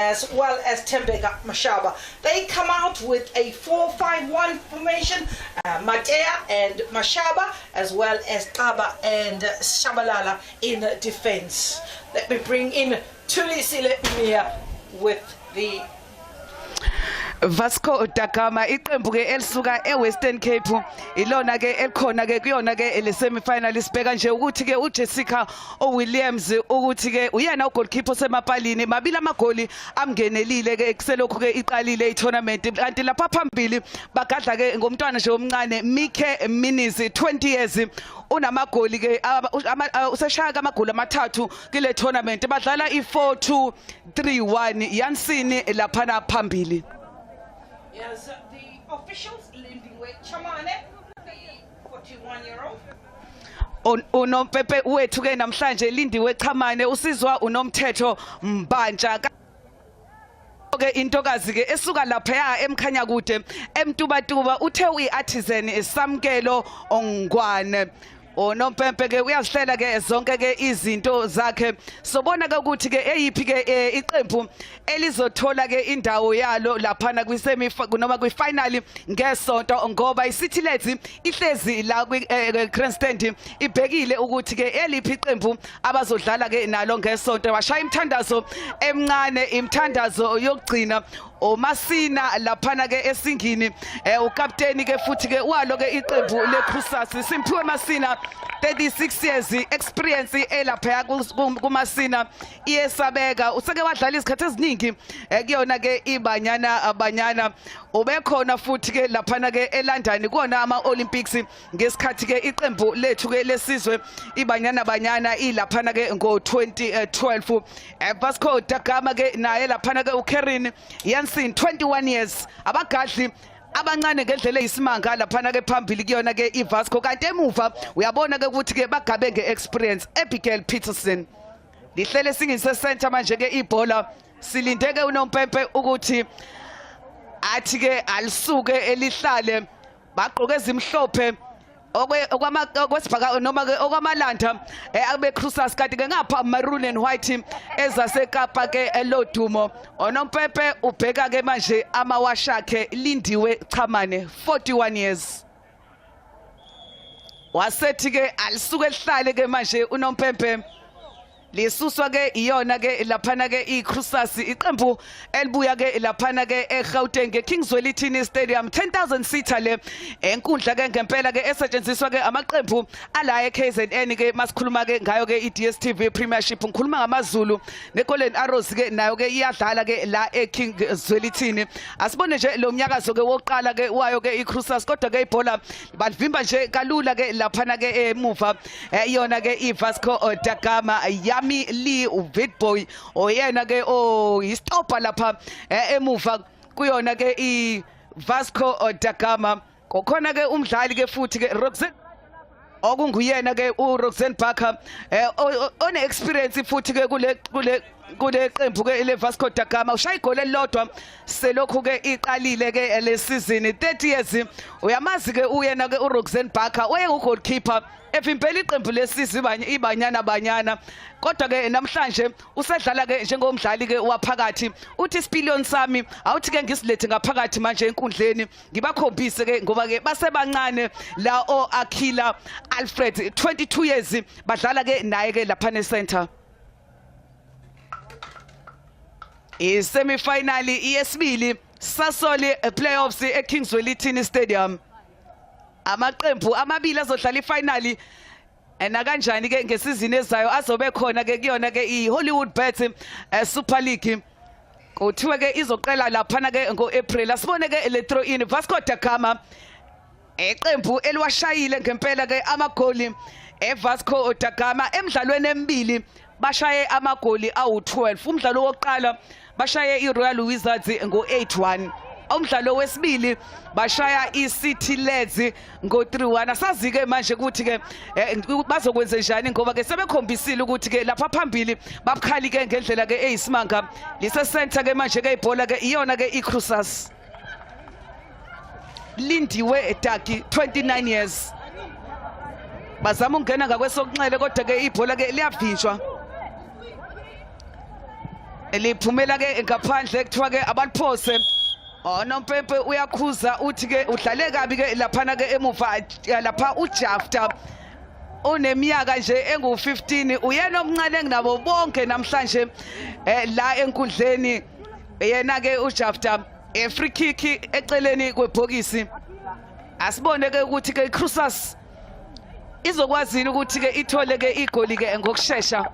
as well as Tembeka Mashaba. They come out with a 4-5-1 formation, Matea and Mashaba, as well as Taba and Shabalala in defense. Let me bring in Tulisile Mia with the Vasco da Gama iqembu ke elisuka eWestern Cape ilona ke elikhona ke kuyona ke ele semi-final isibheka nje ukuthi ke uJessica Williams ukuthi ke uyena ugoalkeeper semapalini mabili amagoli amngenelile ke kuselokhu ke iqalile i-tournament kanti lapha phambili bagadla ke ngomntwana nje omncane Mike Minisi 20 years unamagoli ke useshaya amagoli amathathu kule tournament badlala i-4-2-3-1 Yansini lapha phambili. Yes, the officials leading with Chamane, the 41-year-old. Unompepe wethu ke namhlanje lindiwe Chamane usizwa unomthetho Mbanja ke intokazi ke esuka lapha emkhanya kude emtubatuba uthe uyiartisan Samkelo Ongwane. Unompempe ke uyazihlela ke zonke ke izinto zakhe sobona ke ukuthi ke eyiphi ke iqembu elizothola ke indawo yalo laphana kwisemi noma kwifinal ngesonto ngoba iCity Lads ihlezi la kwiGrandstand ibhekile ukuthi ke eliphi iqembu abazodlala ke nalo ngesonto bashaya imthandazo emncane imthandazo yokugcina uMasina laphana ke esingini ukapteni ke futhi ke walo ke iqembu leCroesus Simphiwe Masina 36 years experience elapha kuMasina iyesabeka useke wadlala izikhathi eziningi kuyona ke abanyana ubekhona futhi ke laphana ke eLondon kuona ama Olympics ngesikhathi ke iqembu lethu ke lesizwe ibanyana ilaphana ke ngo2012 Vasco da Gama ke naye laphana ke uKerin Yansini 21 years abagadli abancane ngendlela eyisimanga laphana ke phambili kuyona ke iVasco kanti emuva uyabona ke ukuthi ke bagabe ngeexperience Abigail Peterson lihlele singise center manje ke ibhola silindeke unompempe ukuthi athi ke alisuke elihlale bagqoke ezimhlophe okwesibhaka noma ke okwamalanda abeCroesus kanti ke ngapha maroon and white ezaseKapa ke elodumo onompepe ubheka ke manje amawashakhe lindiwe Chamane 41 years wasethi ke alisuke elihlale ke manje unompempe lisuswa ke iyona ke laphana ke iCroesus iqembu elibuya ke laphana ke eGauteng eKingswellithini Stadium 10,000 seater le enkundla ke ngempela ke esetshenziswa ke amaqembu ala eKZN ke masikhuluma ke ngayo ke iDStv Premiership ngikhuluma ngamaZulu neGolden Arrows ke nayo ke iyadlala ke la eKingswellithini asibone nje lo mnyakazo ke woqala ke wayo ke iCroesus kodwa ke ibhola balivimba nje kalula ke laphana ke emuva iyona ke iVasco da Gama Yami Lee uVitboy oyena ke istopper lapha emuva kuyona ke iVasco da Gama kokhona ke umdlali ke futhi ke Roxanne okunguyena ke uRoxanne Barker one experience futhi ke kule qembu ke leVasco da Gama ushaya igoli elilodwa selokhu ke iqalile ke le season 30 years uyamazi ke uyena ke uRoxanne Barker oyengugoalkeeper evimbela iqembu lesizwe ibanyana kodwa ke namhlanje usedlala ke njengomdlali ke waphakathi uthi isipiliyoni sami awuthi ke ngisilethe ngaphakathi manje enkundleni ngibakhombise ke ngoba ke basebancane la Akila Alfred 22 years badlala ke naye ke lapha necenter semi-final yesibili Sasol playoffs eKingswellithini Stadium amaqembu amabili azodlala ifinali na kanjani ke ngesizini ezayo azobe khona ke kuyona ke iHollywood Bet Super League kuthiwe ke izoqela laphana ke ngoApril asibone ke le throw in Vasco da Gama eqembu eliwashayile ngempela ke amagoli eVasco da Gama emidlalweni emibili bashaye amagoli awu12 umdlalo wokuqala bashaye iRoyal Wizards ngo8-1 umdlalo wesibili bashaya iCity Lads ngo3-1 asazi ke manje ukuthi ke bazokwenza njani ngoba ke sebekhombisile ukuthi ke lapha phambili babukhali ke ngendlela ke eyisimanga lise center ke manje ke ibhola ke iyona ke iCroesus lindiwe Daki 29 years bazama ukungena ngakwesokunxele kodwa ke ibhola ke liyavinjwa liphumela ke ngaphandle kuthiwa ke abaliphose. Nompempe uyakhuza uthi ke udlale kabi ke laphana ke emuva lapha uJafta oneminyaka nje engu15 uyena omncane enginabo bonke namhlanje la enkundleni yena ke uJafta free kick eceleni kwebhokisi. Asibone ke ukuthi ke iCroesus izokwazini ukuthi ke ithole ke igoli ke ngokusheshsha.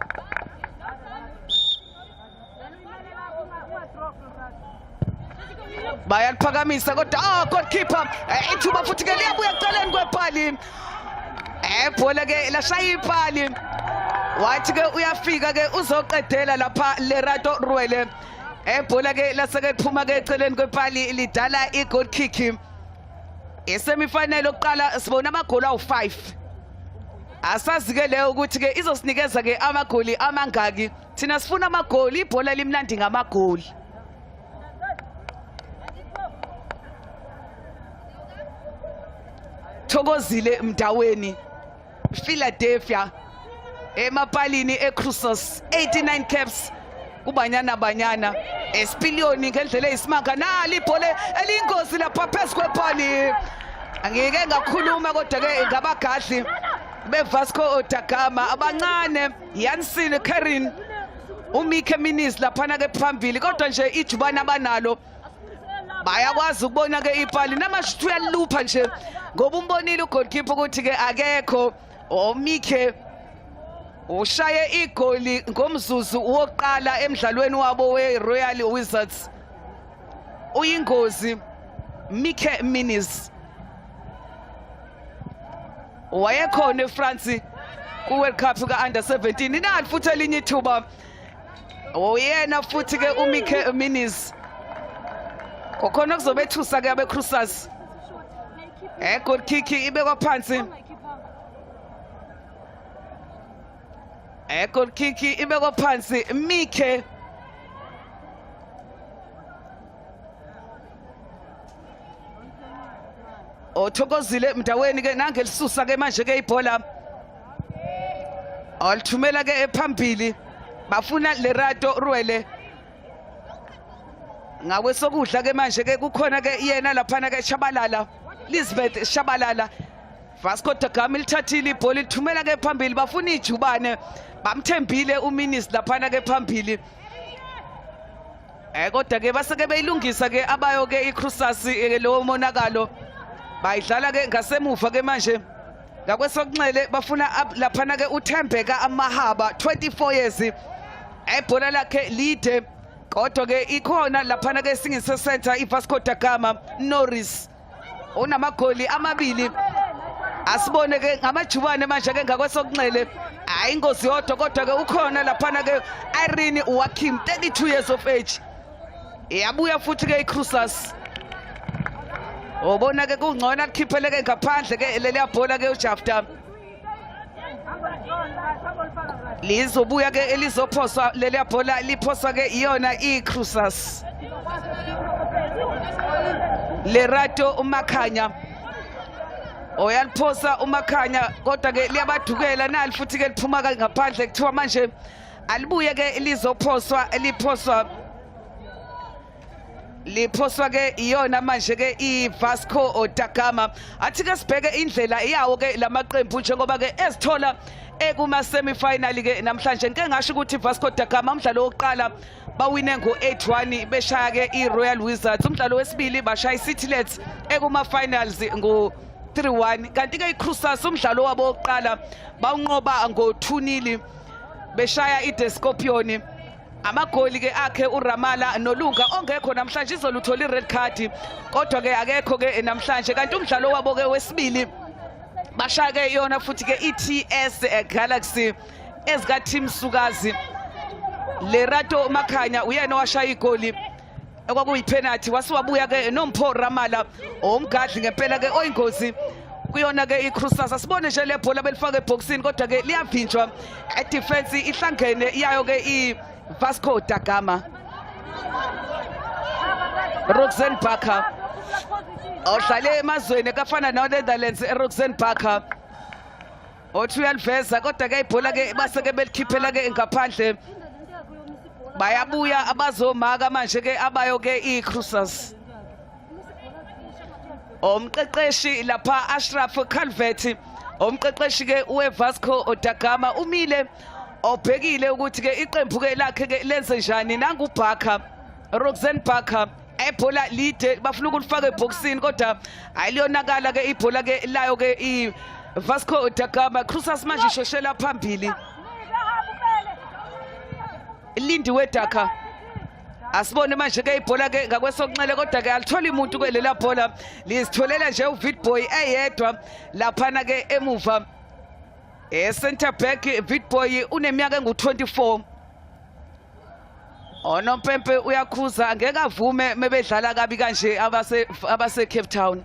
Bayaliphakamisa kodwa goalkeeper ithuba futhi ke liyabuya eceleni kwepali. Bhola ke lashaya ipali. Wathi ke uyafika ke uzoqedela lapha Lerato Rwele. Bhola ke laseke liphuma ke eceleni kwepali lidala igoal kick. Semi-final oqala sibona amagoli awu5. Asazi ke leyo ukuthi ke izosinikeza ke amagoli amangaki. Thina sifuna amagoli, ibhola limnandi ngamagoli. Thokozile Mdaweni Philadelphia emapalini eCroesus 89 caps kubanyana esipiliyoni ngendlela eyisimanga nali ibhola eliyingozi lapha phezu kwepali. Angeke ngakhuluma kodwa ke ngabagadli beVasco da Gama abancane Yansine Karin uMike Minis laphana ke phambili kodwa nje ijubana abanalo bayakwazi ukubona ke ipali namashuthu yalupha nje ngoba umbonile ugoalkeeper ukuthi ke akekho Mike ushaye igoli ngomzuzu wokuqala emidlalweni wabo weRoyal Wizards. Uyingozi Mike Minis wayekhona eFrance kuWorld Cup ka-under 17 nali futhi elinye ithuba uyena futhi ke uMike Minis kokhona kuzobethusa ke abeCroesus. Goal kick ibekwa phansi. Goal kick ibekwa phansi. Mike Thokozile Mdaweni ke nangelisusa ke manje ke ibhola alithumela ke ephambili bafuna Lerato Rwele. Ngakwesokudla ke manje ke kukhona ke yena laphana ke Shabalala Elizabeth Shabalala. Vasco da Gama lithathile ibhola lithumela ke phambili bafuna ijubane bamthembile uMinis laphana ke phambili. Kodwa ke baseke beyilungisa ke abayo ke iCroesus lo monakalo bayidlala ke ngasemuva ke manje ngakwesokunxele bafuna laphana ke uThembeka Amahaba 24 years ibhola lakhe lide kodwa ke ikhona laphana ke singise center iVasco da Gama Norris unamagoli amabili. Asibone ke ngamajubane manje ke ngakwesokunxele hayi ingozi yodwa kodwa ke ukhona laphana ke Irene Wakim 32 years of age yabuya futhi ke iCroesus. Ubona ke kungcono akhiphele ke ngaphandle ke leliya bhola ke uJafta lizobuya ke elizophoswa leliya bhola liphoswa ke iyona iCroesus. Lerato uMakhanya oyaliphosa uMakhanya kodwa ke liyabadukela nali futhi ke liphuma ke ngaphandle kuthiwa manje alibuye ke lizophoswa liphoswa ke iyona manje ke iVasco da Gama. Athi ke sibheke indlela yawo ke lamaqembu njengoba ke ezithola ekuma semifinal ke namhlanje ngeke ngasho ukuthi iVasco da Gama umdlalo wokuqala bawine ngo-8-1 beshaya ke iRoyal Wizards. Umdlalo wesibili bashaya iCitylet ekuma finals ngo-3-1 kanti ke iCroesus umdlalo wabo wokuqala bawunqoba ngo-2-0 beshaya iDescorpion. Amagoli ke akhe uRamala noLunga ongekho namhlanje izoluthola ired card kodwa ke akekho ke namhlanje kanti umdlalo wabo ke wesibili bashaya ke yona futhi ke iTS Galaxy ezika Team Sukazi. Lerato Makhanya uyena washaya igoli ekwakuyipenalty wasiwabuya ke noMpho Ramala omgadli ngempela ke oyingozi kuyona ke iCroesus. Asibone nje le bhola belifaka eboxini kodwa ke liyavinjwa edefense ihlangene iyayo ke Vasco da Gama. Roxanne Barker odlale emazweni kafana noNetherlands Roxanne Barker othi uyaliveza kodwa ke ibhola ke baseke belikhiphela ke ngaphandle bayabuya abazomaka manje ke abayo ke iCroesus. Umqeqeshi lapha Ashraf Calvert, umqeqeshi ke uVasco da Gama umile obhekile ukuthi ke iqembu ke lakhe ke lenze njani nangubhaka Roxanne Barker ebhola lide bafuna ukulifaka eboxini kodwa ayiliyonakala ke ibhola ke layo ke iVasco da Gama. Croesus manje ishoshela phambili. Lindiwe Daka asibone manje ke ibhola ke ngakwesokunxele kodwa ke alithola umuntu ke lela bhola lisitholela nje uVitboy eyedwa laphana ke emuva. Center back Vitboy uneminyaka engu-24. Onompempe uyakhuza angeke avume mebedlala kabi kanje abase Cape Town.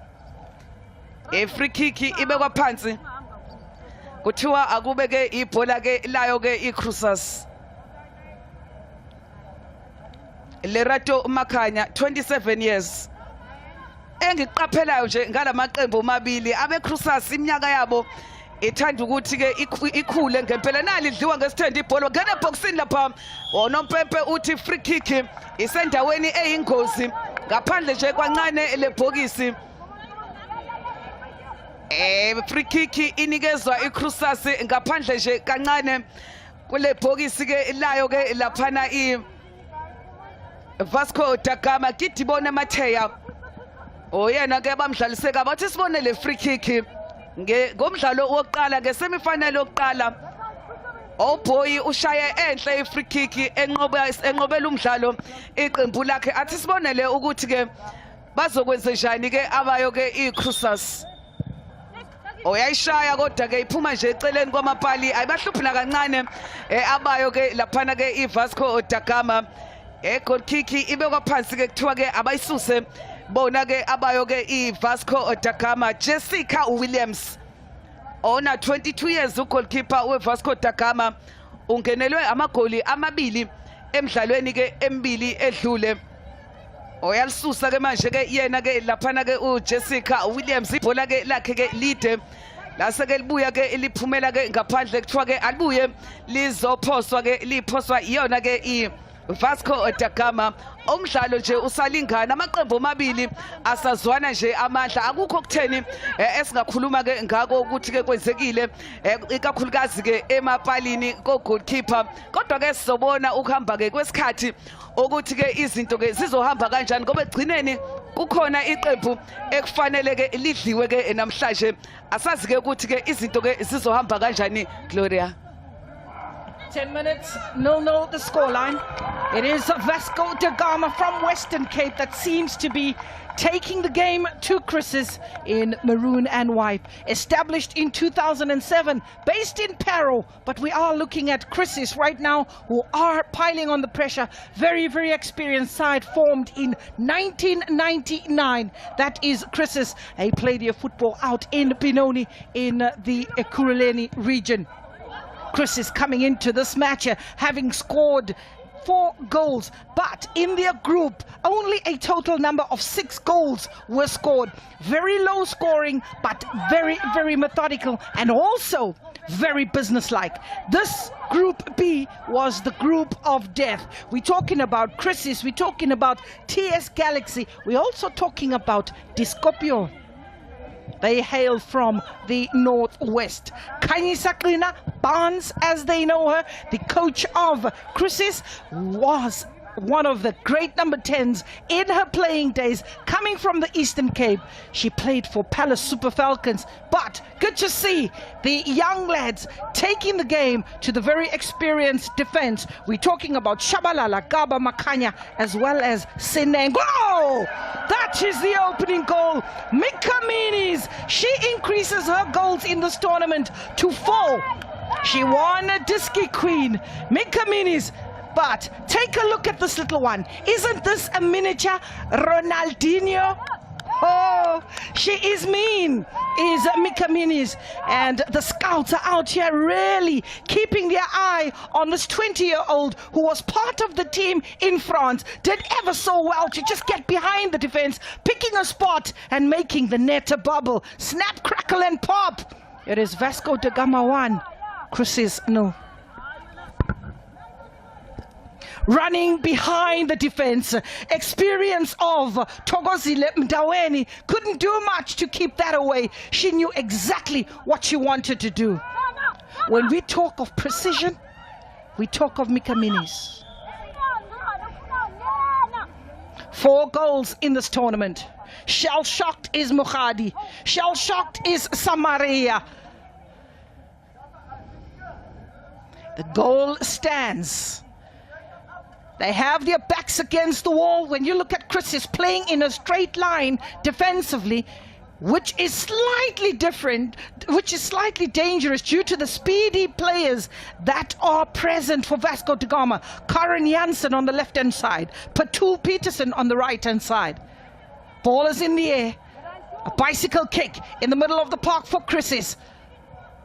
Free kick ibekwa phansi. Kuthiwa akube ke ibhola ke layo ke iCroesus. Lerato Makhanya 27 years. Engiqaphelayo nje ngalamaqembu amabili abeCroesus iminyaka yabo ithanda ukuthi ke ikhule ngempela nali idliwa ngesithende ibhola ngene eboxini lapha. Onompempe uthi free kick isendaweni eyingozi ngaphandle nje kwancane lebhokisi. Free kick inikezwa iCroesus ngaphandle nje kancane kule bhokisi ke layo ke laphana Vasco da Gama. Gidibone Matheya oyena ke bamdlaliseka bathi sibone le free kick ngomdlalo wokuqala ngesemifinal yokuqala. Boy ushaye enhle i-free kick enqobela umdlalo iqembu lakhe athi sibonele ukuthi ke bazokwenza njani ke abayo ke iCroesus. Oyayishaya kodwa ke iphuma nje eceleni kwamapali ayibahluphi nakancane abayo ke laphana ke iVasco da Gama. Goal kick ibekwa phansi ke kuthiwa ke abayisuse bona ke abayo ke iVasco da Gama. Jessica Williams ona 22 years ugoalkeeper weVasco da Gama ungenelwe amagoli amabili emidlalweni ke emibili edlule. Oyalisusa ke manje ke yena ke laphana ke uJessica Williams ibhola ke lakhe ke lide lase ke libuya ke liphumela ke ngaphandle kuthiwa ke alibuye lizophoswa ke liphoswa iyona ke Vasco da Gama. Umdlalo nje usalingana amaqembu amabili asazwana nje amandla akukho kutheni esingakhuluma ke ngako ukuthi ke kwenzekile ikakhulukazi ke emapalini ko goalkeeper kodwa ke sizobona ukuhamba ke kwesikhathi ukuthi ke izinto ke zizohamba kanjani ngoba egcineni kukhona iqembu ekufanele ke lidliwe ke namhlanje asazi ke ukuthi ke izinto ke zizohamba kanjani. Gloria. 10 minutes, 0-0 the scoreline. It is Vasco da Gama from Western Cape that seems to be taking the game to Croesus in maroon and white. Established in 2007, based in Paro, but we are looking at Croesus right now, who are piling on the pressure. Very, very experienced side formed in 1999. That is Croesus. They play their football out in Benoni in the Ekurhuleni region. Croesus coming into this match having scored 4 goals, but in their group only a total number of 6 goals were scored. Very low scoring, but very, very methodical and also very businesslike. This Group B was the group of death. We're talking about Croesus, we're talking about TS Galaxy, we're also talking about Discopio. They hail from the northwest. Khanyisa Qina Barnes, as they know her, the coach of Croesus, was one of the great number 10s in her playing days, coming from the Eastern Cape. She played for Palace Super Falcons, but good to see the young lads taking the game to the very experienced defense. We're talking about Shabalala, Gaba Makhanya, as well as Sineng. Oh, that is the opening goal. Mika Minis, she increases her goals in this tournament to 4. She won a Disky Queen. Mika Minis. But take a look at this little one. Isn't this a miniature Ronaldinho? Oh, she is mean, is Mika Minis. And the scouts are out here really keeping their eye on this 20-year-old who was part of the team in France. Did ever so well to just get behind the defense, picking a spot and making the net a bubble. Snap, crackle and pop. It is Vasco da Gama 1, Croesus 0. running behind the defense. Experience of Thokozile Mdaweni couldn't do much to keep that away. She knew exactly what she wanted to do. When we talk of precision, we talk of Mika Minis. 4 goals in this tournament. Shell-shocked is Mukhadi. Shell-shocked is Samaria. The goal stands. They have their backs against the wall. When you look at Croesus playing in a straight line defensively, which is slightly different, which is slightly dangerous due to the speedy players that are present for Vasco da Gama. Karen Jansen on the left-hand side, Patul Peterson on the right-hand side. Ball is in the air. A bicycle kick in the middle of the park for Croesus.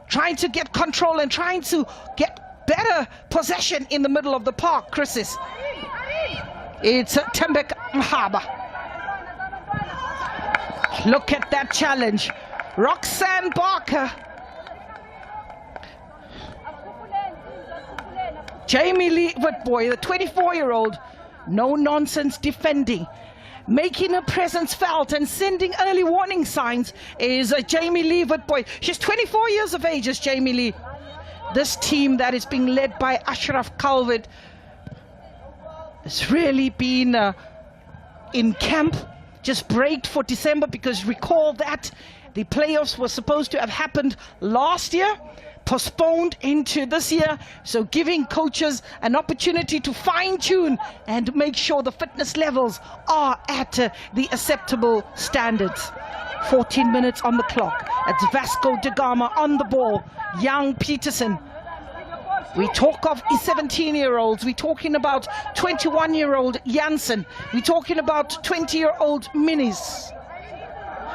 Trying to get control and trying to get better possession in the middle of the park, Croesus. It's Tembek Mhaba. Look at that challenge. Roxanne Barker. Jamie Lee Whitboy, the 24-year-old, no nonsense defending. Making her presence felt and sending early warning signs is Jamie Lee Whitboy. She's 24 years of age, is Jamie Lee. This team that is being led by Ashraf Calvert has really been in camp. Just braked for December, because recall that the playoffs were supposed to have happened last year, postponed into this year, so giving coaches an opportunity to fine-tune and make sure the fitness levels are at the acceptable standards. 14 minutes on the clock. It's Vasco da Gama on the ball. Young Peterson. We talk of 17-year-olds. We're talking about 21-year-old Jansen. We're talking about 20-year-old Minis.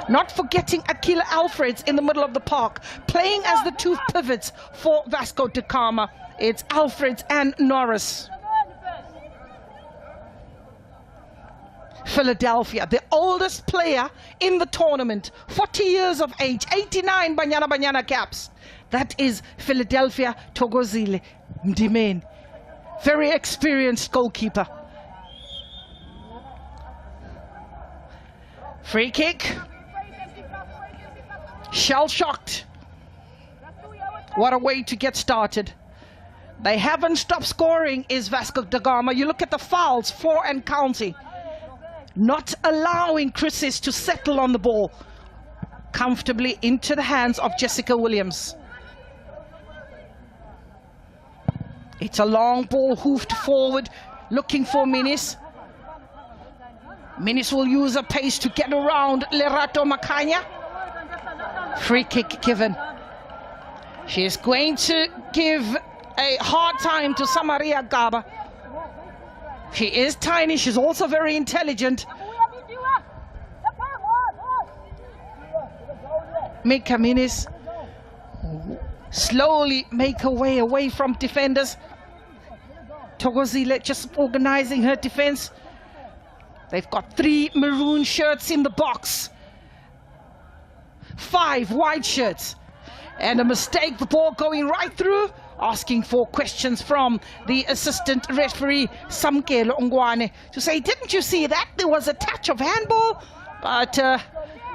Not forgetting Akila Alfreds in the middle of the park, playing as the 2 pivots for Vasco da Gama. It's Alfreds and Norris. Philadelphia, the oldest player in the tournament, 40 years of age, 89 Banyana caps. That is Philadelphia Thokozile Mdimeni. Very experienced goalkeeper. Free kick. Shell-shocked. What a way to get started. They haven't stopped scoring, is Vasco da Gama. You look at the fouls, 4 and counting. Not allowing Croesus to settle on the ball. Comfortably into the hands of Jessica Williams. It's a long ball hoofed forward, looking for Minis. Minis will use her pace to get around Lerato Makanya. Free kick given. She is going to give a hard time to Samaria Gaba. She is tiny, she's also very intelligent. Mika Minis slowly make her way away from defenders. Thokozile just organizing her defense. They've got 3 maroon shirts in the box, 5 white shirts, and a mistake, the ball going right through. Asking for questions from the assistant referee Samkelo Ongwane to say, didn't you see that? There was a touch of handball, but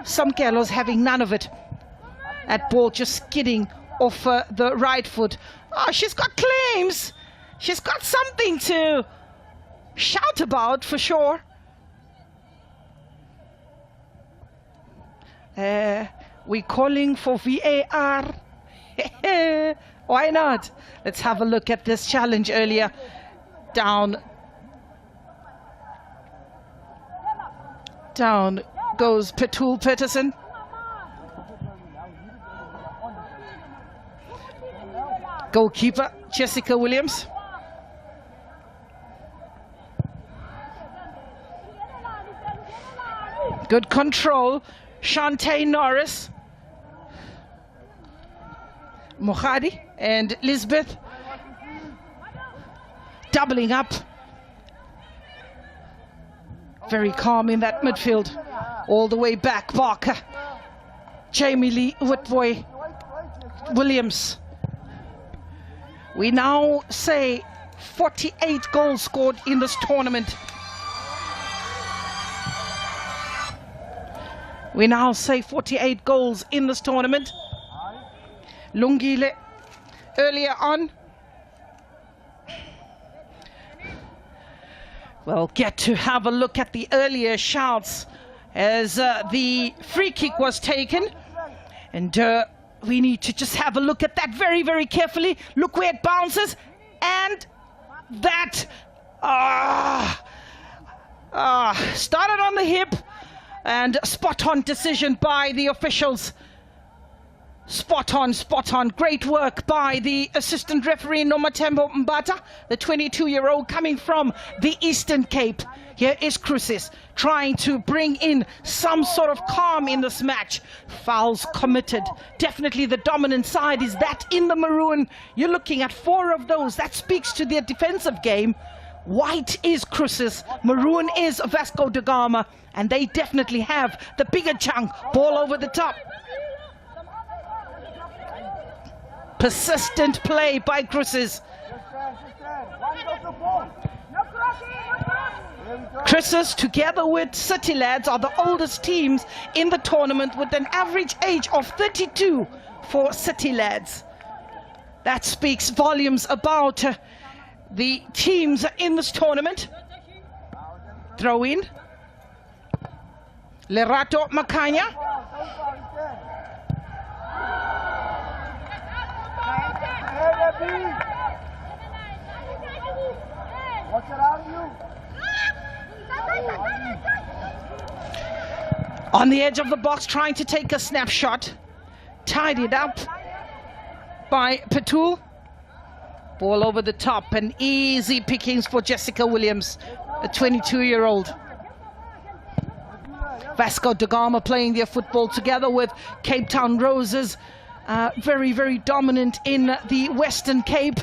Samkelo's having none of it. That ball just skidding off the right foot. Oh, she's got claims. She's got something to shout about for sure. We're calling for VAR. Why not? Let's have a look at this challenge earlier. Down goes Patul Peterson. Goalkeeper Jessica Williams. Good control. Shantae Norris. Mohadi and Lisbeth doubling up. Very calm in that midfield. All the way back, Barker. Jamie Lee Whitboy Williams. We now say 48 goals scored in this tournament. We now say 48 goals in this tournament. Lungile earlier on. We'll get to have a look at the earlier shouts as the free kick was taken. And we need to just have a look at that very, very carefully. Look where it bounces. And that started on the hip. And spot on decision by the officials. Spot on, spot on. Great work by the assistant referee Nomatembo Mbata, the 22-year-old coming from the Eastern Cape. Here is Croesus trying to bring in some sort of calm in this match. Fouls committed. Definitely the dominant side is that in the maroon. You're looking at 4 of those. That speaks to their defensive game. White is Croesus, maroon is Vasco da Gama, and they definitely have the bigger chunk. Ball over the top. Persistent play by Croesus. Croesus, together with City Lads, are the oldest teams in the tournament with an average age of 32 for City Lads. That speaks volumes about the teams in this tournament. Throw in. Lerato Makanya. On the edge of the box, trying to take a snapshot. Tidied up by Patul. Ball over the top, and easy pickings for Jessica Williams, a 22-year-old. Vasco da Gama playing their football together with Cape Town Roses. Very, very dominant in the Western Cape.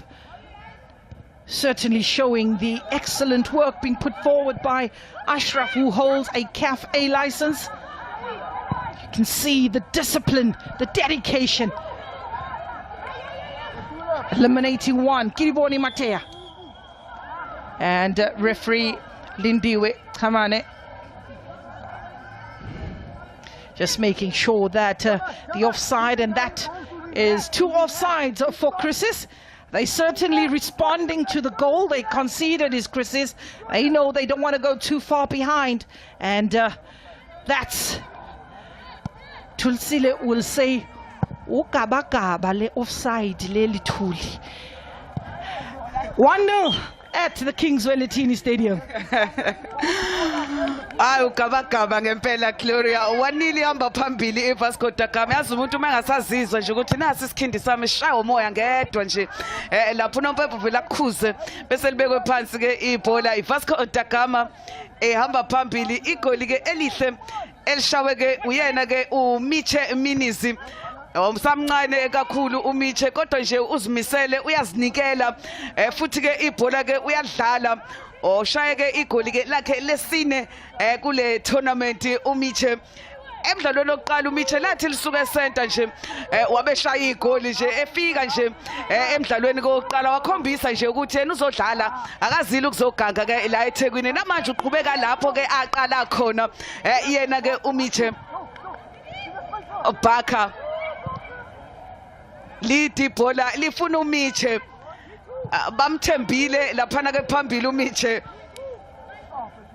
Certainly showing the excellent work being put forward by Ashraf, who holds a CAF A license. You can see the discipline, the dedication. Eliminating one, Kiriboni Matea. And referee Lindiwe Kamane. Just making sure that the offside, and that is 2 offsides for Croesus. They certainly responding to the goal they conceded is Croesus. They know they don't want to go too far behind. And that's, Tulsile will say, Ukabakaba le offside le lituli. 1-0 at the Kingswell Etini Stadium. Ayi ugabagaba ngempela Gloria, wanili hamba phambili eVasco da Gama. Yazi umuntu mangasazizwa nje ukuthi nasi isikhindi sami shaya umoya ngedwa nje lapho uNompempe vela khuze bese libekwe phansi ke ibhola. iVasco da Gama ehamba phambili, igoli ke elihle elishawe ke uyena ke uMiche Minizi. Umsamncane kakhulu uMiche, kodwa nje uzimisele, uyazinikela futhi ke ibhola ke uyadlala. Oshaye ke igoli ke lakhe lesine kule tournament uMiche. Emdlalweni oqala uMiche lathi lisuke center nje wabeshaya igoli nje, efika nje emdlalweni koqala wakhombisa nje ukuthi yena uzodlala, akazili ukuzoganga ke la eThekwini. Namanje uqhubeka lapho ke aqala khona yena ke uMiche. Baka lidi bhola lifuna uMiche, bamthembile laphana ke phambili uMiche.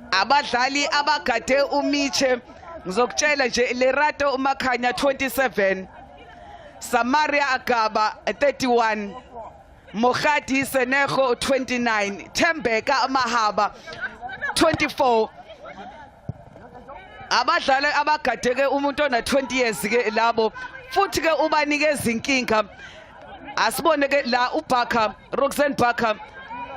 Abadlali abagade uMiche ngizokutshela nje, Lerato Umakhanya 27, Samaria Agaba 31, Mohadi Senego 29, Thembeka Mahaba 24. Abadlali abagade ke umuntu ona 20 years ke labo, futhi ke ubanikeza inkinga. Asibone ke la uBaka, Roxanne Baka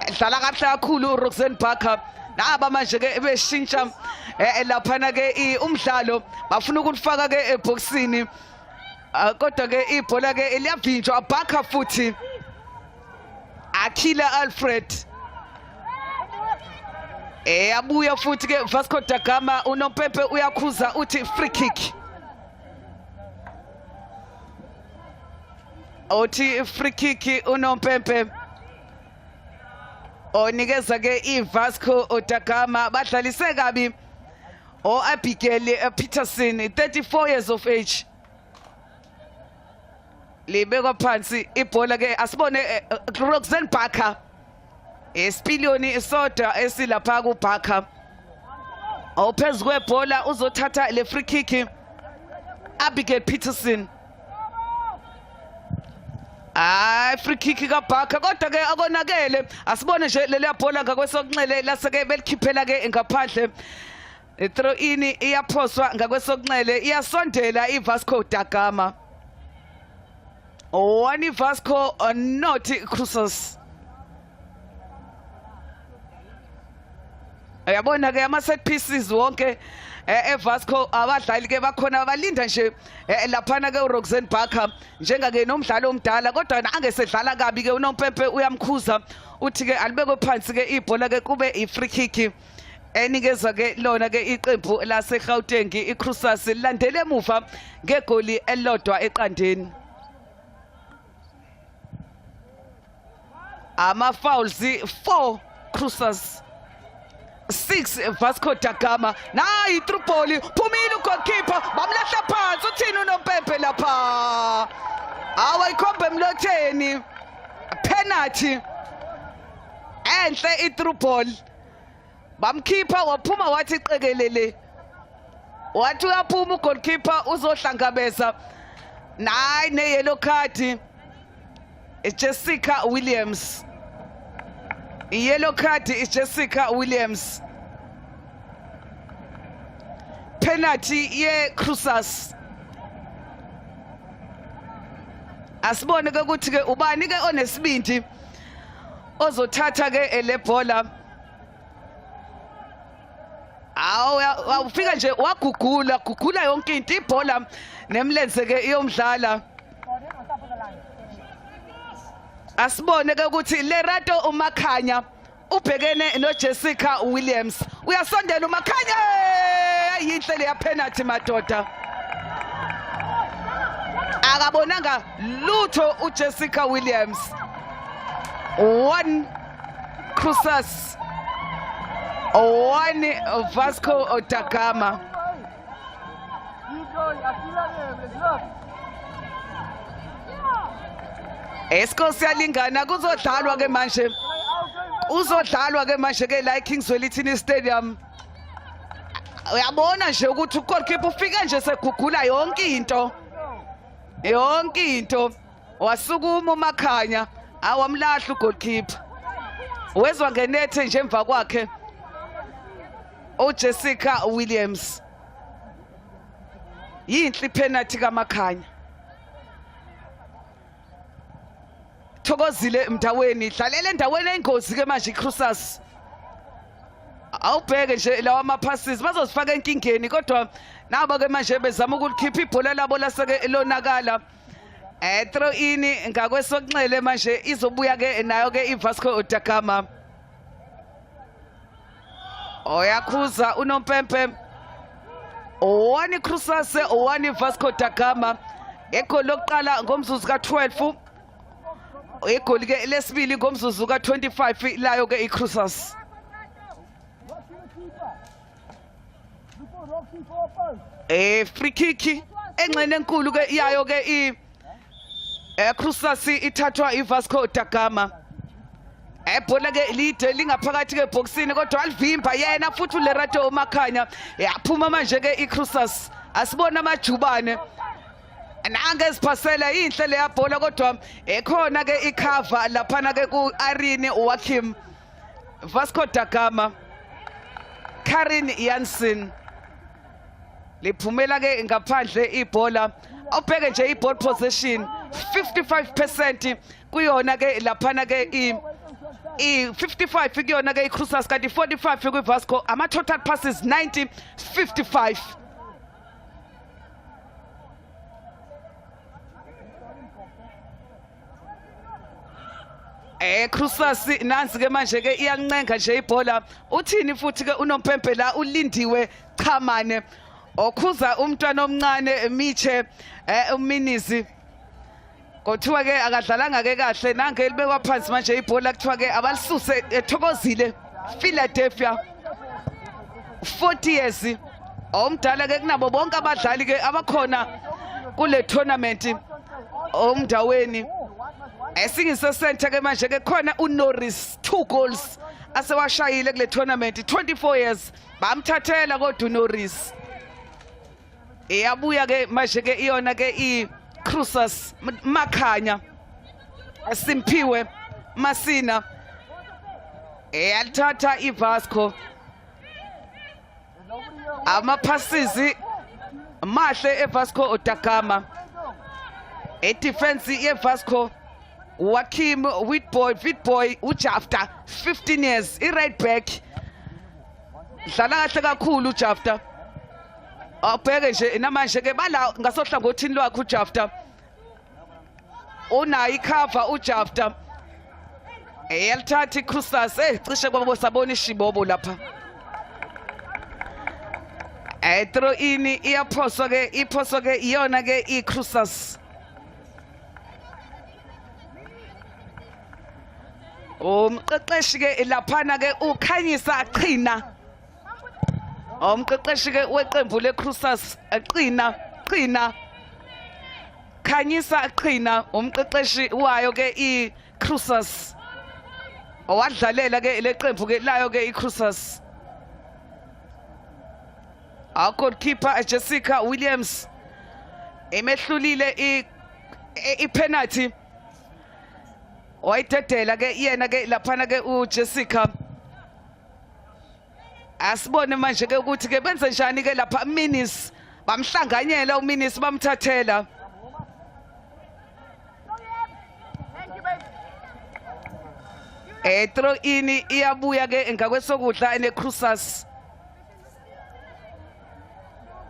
dlala kahle kakhulu uRoxanne Baka. Naba manje ke beshintsha laphana ke umdlalo, bafuna ukulifaka ke eboxini, kodwa ke ibhola ke liyavinjwa. Baka futhi Akila Alfred abuya futhi ke Vasco da Gama. uNompempe uyakhuza uthi free kick. Uthi free kick uNompempe. onikeza ke iVasco da Gama badlalise kabi Abigail Peterson 34 years of age libekwa phansi ibhola ke asibone Roxanne Barker esipiliyoni isoda esilapha ku Barker awuphezu kwebhola uzothatha le free kick Abigail Peterson free kick ka Barker kodwa ke akonakele asibone nje leli bhola ngakwesokunxele laseke belikhiphela ke ngaphandle throw in iyaphoswa ngakwesokunxele iyasondela iVasco da Gama one Vasco not Croesus uyabona ke ama set pieces wonke eVasco abadlali ke bakhona balinda nje laphana ke uRoxanne Barker njengake nomdlalo omdala kodwa angesedlala kabi ke unompempe uyamkhuza uthi ke alibekwe phansi ke ibhola ke kube ifree kick enikeza ke lona ke iqembu lase Gauteng iCroesus landele emuva ngegoli elodwa eqandeni ama fouls 4 Croesus 6 Vasco da Gama nayi through ball phumile ugoalkeeper bamlahla phansi uthini unompempe lapha awayikhombe emlotheni penalty enhle through ball bamkhipha waphuma wathi iqekelele wathi uyaphuma ugoalkeeper uzohlangabeza nayi ne yellow card Jessica Williams yellow card is Jessica Williams penalty ye Croesus asibone ke ukuthi ke ubani ke onesibindi ozothatha ke le bhola awufika nje wagugula yonke into ibhola nemlenze ke iyomdlala asibone ke ukuthi Lerato uMakhanya ubhekene no Jessica Williams uyasondela uMakhanya yinhle le penalty madoda akabonanga lutho uJessica Williams 1 Croesus 1 Vasco da Gama Esko siyalingana kuzodlalwa ke manje ke la eKingswell Ithini Stadium uyabona nje ukuthi ugoalkeeper ufike nje segugula yonke into wasukuma uMakhanya awamlahla ugoalkeeper wezwa ngenethe nje emva kwakhe uJessica Williams yinhle penalty kaMakhanya thokozile mntaweni dlalela endaweni engozi ke manje iCroesus awubheke nje lawa ama passes bazosifaka enkingeni kodwa nabo ke manje bezama ukulikhipha ibhola labo laseke lonakala throw in ngakwesokunxele manje izobuya ke nayo ke iVasco da Gama oyakhuza unompempe 1 Croesus 1 Vasco da Gama egoli lokuqala ngomzuzu ka12 igoli ke lesibili ngomzuzu ka25 layo ke iCroesus free kick enxene enkulu ke yayo ke iCroesus ithathwa iVasco da Gama ebhola ke lide lingaphakathi ke boxini kodwa alivimba yena futhi uLerato uMakhanya yaphuma manje ke iCroesus asibona amajubane nange siphasela inhle le yabhola kodwa ekhona ke icover laphana ke kuIrene Joachim Vasco da Gama Karen Jansen liphumela ke ngaphandle ibhola awubheke nje iball possession 55% kuyona ke laphana ke i55 kuyona ke iCroesus kanti 45 kwiVasco ama total passes 90-55 Croesus nansi ke manje ke iyancenga nje ibhola uthini futhi ke unompempe la ulindiwe Chamane okhuza umntwana omncane Miche uminizi Kuthiwa ke akadlalanga ke kahle nange libekwa phansi manje ibhola kuthiwa ke abalisuse ethokozile Philadelphia 40 years omdala ke kunabo bonke abadlali ke abakhona kule tournament omdaweni esingise center ke manje ke khona uNorris 2 goals asewashayile kule tournament 24 years bamthathela kodwa uNorris eyabuya ke manje ke iyona ke I Croesus Makhanya Simphiwe Masina eyalithatha iVasco amaphasizi mahle eVasco Gama edefense yeVasco Wakim Witboy uJafta 15 years right back dlala kahle kakhulu uJafta abheke nje namanje ke bala ngasohlangothini lwakhe uJafta unayi cover uJafta eyalithatha iCroesus cishe kwabo sabona ishibobo lapha throw in iyaphoso ke iyona ke iCroesus umqeqeshi ke laphana ke ukhanyisa qhina umqeqeshi ke weqembu leCroesus qhina khanyisa qhina umqeqeshi wayo ke iCroesus owadlalela ke leqembu ke layo ke iCroesus goalkeeper Jessica Williams emehlulile ipenalty wayidedela ke yena ke laphana ke uJessica asibone manje ke ukuthi ke benze njani ke lapha Minis bamhlanganyela uMinis bamthathela throw in iyabuya ke ngakwesokudla neCroesus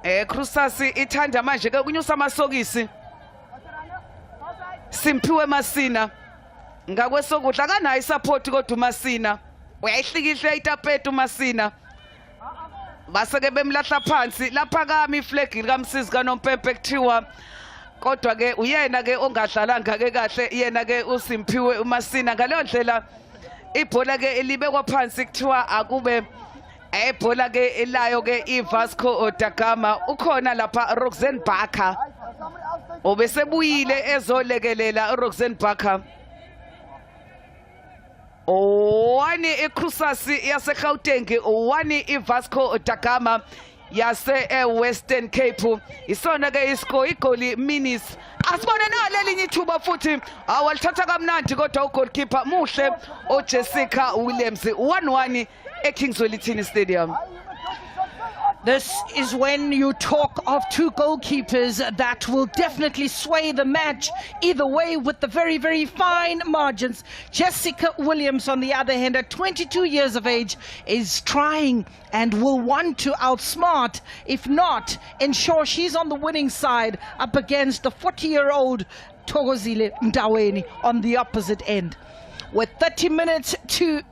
Croesus ithanda manje ke kunyusa amasokisi Simphiwe Masina ngakwesokudla kanayo isupport kodwa uMasina uyayihlikihle itapeti uMasina base ke bemlahla phansi lapha kami iflag likaMsizi kaNompempe kuthiwa kodwa ke uyena ke ongadlalanga ke kahle yena ke uSimphiwe uMasina ngaleyo ndlela ibhola ke elibekwa phansi kuthiwa akube ebhola ke elayo ke iVasco Gama ukhona lapha Roxanne Barker obesebuyile ezolekelela Roxanne Barker one iCroesus yase Gauteng one iVasco Gama yase Western Cape isona ke iscore igoli Minis asibone nalelinye ithuba futhi awalithatha kamnandi kodwa ugoalkeeper muhle uJessica Williams 1-1 eKingswellithini Stadium. This is when you talk of two goalkeepers that will definitely sway the match either way with the very, very fine margins. Jessica Williams, on the other hand, at 22 years of age, is trying and will want to outsmart, if not ensure she's on the winning side up against the 40-year-old Thokozile Mdaweni on the opposite end. With 30 minutes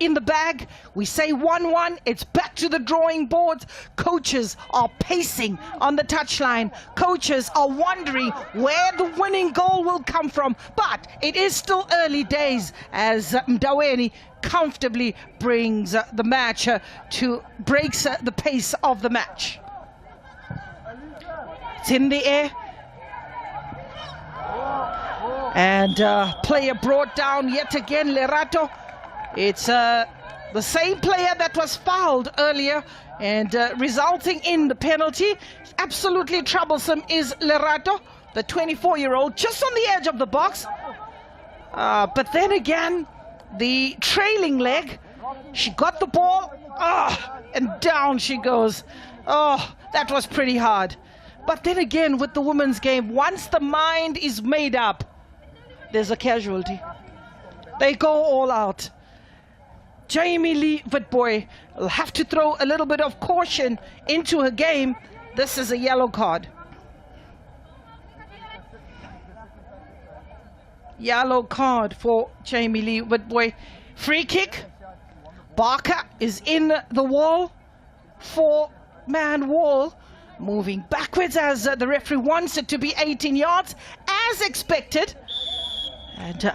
in the bag, we say 1-1. It's back to the drawing board. Coaches are pacing on the touchline. Coaches are wondering where the winning goal will come from. But it is still early days as Mdaweni comfortably brings the match breaks the pace of the match. It's in the air. And player brought down yet again, Lerato. It's the same player that was fouled earlier and resulting in the penalty. Absolutely troublesome is Lerato, the 24-year-old, just on the edge of the box. But then again, the trailing leg, she got the ball, and down she goes. Oh, that was pretty hard. But then again, with the women's game, once the mind is made up, there's a casualty. They go all out. Jamie Lee Witboy will have to throw a little bit of caution into her game. This is a yellow card. Yellow card for Jamie Lee Witboy. Free kick. Barker is in the wall. 4-man wall. Moving backwards as the referee wants it to be 18 yards. As expected. And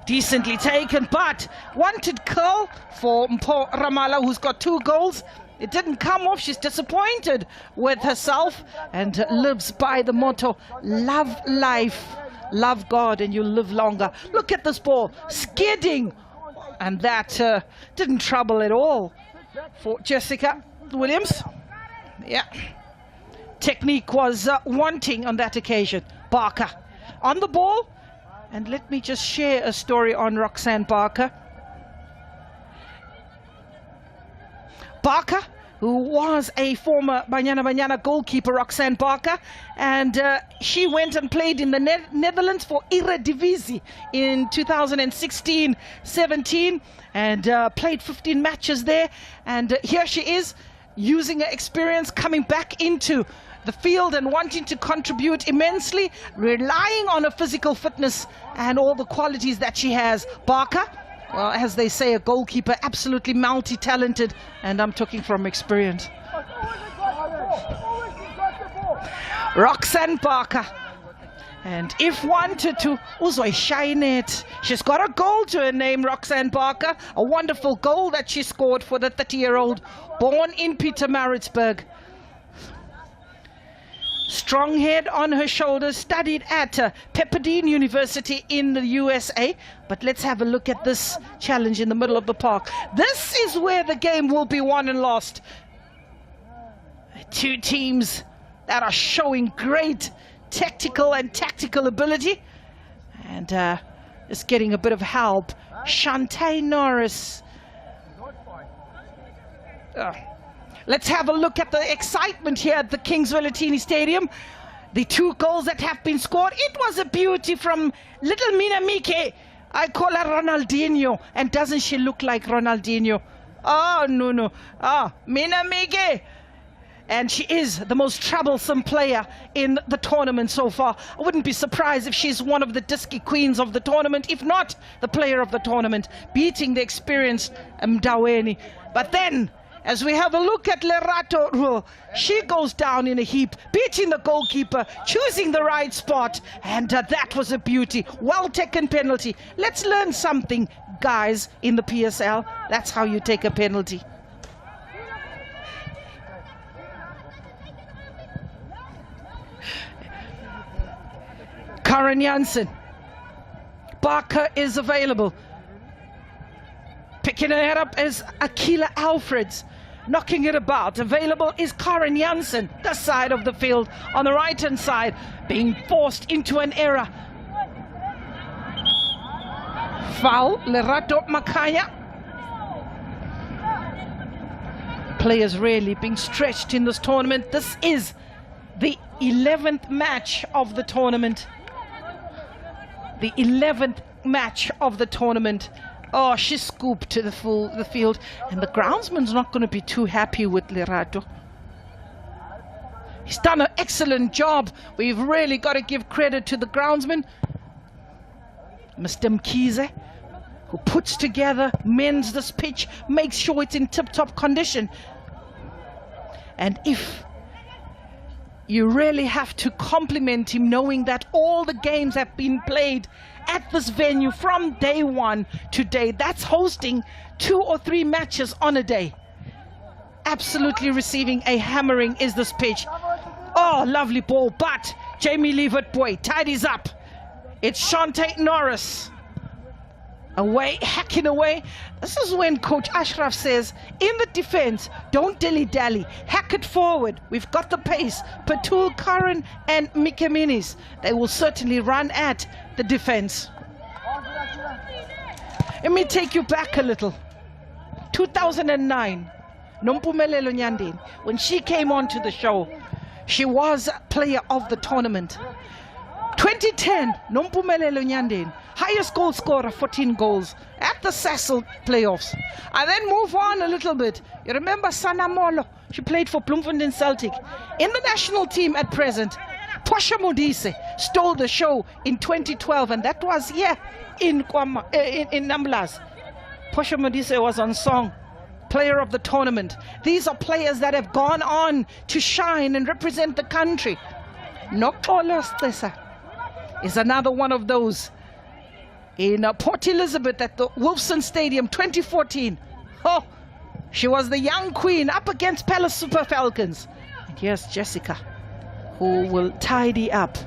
decently taken, but wanted curl for Mpho Ramala, who's got 2 goals. It didn't come off. She's disappointed with herself and lives by the motto, love life, love God, and you'll live longer. Look at this ball, skidding. And that didn't trouble at all for Jessica Williams. Yeah. Technique was wanting on that occasion. Barker on the ball. And let me just share a story on Roxanne Barker. Barker, who was a former Banyana goalkeeper, Roxanne Barker, and she went and played in the Netherlands for Eredivisie in 2016-17 and played 15 matches there. And here she is, using her experience, coming back into the field and wanting to contribute immensely, relying on her physical fitness and all the qualities that she has. Barker, well, as they say, a goalkeeper, absolutely multi-talented, and I'm talking from experience. Roxanne Barker. And if wanted to, shine it. She's got a goal to her name, Roxanne Barker. A wonderful goal that she scored for the 30-year-old, born in Pietermaritzburg. Strong head on her shoulders, studied at Pepperdine University in the USA. But let's have a look at this challenge in the middle of the park. This is where the game will be won and lost. 2 teams that are showing great tactical and tactical ability. And just getting a bit of help. Shantae Norris. Let's have a look at the excitement here at the Kings Valentini Stadium. The 2 goals that have been scored. It was a beauty from little Mina Mike. I call her Ronaldinho. And doesn't she look like Ronaldinho? Oh, no. Mina Mike. And she is the most troublesome player in the tournament so far. I wouldn't be surprised if she's one of the disky queens of the tournament, if not the player of the tournament, beating the experienced Mdaweni. But then, as we have a look at Lerato, she goes down in a heap, beating the goalkeeper, choosing the right spot, and that was a beauty. Well taken penalty. Let's learn something, guys, in the PSL. That's how you take a penalty. Karen Janssen. Barker is available. Picking it up is Akila Alfreds. Knocking it about. Available is Karen Janssen, this side of the field. On the right-hand side, being forced into an error. Foul, Lerato Makaya. Players really being stretched in this tournament. This is the 11th match of the tournament. The 11th match of the tournament. Oh, she scooped to the field, and the groundsman's not going to be too happy with Lerato. He's done an excellent job. We've really got to give credit to the groundsman, Mr. Mkize, who puts together, mends this pitch, makes sure it's in tip-top condition. And if you really have to compliment him, knowing that all the games have been played at this venue from day one to day. That's hosting 2 or 3 matches on a day. Absolutely receiving a hammering is this pitch. Oh, lovely ball, but Jamie Levertboy tidies up. It's Shantae Norris. Away, hacking away. This is when Coach Ashraf says, in the defense, don't dilly-dally. Hack it forward. We've got the pace. Patul, Karan, and Mikaminis. They will certainly run at the defense. Let me take you back a little. 2009, Nompumelelo Nyandeni, when she came onto the show, she was player of the tournament. 2010, Nompumelelo Nyandeni, highest goal scorer, 14 goals at the Sasol playoffs. I then move on a little bit. You remember Sana Molo? She played for Bloemfontein Celtic. In the national team at present, Portia Modise stole the show in 2012, and that was here in Namblas. Portia Modise was on song, player of the tournament. These are players that have gone on to shine and represent the country. Nokolo Stesa. is another one of those. In Port Elizabeth at the Wolfson Stadium 2014. Oh, she was the young queen up against Palace Super Falcons. And here's Jessica, who will tidy up.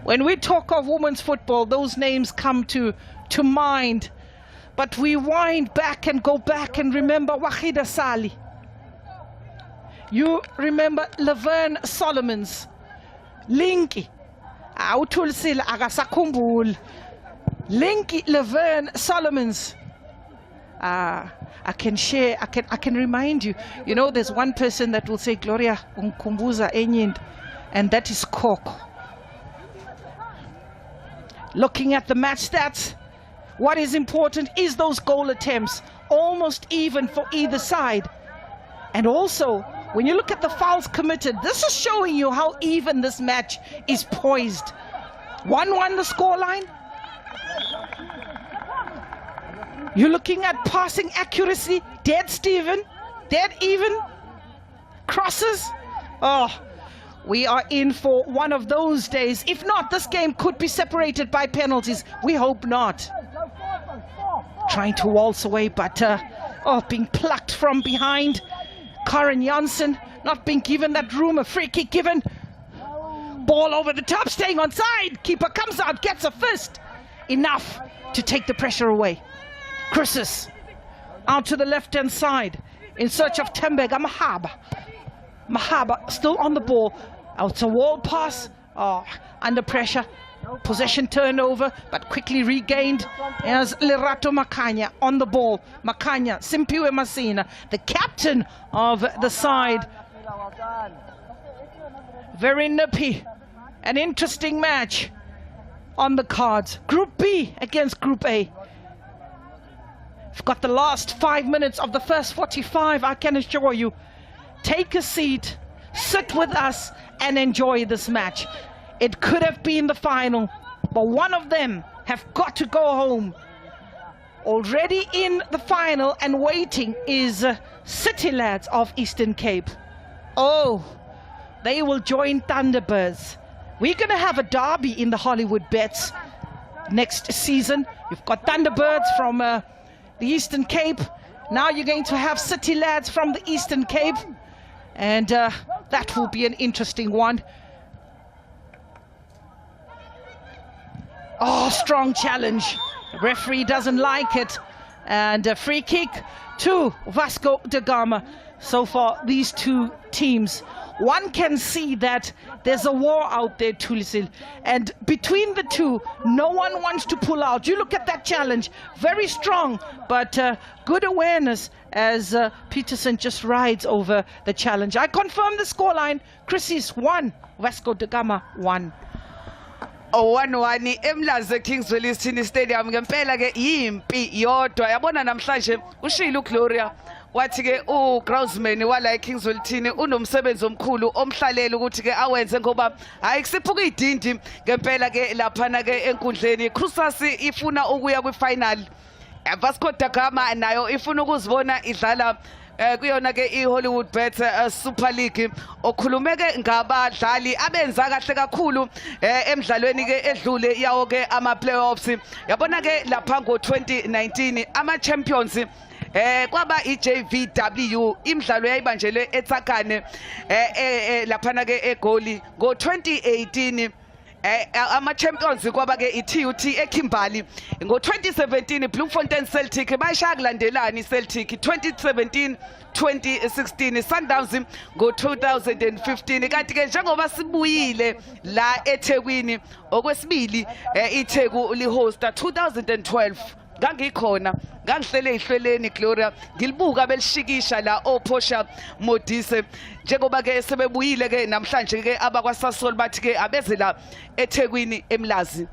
When we talk of women's football, those names come to mind. But we wind back and go back and remember Wahida Sali. You remember Laverne Solomons. Linky. Awuthulisile akasakhumbuli. Linky Laverne Solomons. I can remind you. You know, there's one person that will say Gloria unkumbuza enyind, and that is Koko. Looking at the match stats, what is important is those goal attempts, almost even for either side. And also, when you look at the fouls committed, this is showing you how even this match is poised. 1-1 the scoreline. You're looking at passing accuracy, dead even. Crosses. Oh, we are in for one of those days. If not, this game could be separated by penalties. We hope not. Trying to waltz away, but being plucked from behind. Karen Janssen not being given that room, a free kick given. Ball over the top, staying onside. Keeper comes out, gets a fist. Enough to take the pressure away. Croesus out to the left-hand side in search of Tembega Mahaba. Mahaba still on the ball. Out a wall pass. Oh, under pressure. Possession turnover, but quickly regained as Lerato Makanya on the ball. Makanya, Simpiwe Masina, the captain of the side. Very nippy. An interesting match on the cards. Group B against Group A. We've got the last 5 minutes of the first 45, I can assure you. Take a seat, sit with us, and enjoy this match. It could have been the final, but one of them have got to go home. Already in the final and waiting is City Lads of Eastern Cape. Oh, they will join Thunderbirds. We're going to have a derby in the Hollywood Bets next season. You've got Thunderbirds from the Eastern Cape. Now you're going to have City Lads from the Eastern Cape. And that will be an interesting one. Oh, strong challenge. The referee doesn't like it. And a free kick to Vasco da Gama. So far, these two teams, one can see that there's a war out there, Tulisil. And between the two, no one wants to pull out. You look at that challenge, very strong, but good awareness as Peterson just rides over the challenge. I confirm the scoreline. Croesus 1, Vasco da Gama 1. 1-1 eMlazi Kingswell Eastern Stadium ngempela ke yimpi yodwa yabona namhlanje ushilo uGloria wathi ke uGrousman wala eKingswell thini unomsebenzi omkhulu omhlalela ukuthi ke awenze ngoba hayi kusiphuka idindi ngempela ke laphana ke enkundleni. Croesus ifuna ukuya kwifinal. Vasco da Gama nayo ifuna ukuzibona idlala kuyona ke iHollywood Bet Super League okhulumeke ngabadlali abenza kahle kakhulu emidlalweni ke edlule yawo ke ama playoffs. Yabona ke lapha ngo2019 ama champions kwaba iJVW imidlalo yayibanjelwe eTsakane laphana ke eGoli ngo2018. Ama-champions kwaba ke i-TUT eKimberley ngo-2017 Bloemfontein Celtic bayishaya kulandelana iCeltic 2017 2016 Sundowns ngo-2015 kanti ke njengoba sibuyile la eThekwini okwesibili iTheku lihosta 2012 ngangikhona ngangihlele ihleleni Gloria ngilibuka belishikisha la ophosha Modise njengoba ke sebebuyile ke namhlanje ke abakwa Sasol bathi ke abeze la eThekwini eMlazi.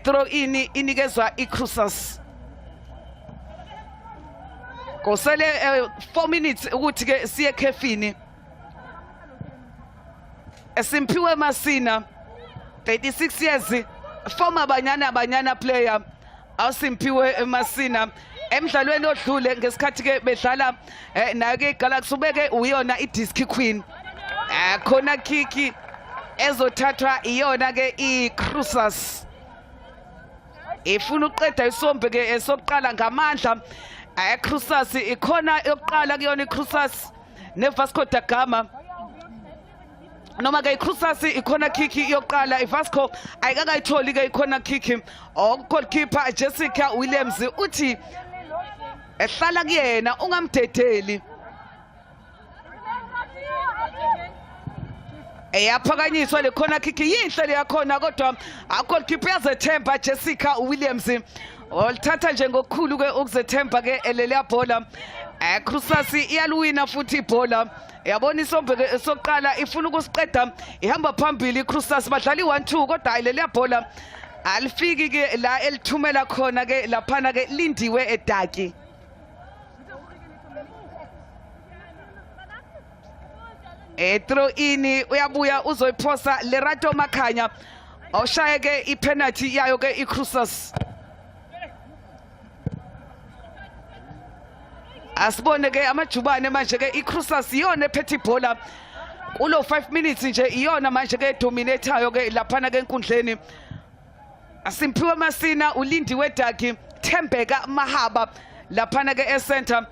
Throw inikezwa iCroesus. Kosele 4 minutes ukuthi ke siye khefini. Simpiwe Masina 36 years former banyana player awuSimpiwe Masina emidlalweni odlule ngesikhathi ke bedlala nayo ke iGalaxy ubeke uyona iDisc Queen khona kiki ezothathwa iyona ke iCroesus ifuna uqeda isombe ke esokuqala ngamandla. Croesus ikhona yokuqala kuyona iCroesus neVasco da Gama. Noma ke iCroesus ikhona kick yokuqala, iVasco ayikakayitholi ke ikhona kick. Goalkeeper Jessica Williams uthi ehlala kuyena ungamdedeli. Eyaphakanyiswa le khona kick yinhle le yakhona kodwa goalkeeper yazethemba Jessica Williams. Olthatha nje ngokukhulu ke ukuzethemba ke elele bhola. Croesus iyaluwina futhi ibhola. Yabona isombe ke sokuqala ifuna ukusiqeda ihamba phambili iCroesus badlala i1-2 kodwa ayilele bhola alifiki ke la elithumela khona ke laphana ke lindiwe edaki. Throw in uyabuya uzoyiphosa Lerato Makhanya awushaye ke ipenalty yayo ke iCroesus. Asibone ke amajubane manje ke iCroesus iyona ephethe ibhola kulo 5 minutes nje iyona manje ke dominateayo ke laphana ke enkundleni. Asimphiwe Masina ulindiwe edaki Thembeka Mahaba laphana ke ecenter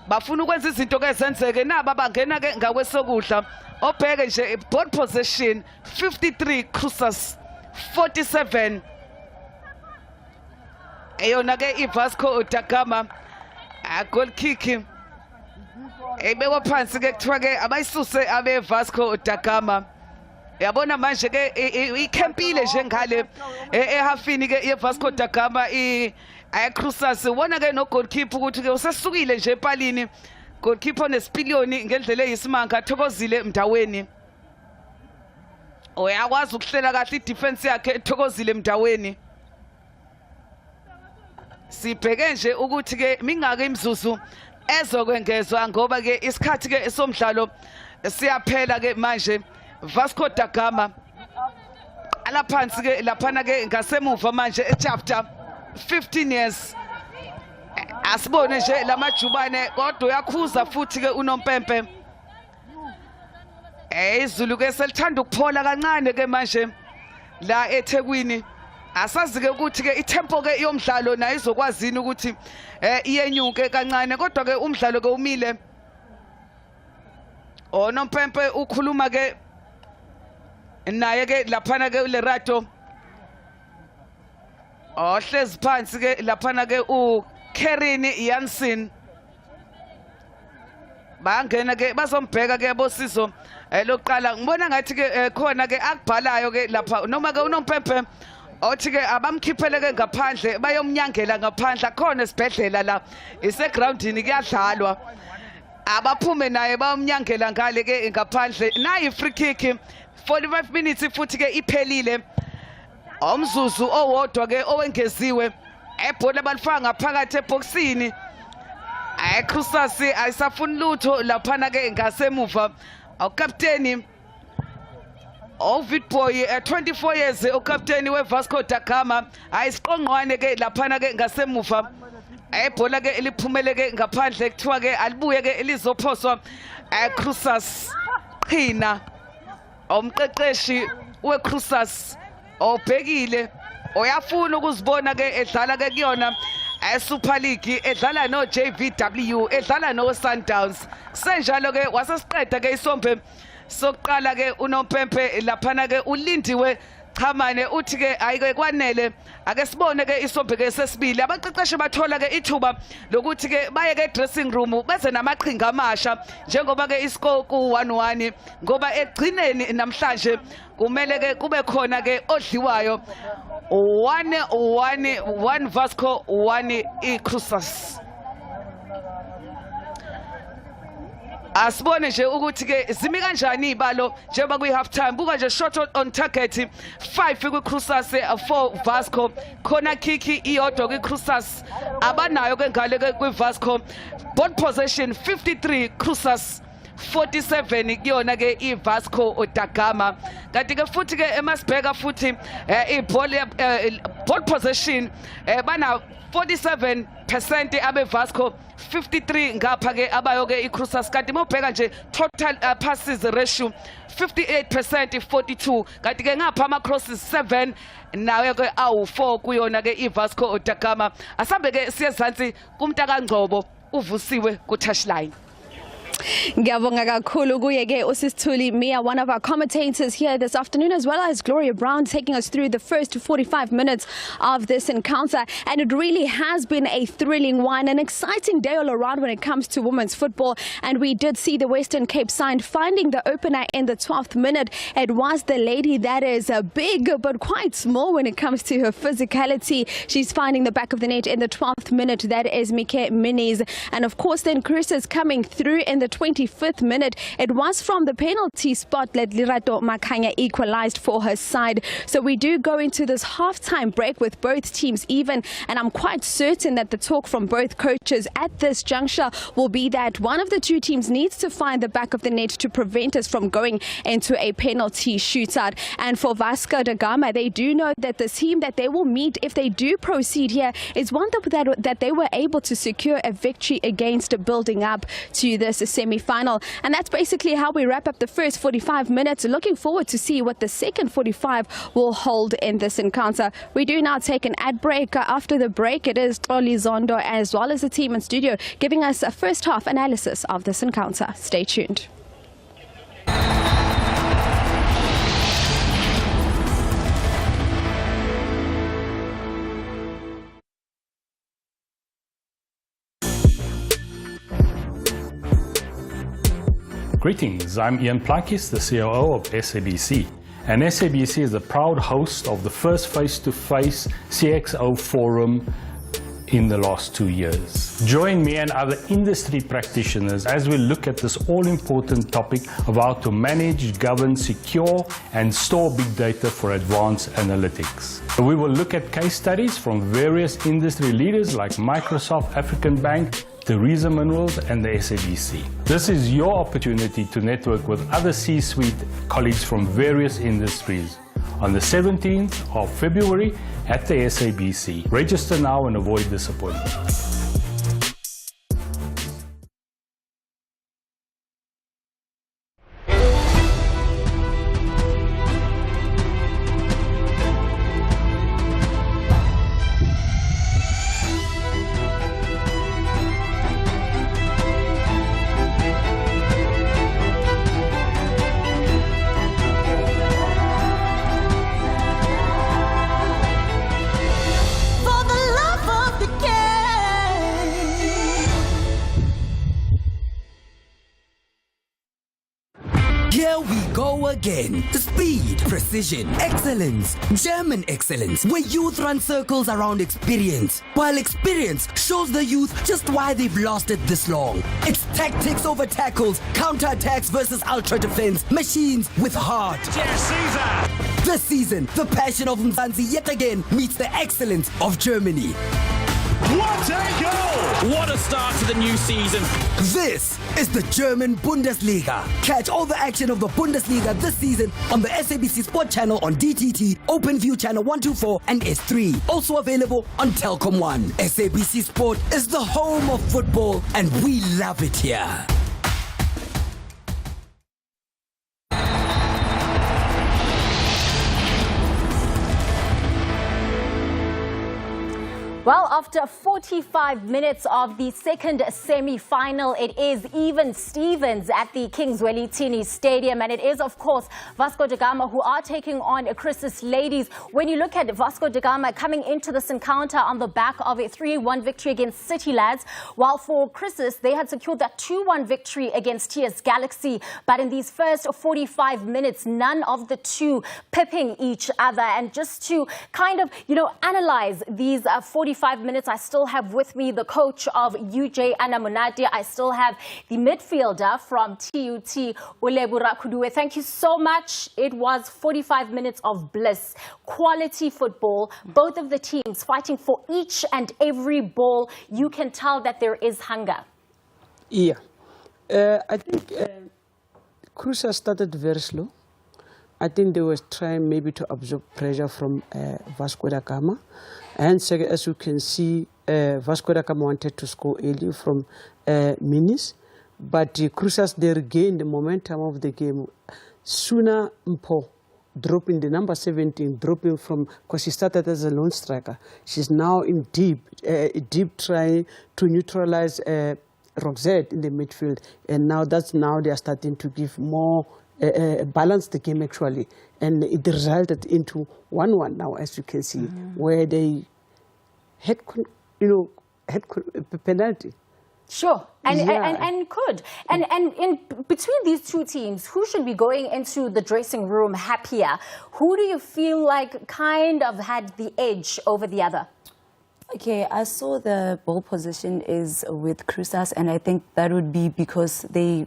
bafuna ukwenza izinto ke zenzeke naba bangena ke ngakwesokudla. Obheke nje ball possession 53 Croesus 47 eyona ke iVasco da Gama. Goal kick ebekwa phansi ke kuthiwa ke abayisuse abe Vasco da Gama. Yabona manje ke ikhempile nje ngale ehafini ke yeVasco da Gama iCroesus wona ke no goalkeeper ukuthi ke usesukile nje epalini. Goalkeeper nesipiliyoni ngendlela eyisimanga Thokozile Mdaweni. Uyakwazi ukuhlela kahle idefense yakhe Thokozile Mdaweni. Sibheke nje ukuthi ke mingake imzuzu ezokwengezwa ngoba ke isikhathi ke somdlalo siyaphela ke manje. Vasco da Gama alaphansi ke laphana ke ngasemuva manje chapter 15 years. Asibone nje lamajubane kodwa uyakhuza futhi ke unompempe. Izulu ke selithanda ukuphola kancane ke manje la eThekwini. Asazi ke ukuthi ke itempo ke yomdlalo nayo izokwazini ukuthi iyenyuke kancane kodwa ke umdlalo ke umile. Onompempe ukhuluma ke naye ke laphana ke uLerato. Ohlezi phansi ke laphana ke uKerini Jansen. Bangena ke bazombheka ke bosizo lokuqala. Ngibona ngathi ke khona ke akubhalayo ke lapha noma ke unompempe othi ke abamkhiphele ke ngaphandle bayomnyangela ngaphandle khona esibhedlela la isegroundini kuyadlalwa abaphume naye bayomnyangela ngale ke ngaphandle nayi free kick 45 minutes futhi ke iphelile umzuzu owodwa ke owengeziwe ebhola balifaka ngaphakathi eboxini. Croesus ayisafuni lutho laphana ke ngasemuva ukapteni Witboy 24 years ukapteni weVasco da Gama ayisiqongqwane ke laphana ke ngasemuva ebhola ke eliphumele ke ngaphandle kuthiwa ke alibuye ke elizophoswa Croesus. Qhina umqeqeshi weCroesus obhekile uyafuna ukuzibona ke edlala ke kuyona Super League edlala no JVW edlala no Sundowns. Senjalo ke wasesiqeda ke isombe sokuqala ke unompempe laphana ke ulindiwe Chamane uthi ke ayike kwanele ake sibone ke isombe ke sesibili abaqeqeshi bathola ke ithuba lokuthi ke baye ke dressing room beze namaqhinga amasha njengoba ke iscore ku 1-1 ngoba egcineni namhlanje kumele ke kube khona ke odliwayo 1 Vasco 1 iCroesus. Asibone nje ukuthi ke zimi kanjani ibalo njengoba kuyi half time. Buka nje shot on target 5 kwiCroesus 4 Vasco. Khona kick iyodwa kwiCroesus abanayo ke ngale ke kwiVasco. Ball possession 53 Croesus 47 kuyona ke iVasco da Gama. Kanti ke futhi ke emasibheka futhi ball possession bana 47 percent abe Vasco, 53 ngapha ke abayo ke iCroesus. Kanti mawubheka nje total passes ratio 58% 42. Kanti ke ngapha ama crosses 7 nawe ke awu 4 kuyona ke iVasco da Gama. Asambe ke siyezansi kumntaka Ngcobo uvusiwe ku touchline. Ngiyabonga kakhulu kuye ke uSisithuli Mia, one of our commentators here this afternoon, as well as Gloria Brown, taking us through the first 45 minutes of this encounter. And it really has been a thrilling one, an exciting day all around when it comes to women's football. And we did see the Western Cape side finding the opener in the 12th minute. It was the lady that is big but quite small when it comes to her physicality. She's finding the back of the net in the 12th minute. That is Mike Minis. And of course then Croesus coming through in the 25th minute. It was from the penalty spot that Lirato Makanya equalized for her side. So we do go into this halftime break with both teams even, and I'm quite certain that the talk from both coaches at this juncture will be that one of the two teams needs to find the back of the net to prevent us from going into a penalty shootout. And for Vasco da Gama, they do know that the team that they will meet if they do proceed here is one that they were able to secure a victory against, building up to this semi-final. And that's basically how we wrap up the first 45 minutes. Looking forward to see what the second 45 will hold in this encounter. We do now take an ad break. After the break, it is Toli Zondo as well as the team in studio giving us a first half analysis of this encounter. Stay tuned. Greetings, I'm Ian Plakis, the COO of SABC. And SABC is the proud host of the first face-to-face CXO forum in the last 2 years. Join me and other industry practitioners as we look at this all-important topic of how to manage, govern, secure and store big data for advanced analytics. We will look at case studies from various industry leaders like Microsoft, African Bank, Theresa Minerals and the SABC. This is your opportunity to network with other C-suite colleagues from various industries on the 17th of February at the SABC. Register now and avoid disappointment. Here we go again. Speed, precision, excellence, German excellence, where youth run circles around experience, while experience shows the youth just why they've lasted this long. It's tactics over tackles, counter-attacks versus ultra-defense, machines with heart. This season, the passion of Mzansi yet again meets the excellence of Germany. What a goal! What a start to the new season. This is the German Bundesliga. Catch all the action of the Bundesliga this season on the SABC Sport channel on DTT, OpenView channel 124 and S3. Also available on Telkom 1. SABC Sport is the home of football and we love it here. Well, after 45 minutes of the second semi-final, it is even Stevens at the Kingswelly Tini Stadium. And it is, of course, Vasco da Gama who are taking on Croesus ladies. When you look at Vasco da Gama coming into this encounter on the back of a 3-1 victory against City Lads, while for Croesus, they had secured that 2-1 victory against TS Galaxy. But in these first 45 minutes, none of the two pipping each other. And just to kind of, analyze these 45 minutes, I still have with me the coach of UJ Anamunati. I still have the midfielder from TUT, Ulebura Kuduwe. Thank you so much. It was 45 minutes of bliss, quality football, both of the teams fighting for each and every ball. You can tell that there is hunger. Yeah, I think Croesus started very slow. I think they were trying maybe to absorb pressure from Vasco da Gama. And as you can see, Vasco da Gama wanted to score early from Minis, but Croesus, they regained the momentum of the game. Sooner Mpo dropping the number 17, dropping from, because she started as a lone striker. She's now in deep trying to neutralize Roxette in the midfield. And now they are starting to give more balance the game actually. And it resulted into 1-1 now, as you can see, where they had, had penalty. Sure, and could. And in between these two teams, who should be going into the dressing room happier? Who do you feel like kind of had the edge over the other? Okay, I saw the ball position is with Croesus, and I think that would be because they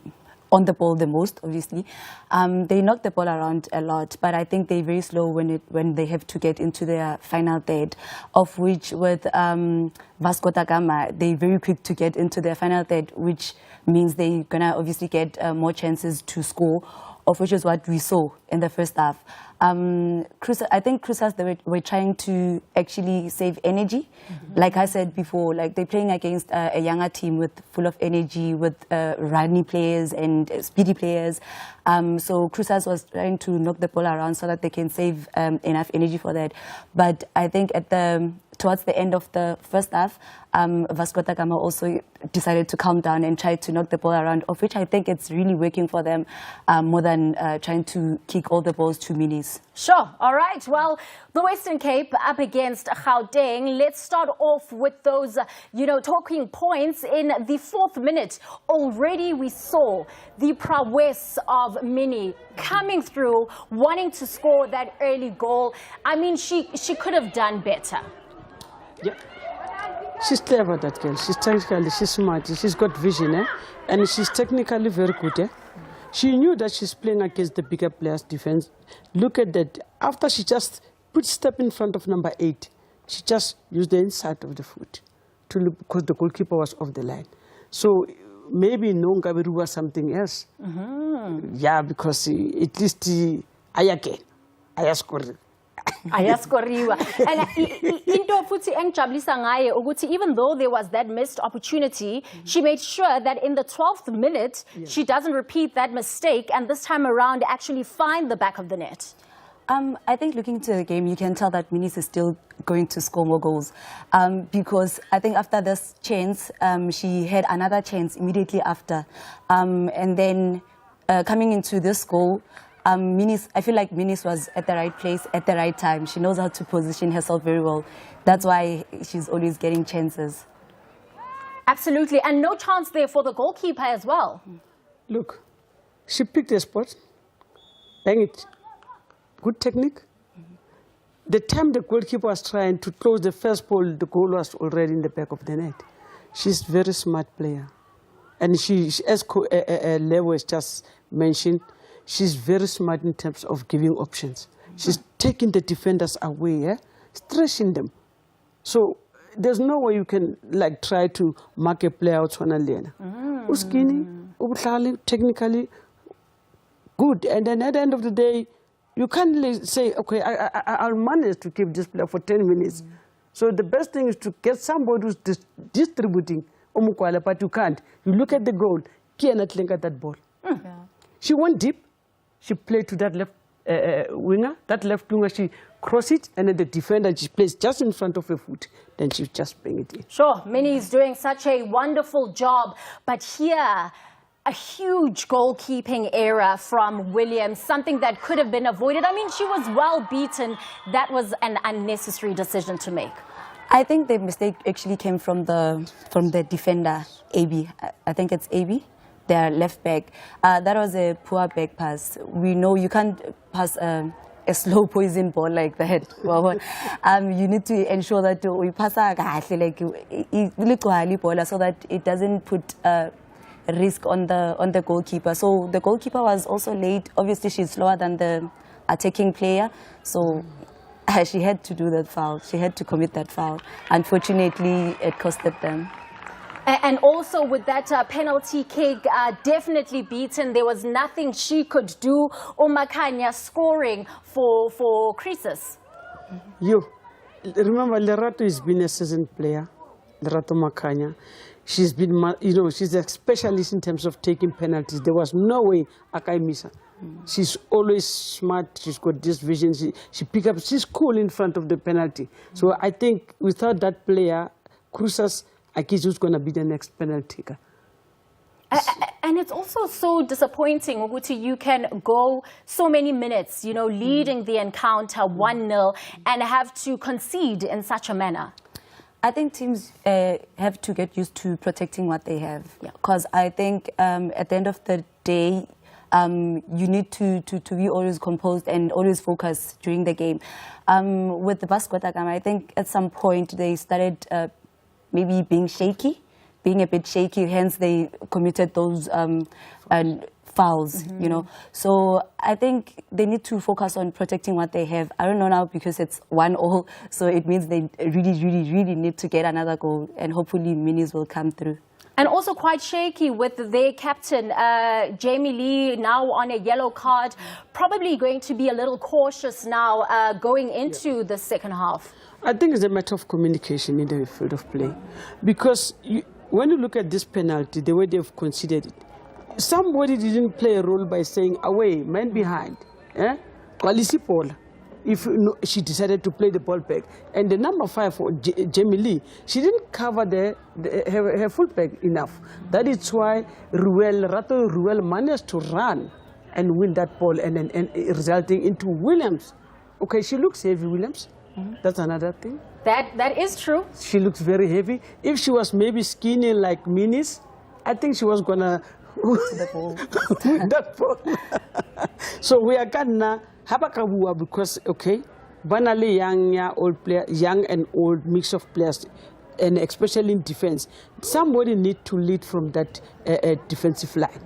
on the ball the most, obviously. They knock the ball around a lot, but I think they're very slow when they have to get into their final third, of which with Vasco da Gama, they're very quick to get into their final third, which means they're going to obviously get more chances to score, of which is what we saw in the first half. I think Croesus, they were trying to actually save energy. Like I said before, like they're playing against a younger team with full of energy, with running players and speedy players. So Croesus was trying to knock the ball around so that they can save enough energy for that. But I think towards the end of the first half, Vasco da Gama also decided to calm down and try to knock the ball around, of which I think it's really working for them more than trying to kick all the balls to Minis. Sure. All right. Well, the Western Cape up against Gauteng. Let's start off with those, talking points. In the 4th minute, already we saw the prowess of Minnie coming through, wanting to score that early goal. I mean, she could have done better. Yeah. She's clever, that girl. She's technically, she's smart, she's got vision, and she's technically very good. She knew that she's playing against the bigger players' defense. Look at that. After she just put step in front of number 8, she just used the inside of the foot to look, because the goalkeeper was off the line. So maybe Nongaberu was something else. Yeah, because at least I scored. Ayaskoriwa. And into futhi engijabulisa ngaye ukuthi even though there was that missed opportunity, she made sure that in the 12th minute she doesn't repeat that mistake and this time around actually find the back of the net. I think looking to the game, you can tell that Minis is still going to score more goals because I think after this chance, she had another chance immediately after. And then coming into this goal, I feel like Minis was at the right place at the right time. She knows how to position herself very well. That's why she's always getting chances. Absolutely. And no chance there for the goalkeeper as well. Look, she picked a spot, bang it. Good technique. The time the goalkeeper was trying to close the first ball, the goal was already in the back of the net. She's a very smart player. And she as Lewis just mentioned, she's very smart in terms of giving options. She's taking the defenders away, stretching them. So there's no way you can try to mark a player out on a lane. Uskini, technically good. And then at the end of the day, you can't say, okay, I'll manage to keep this player for 10 minutes. So the best thing is to get somebody who's distributing, but you can't. You look at the goal, cannot link at that ball. She went deep. She played to that left winger. That left winger, she crossed it, and then the defender, she plays just in front of her foot. Then she just bring it in. Sure, Minnie is doing such a wonderful job. But here, a huge goalkeeping error from Williams, something that could have been avoided. I mean, she was well beaten. That was an unnecessary decision to make. I think the mistake actually came from the defender, AB. I think it's AB. Their left back. That was a poor back pass. We know you can't pass a slow poison ball like that. You need to ensure that we pass so that it doesn't put risk on the goalkeeper. So the goalkeeper was also late. Obviously, she's slower than the attacking player. So she had to do that foul. She had to commit that foul. Unfortunately, it costed them. And also with that penalty kick, definitely beaten. There was nothing she could do. Umakanya scoring for Croesus. You remember Lerato has been a seasoned player. Lerato Makanya. She's been, she's a specialist in terms of taking penalties. There was no way Akai miss her. She's always smart. She's got this vision. She pick up. She's cool in front of the penalty. So I think without that player, Croesus, Akizu's going to be the next penalty taker. And it's also so disappointing, Uguti, you can go so many minutes, leading the encounter 1-0 and have to concede in such a manner. I think teams have to get used to protecting what they have. Because I think at the end of the day, you need to be always composed and always focused during the game. With the Vasco da Gama, I think at some point they started maybe being a bit shaky, hence they committed those fouls, So I think they need to focus on protecting what they have. I don't know now because it's 1-1, so it means they really need to get another goal, and hopefully minis will come through. And also quite shaky with their captain, Jamie Lee, now on a yellow card, probably going to be a little cautious now going into the second half. I think it's a matter of communication in the field of play. Because when you look at this penalty, the way they've considered it, somebody didn't play a role by saying, away, man behind. If she decided to play the ball back. And the number 5 for Jamie Lee, she didn't cover her full back enough. That is why Rato Ruel managed to run and win that ball and resulting into Williams. Okay, she looks heavy, Williams. That's another thing. That is true. She looks very heavy. If she was maybe skinny like Minis, I think she was gonna win that ball. So we are gonna habakabua because banally young and old mix of players, and especially in defense. Somebody need to lead from that defensive line.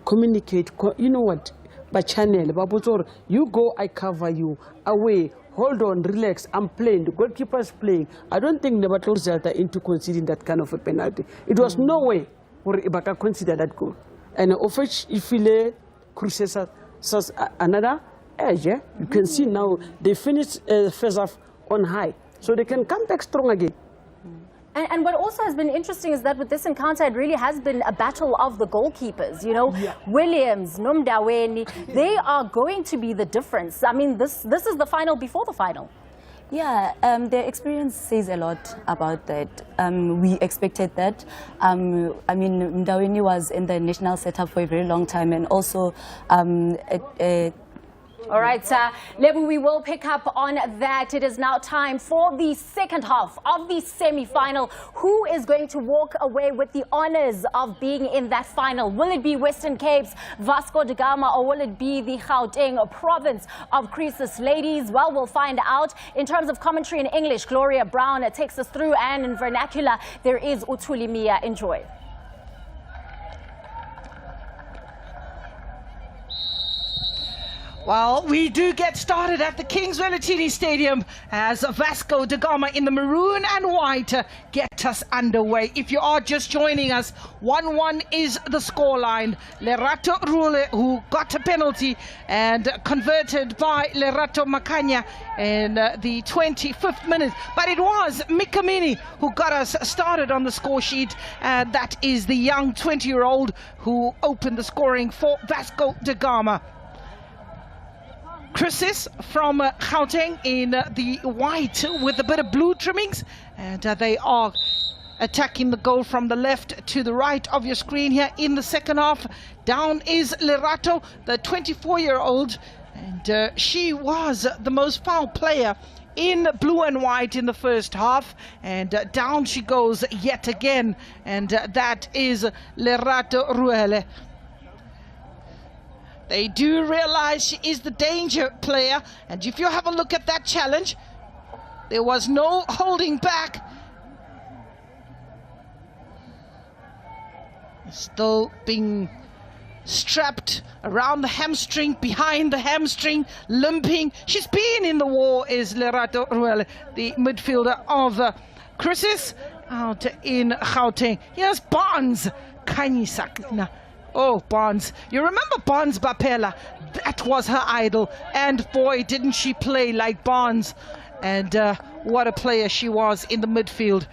Communicate. You know what? By channel, you go, I cover you. Away. Hold on, relax, I'm playing, the goalkeeper is playing. I don't think the battle resulted into conceding that kind of a penalty. It was no way for Ibaka consider that goal. And of which, if he Croesus another edge, you can see now they finished first half on high. So they can come back strong again. And what also has been interesting is that with this encounter, it really has been a battle of the goalkeepers. Williams, Nomdaweni, they are going to be the difference. I mean, this is the final before the final. Yeah, their experience says a lot about that. We expected that. I mean, Mdaweni was in the national setup for a very long time, and also all right, Lebu, we will pick up on that. It is now time for the second half of the semi-final. Who is going to walk away with the honors of being in that final? Will it be Western Cape's Vasco da Gama, or will it be the Gauteng province of Croesus? Ladies, well, we'll find out. In terms of commentary in English, Gloria Brown takes us through, and in vernacular, there is Utuli Mia. Enjoy. Well, we do get started at the Kings Welitini Stadium as Vasco da Gama in the maroon and white get us underway. If you are just joining us, 1-1 is the scoreline. Lerato Rule, who got a penalty and converted by Lerato Makanya in the 25th minute. But it was Mikamini who got us started on the score sheet. That is the young 20-year-old who opened the scoring for Vasco da Gama. Croesus from Gauteng in the white with a bit of blue trimmings, and they are attacking the goal from the left to the right of your screen here in the second half. Down is Lerato, the 24-year-old, and she was the most foul player in blue and white in the first half, and down she goes yet again, and that is Lerato Ruele. They do realize she is the danger player, and if you have a look at that challenge, there was no holding back. Still being strapped around the hamstring, behind the hamstring, limping. She's been in the war, is Lerato Ruel, the midfielder of Croesus out in Gauteng. Here's Barnes, Kanyisakna. Oh, Barnes. You remember Barnes Bapela? That was her idol. And boy, didn't she play like Barnes. And what a player she was in the midfield.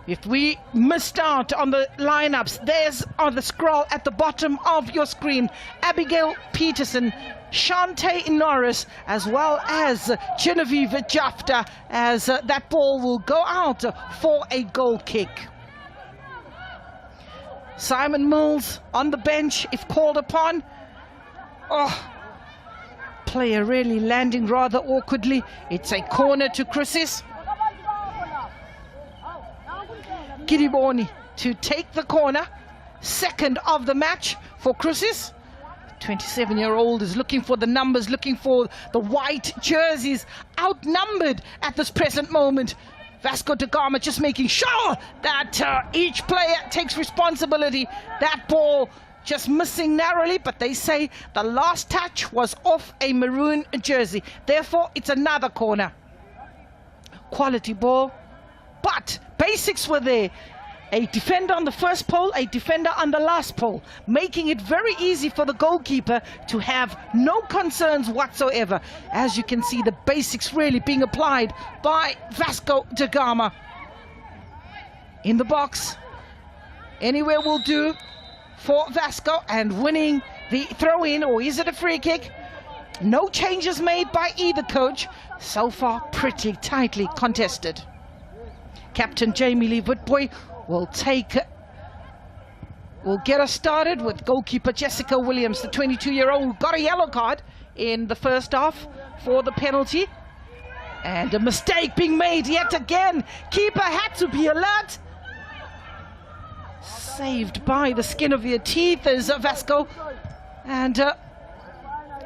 If we missed out on the lineups, there's on the scroll at the bottom of your screen. Abigail Peterson, Shantae Norris, as well as Genevieve Jafta, as that ball will go out for a goal kick. Simon Mills on the bench if called upon. Oh, player really landing rather awkwardly. It's a corner to Croesus. Giriboni to take the corner. Second of the match for Croesus. 27-year-old is looking for the numbers, looking for the white jerseys, outnumbered at this present moment. Vasco da Gama just making sure that each player takes responsibility. That ball just missing narrowly, but they say the last touch was off a maroon jersey. Therefore, it's another corner. Quality ball, but basics were there. A defender on the first pole, a defender on the last pole, making it very easy for the goalkeeper to have no concerns whatsoever. As you can see, the basics really being applied by Vasco da Gama. In the box, anywhere will do for Vasco, and winning the throw-in, or is it a free kick? No changes made by either coach. So far, pretty tightly contested. Captain Jamie Lee Witboy will get us started with goalkeeper Jessica Williams, the 22-year-old, got a yellow card in the first half for the penalty. And a mistake being made yet again. Keeper had to be alert. Saved by the skin of your teeth is Vasco. And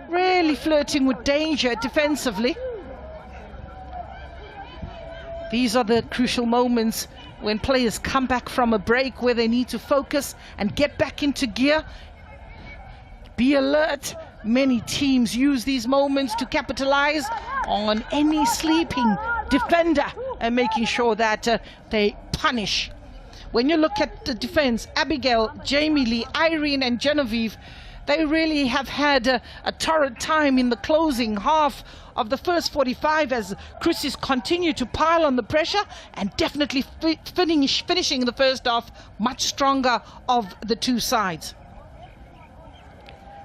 really flirting with danger defensively. These are the crucial moments when players come back from a break where they need to focus and get back into gear. Be alert. Many teams use these moments to capitalize on any sleeping defender and making sure that they punish. When you look at the defense, Abigail, Jamie Lee, Irene and Genevieve, they really have had a torrid time in the closing half of the first 45 as Croesus continue to pile on the pressure, and definitely finishing the first half much stronger of the two sides.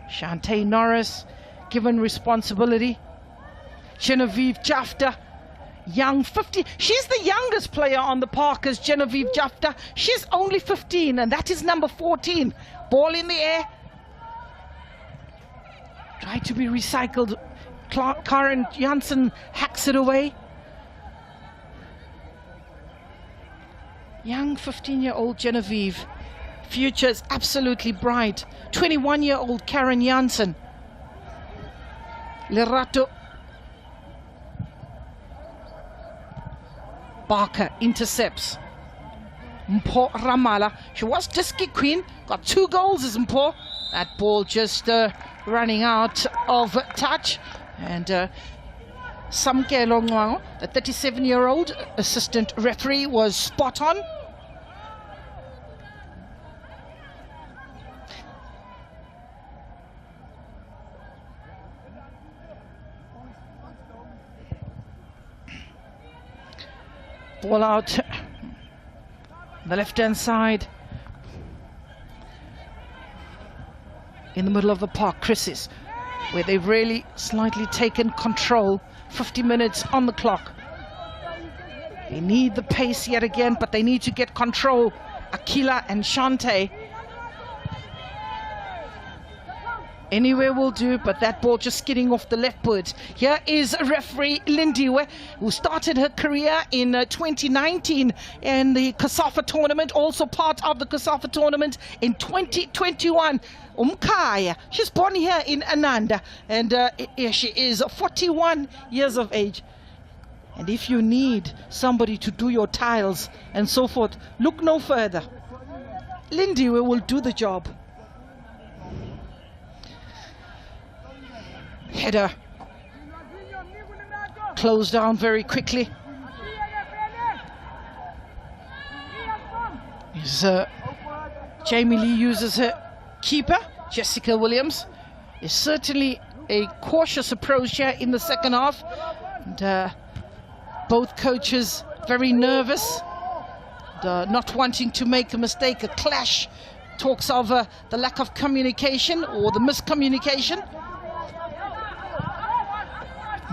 Shantae Norris given responsibility. Genevieve Jafta, young 50. She's the youngest player on the park as Genevieve Jafta. She's only 15, and that is number 14. Ball in the air. Try to be recycled. Karen Janssen hacks it away. Young 15-year-old Genevieve. Future is absolutely bright. 21-year-old Karen Janssen. Lerato. Barker intercepts. Mpo Ramala. She was Diski Queen. Got 2 goals as Mpo. That ball just running out of touch. And Samke Longwang, the 37-year-old assistant referee, was spot on. Ball out the left-hand side. In the middle of the park, Croesus, where they've really slightly taken control. 50 minutes on the clock. They need the pace yet again, but they need to get control. Akila and Shantae. Anywhere will do, but that ball just skidding off the left foot. Here is referee Lindiwe, who started her career in 2019 in the COSAFA tournament, also part of the COSAFA tournament in 2021. Umkaya, she's born here in Ananda, and she is 41 years of age. And if you need somebody to do your tiles and so forth, look no further. Lindiwe will do the job. Header closed down very quickly. Jamie Lee uses her keeper, Jessica Williams. Is certainly a cautious approach here in the second half. And, both coaches very nervous. not wanting to make a mistake, a clash. Talks of the lack of communication or the miscommunication.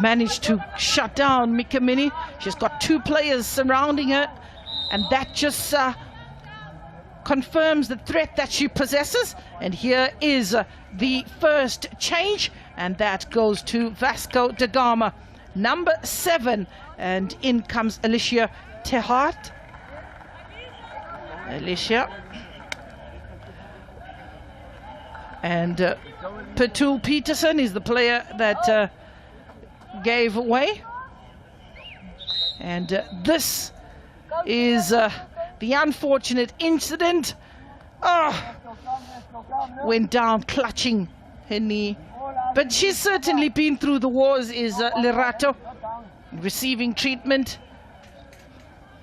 Managed to shut down Mikamini. She's got 2 players surrounding her, and that just confirms the threat that she possesses. And here is the first change, and that goes to Vasco da Gama, number 7, and in comes Alicia Tehart. Alicia. And Patul Peterson is the player that gave away. And this is the unfortunate incident. Went down clutching her knee. But she's certainly been through the wars, is Lerato, receiving treatment.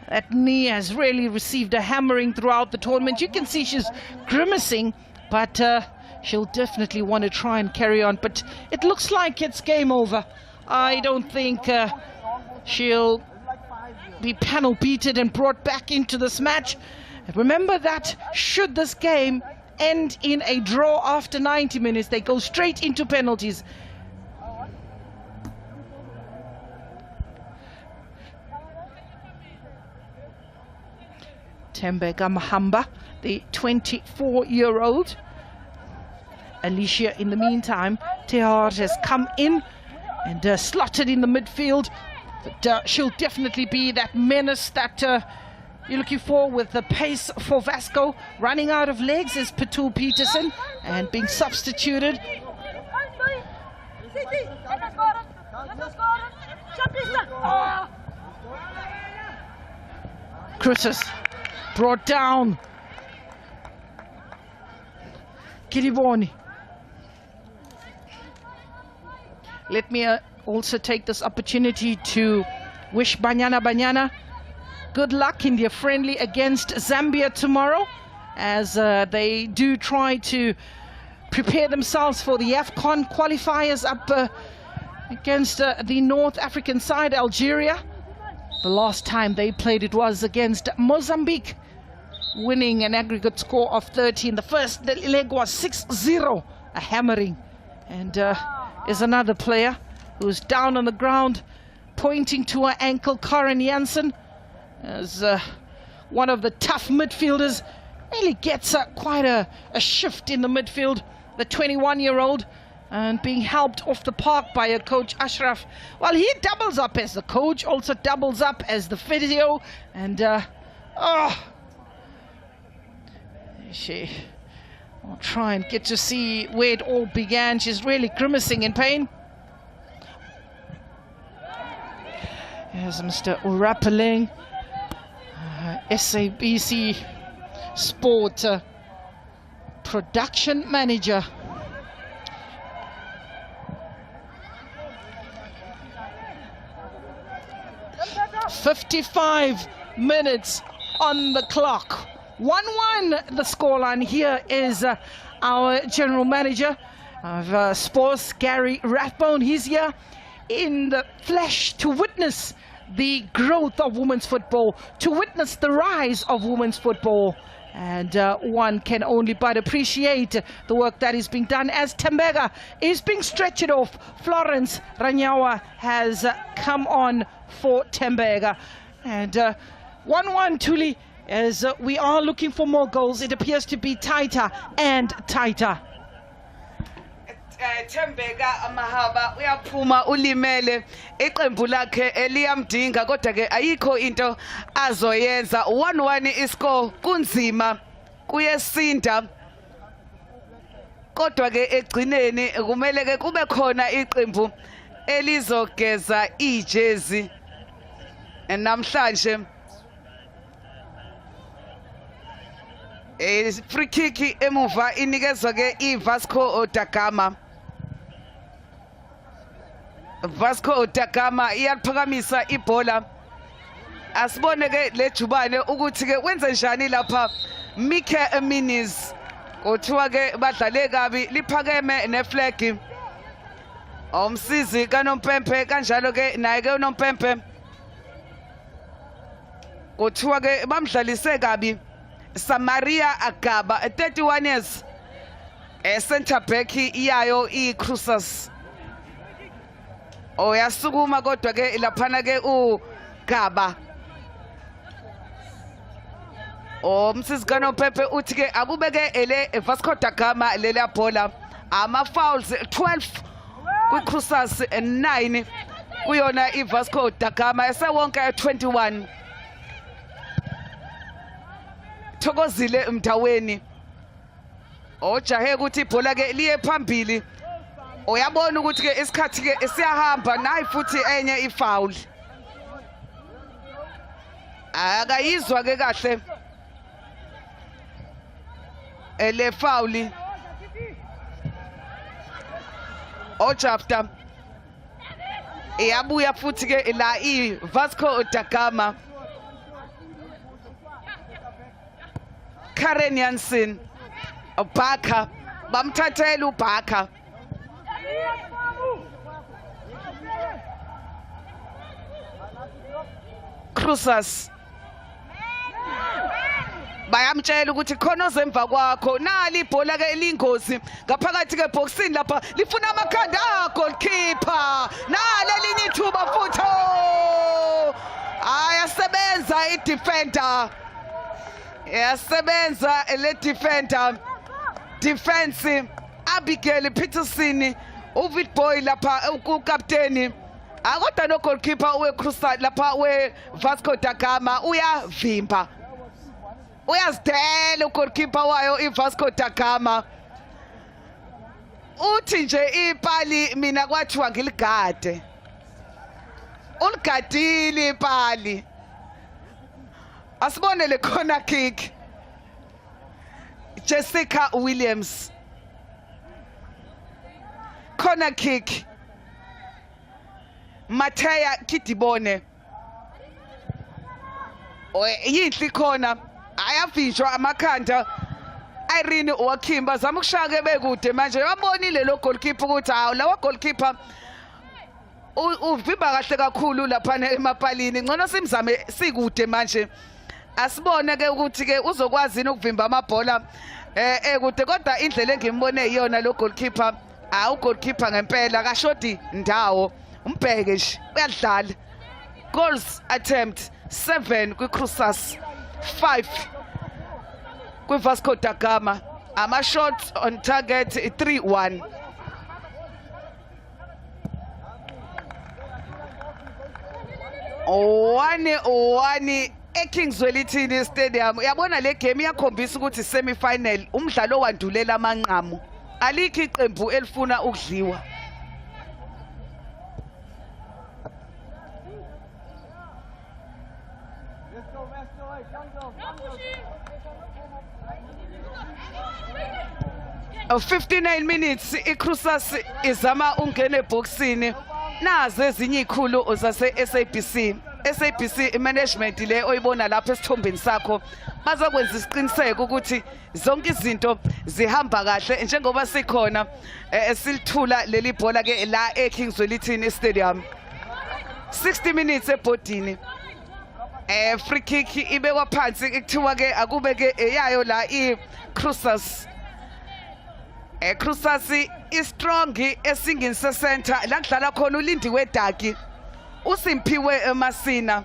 That knee has really received a hammering throughout the tournament. You can see she's grimacing, but she'll definitely want to try and carry on. But it looks like it's game over. I don't think she'll be panel beaten and brought back into this match. Remember that should this game end in a draw after 90 minutes, they go straight into penalties. Tembega Mahamba, the 24-year-old. Alicia, in the meantime, Tehart has come in and slotted in the midfield. But she'll definitely be that menace that you're looking for, with the pace for Vasco. Running out of legs is Patul Peterson, and being substituted. Croesus brought down. Kiriboni. Let me also take this opportunity to wish Banyana good luck in their friendly against Zambia tomorrow, as they do try to prepare themselves for the AFCON qualifiers up against the North African side, Algeria. The last time they played, it was against Mozambique, winning an aggregate score of 13. The first leg was 6-0, a hammering. And is another player who's down on the ground, pointing to her ankle, Karen Janssen, as one of the tough midfielders. Really gets quite a shift in the midfield, the 21-year-old, and being helped off the park by her coach Ashraf. Well, he doubles up as the coach, also doubles up as the physio, and I'll try and get to see where it all began. She's really grimacing in pain. Here's Mr. Urapeling, SABC Sport production manager. "55 minutes on the clock. 1-1 the scoreline. Here is our general manager of sports, Gary Rathbone. He's here in the flesh to witness the growth of women's football, to witness the rise of women's football. And one can only but appreciate the work that is being done as Tembega is being stretched off. Florence Ranyawa has come on for Tembega. And 1-1, Tuli, as we are looking for more goals. It appears to be tighter and tighter. Tembega Mahaba uyaphuma ulimele, iqembu lakhe eliyamdinga, kodwa ke ayikho into azoyenza. 1-1 iscore, kunzima, kuyesinda, kodwa ke egcineni kumele ke kube khona iqembu elizogeza ijezi. Namhlanje free kick emuva inikezwa ke iVasco da Gama. Vasco da Gama iyaphakamisa ibhola. Asibone ke lejubane ukuthi ke wenze njani lapha Mike Minis. Kuthiwa ke badlale kabi, liphakeme neflag. Umsizi kaNompempe kanjalo ke naye ke uNompempe. kuthiwa ke bamdlalise kabi Samaria Agaba 31 years center back iyayo iCroesus oyasukuma kodwa ke laphana ke uGaba umsisikano Pepe uthi ke akubeke ele Vasco da Gama leli bhola ama fouls 12 kwiCroesus 9 kuyona iVasco da Gama esewonke 21 Thokozile Mdaweni ojahe ukuthi ibhola ke liye phambili uyabona ukuthi ke isikhathi ke siyahamba nayi futhi enye ifoul akayizwa ke kahle ele foul ojafta iyabuya futhi ke la iVasco da Gama Karen Jansen Baka bamthathela uBaka Croesus bayamtshela ukuthi khona ozemva kwakho nali ibhola ke elingozi ngaphakathi ke boxini lapha lifuna amakhanda goalkeeper nalelinye ithuba futhi ayasebenza idefender yasebenza le defense Abigail Peterson uVitboy lapha ukapteni akodwa no goalkeeper weCroesus lapha weVasco da Gama uyavimba uyazidela ugoalkeeper wayo iVasco da Gama uthi nje ipali mina kwathiwa ngiligade uligadile ipali asibone le corner kick Jessica Williams corner kick Mathea Kidibone yinhle khona ayavinjwa amakhanda Irene Wakimba zama ukushaka bekude manje yabonile lo goalkeeper ukuthi hawo lawa goalkeeper uvimba kahle kakhulu lapha emapalini ngcono simzame sikude manje asibone ke ukuthi ke uzokwazi ukuvimba amabhola ekude kodwa indlela engimbone iyona lo goalkeeper goalkeeper ngempela kashodi ndawo umbheke nje uyadlala goals attempt 7 kwiCroesus 5 kwiVasco da Gama ama shots on target 3-1 1-1 eKingswelithini Stadium uyabona le game iyakhombisa ukuthi semi final umdlalo owandulela amanqamu alikho iqembu elifuna ukudliwa of 59 minutes iCroesus izama ungena eboxini nazo ezinye ikhulu zase SABC management le oyibona lapha esithombeni sakho bazokwenza isiqiniseko ukuthi zonke izinto zihamba kahle njengoba sikhona esilithula leli bhola ke la eKingswelithini Stadium 60 minutes ebhodini free kick ibekwa phansi kuthiwa ke akube ke eyayo la iCroesus Croesus is strong esingise center la kudlala khona uLindiwe Daki uSimphiwe eMasina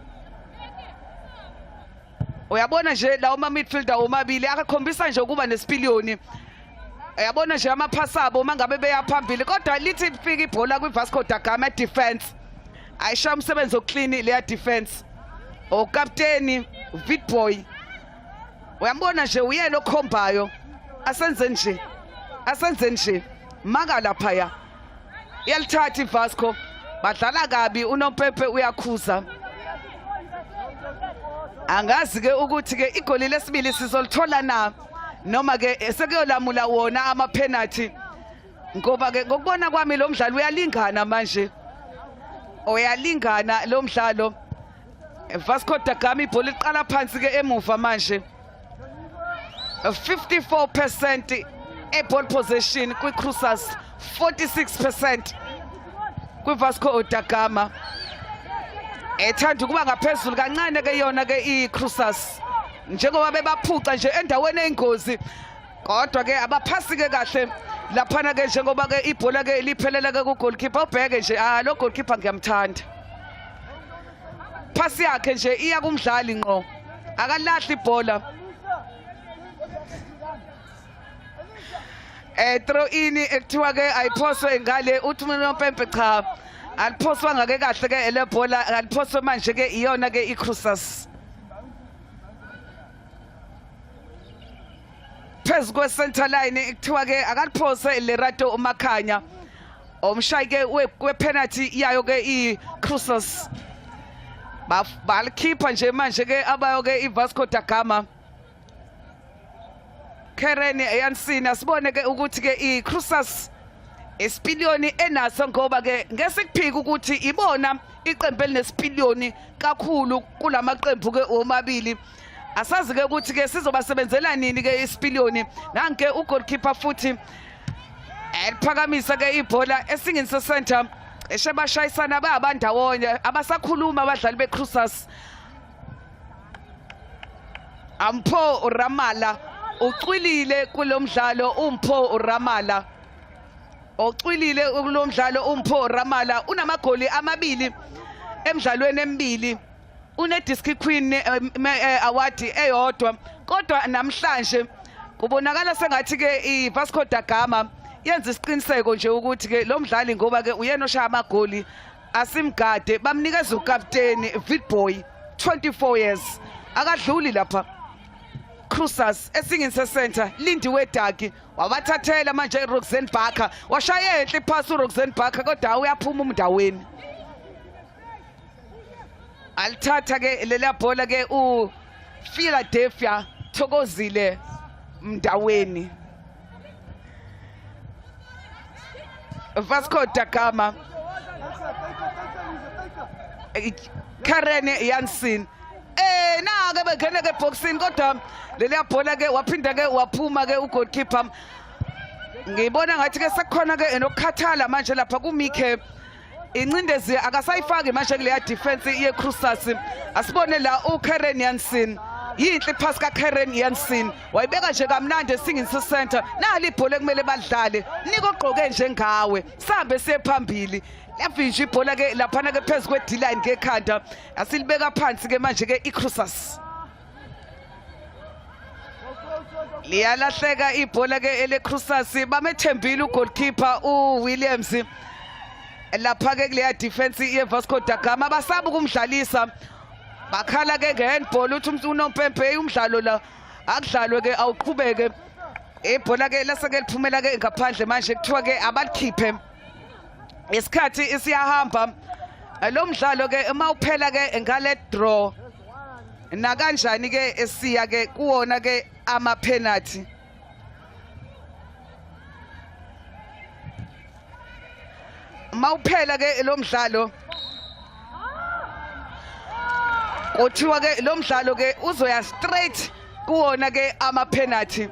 uyabona nje la uma midfielder omabili akakhombisa nje ukuba nesipiliyoni uyabona nje amaphasabo mangabe beyaphambili kodwa lithi lifika ibhola kwiVasco da Gama defense ayisha umsebenzi oclean leya defense okapteni Vitboy uyambona nje uyena okhombayo asenze nje maka laphaya iyalithatha iVasco badlala kabi uNompepe uyakhuza angazi ke ukuthi ke igoli lesibili sizolithola na noma ke sekuyolamula wona ama penalty ngoba ke ngokubona kwami lo mdlalo uyalingana manje uyalingana lo mdlalo Vasco da Gama ibhola iqala phansi ke emuva manje 54% ball possession kwiCroesus 46% kwiVasco da Gama ethanda ukuba ngaphezulu kancane ke yona ke iCroesus njengoba bebaphuca nje endaweni eyingozi kodwa ke abaphasi ke kahle laphana ke njengoba ke ibhola ke liphelela ke ku goalkeeper ubheke nje lo goalkeeper ngiyamthanda phasi yakhe nje iya kumdlali ngqo akalahli ibhola throw in ekuthiwa ke ayiphoswe ngale uthi uMpempe cha aliphoswa ngake kahle ke le bhola aliphoswe manje ke iyona ke iCroesus phezu kwe center line kuthiwa ke akaliphose Lerato uMakhanya omshayi ke we penalty yayo ke iCroesus balikhipha nje manje ke abayo ke iVasco da Gama Karen Yansina sibone ke ukuthi ke iCroesus isipiliyoni enaso ngoba ke ngesikuphika ukuthi ibona iqembu elinesipiliyoni kakhulu kulamaqembu ke omabili asazi ke ukuthi ke sizobasebenzela nini ke isipiliyoni nanke ugoalkeeper futhi eliphakamisa ke ibhola esingini se center eshebashayisana babandawonye abasakhuluma abadlali beCroesus Ampho Ramala ucwilile kulomdlalo uMpho Ramala ucwilile kulomdlalo uMpho Ramala unamagoli amabili emidlalweni emibili une Disc Queen award eyodwa kodwa namhlanje kubonakala sengathi ke iVasco da Gama yenza isiqiniseko nje ukuthi ke lo mdlali ngoba ke uyena oshaya amagoli asimgade bamnikeza ukapteni Vitboy 24 years akadluli lapha Croesus esingini se center lindiwe Daki wabathathela manje Roxanne Barker washaya enhle iphasi uRoxanne Barker kodwa uyaphuma umndaweni alithatha ke lela bhola ke uPhiladelphia Thokozile mndaweni Vasco da Gama Karen Yansina na ke bengene ke boxing kodwa leya bhola ke waphinda ke waphuma ke ugoalkeeper ngibona ngathi ke sekukhona ke enokukhathala manje lapha kuMike incindezi akasayifaki manje kuleya defense yeCroesus asibone la uKaren Yansina yinhle pass kaKaren Yansina wayibeka nje kamnandi esingini se center nali ibhola kumele badlale niko ogqoke nje ngawe sambe sephambili yavinja ibhola ke laphana ke phezulu kwe-D-line ngekhanda asilibeka phansi ke manje ke iCroesus liyalahleka ibhola ke eleCroesus bamethembile ugoalkeeper uWilliams lapha ke kuleya defense yeVasco da Gama basaba ukumdlalisa bakhala ke ngehandball uthi uNompempe umdlalo la akudlalwe ke awuqhubeke ibhola ke laseke liphumela ke ngaphandle manje kuthiwa ke abalikhiphe isikhathi isiyahamba lo mdlalo ke uma uphela ke ngale draw na kanjani ke esiya ke kuwona ke ama penalty mawuphela ke lo mdlalo kuthiwa ke lo mdlalo ke uzoya straight kuwona ke ama penalty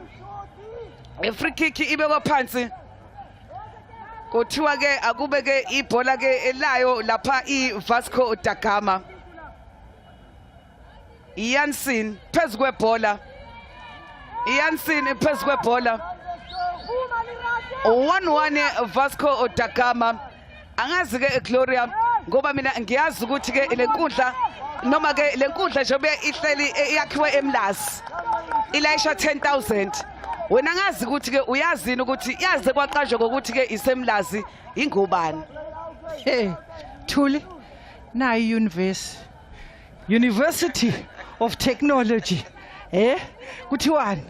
free kick ibekwa phansi kuthiwa ke akube ke ibhola ke elayo lapha iVasco da Gama Yansina phezu kwebhola Yansina phezu kwebhola 1-1 Vasco da Gama angazi ke Gloria ngoba mina ngiyazi ukuthi ke lenkundla noma ke lenkundla nje ihleli yakhiwe eMlazi ilayisha 10,000 wena ngazi ukuthi ke uyazini ukuthi yaze kwaqanjwe ngokuthi ke isemlazi ingubani Hey Thuli na University of Technology kuthiwani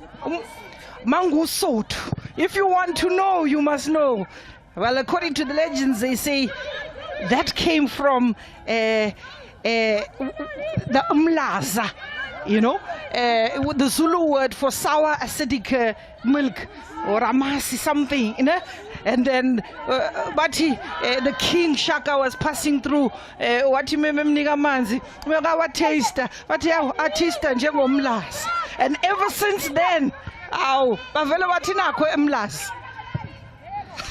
Mangusotho if you want to know you must know well according to the legends they say that came from the umlaza you know the Zulu word for sour acidic milk or amasi something you know and then but the king Shaka was passing through wathi mememnika amanzi wa taster wathi artista njengomlazi and ever since then aw bavele bathi nakho emlazi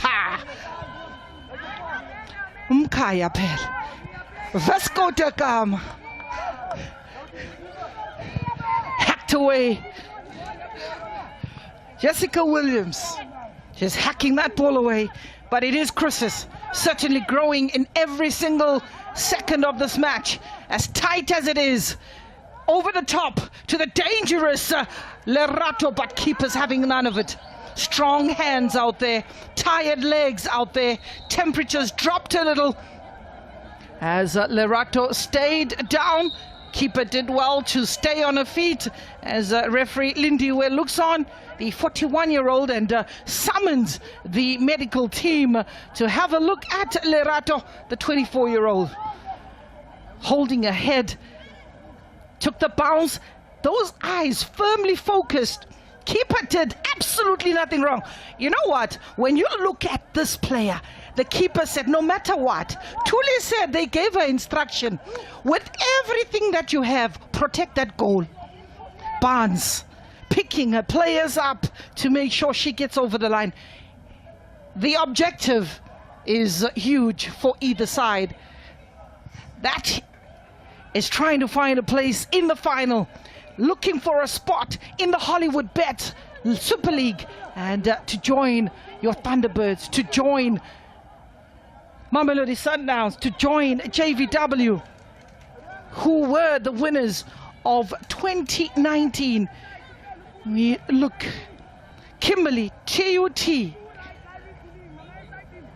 ha umkhaya phela Vasco da Gama. Hacked away. Jessica Williams just hacking that ball away. But it is Croesus certainly growing in every single second of this match. As tight as it is. Over the top to the dangerous Lerato, but keepers having none of it. Strong hands out there, tired legs out there, temperatures dropped a little. As Lerato stayed down, keeper did well to stay on her feet. As referee Lindiwe looks on, the 41-year-old, and summons the medical team to have a look at Lerato, the 24-year-old. Holding her head. Took the bounce, those eyes firmly focused. Keeper did absolutely nothing wrong. You know what? When you look at this player, the keeper said, no matter what, Thuli said they gave her instruction. With everything that you have, protect that goal. Barnes picking her players up to make sure she gets over the line. The objective is huge for either side. That is trying to find a place in the final, looking for a spot in the Hollywood Bet Super League, and to join your Thunderbirds, to join Mamelodi Sundowns, to join JVW, who were the winners of 2019. We look, Kimberley, TUT,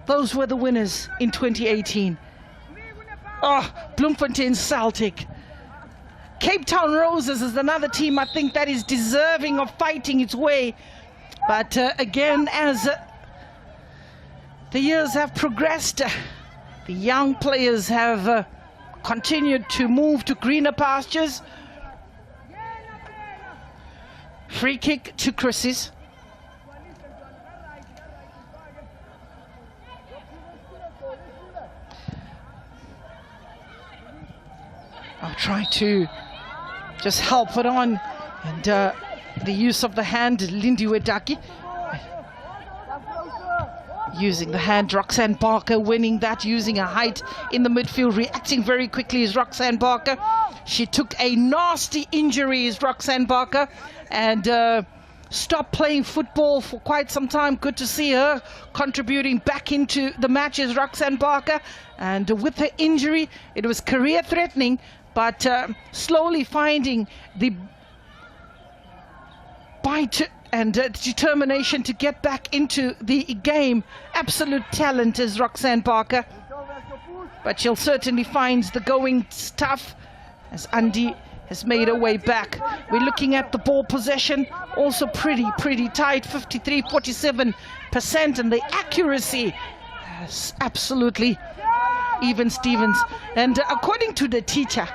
those were the winners in 2018. Oh, Bloemfontein Celtic. Cape Town Roses is another team I think that is deserving of fighting its way. But again, as the years have progressed, the young players have continued to move to greener pastures. Free kick to Croesus. I'll try to just help it on, and the use of the hand, Lindiwe Daki. Using the hand, Roxanne Barker winning that, using her height in the midfield, reacting very quickly is Roxanne Barker. She took a nasty injury, is Roxanne Barker, and stopped playing football for quite some time. Good to see her contributing back into the matches, Roxanne Barker. And with her injury, it was career-threatening, but slowly finding the bite and determination to get back into the game. Absolute talent is Roxanne Barker, but she'll certainly find the going tough as Andy has made her way back. We're looking at the ball possession, also pretty tight, 53-47%, and the accuracy is absolutely even Stevens. And according to the teacher,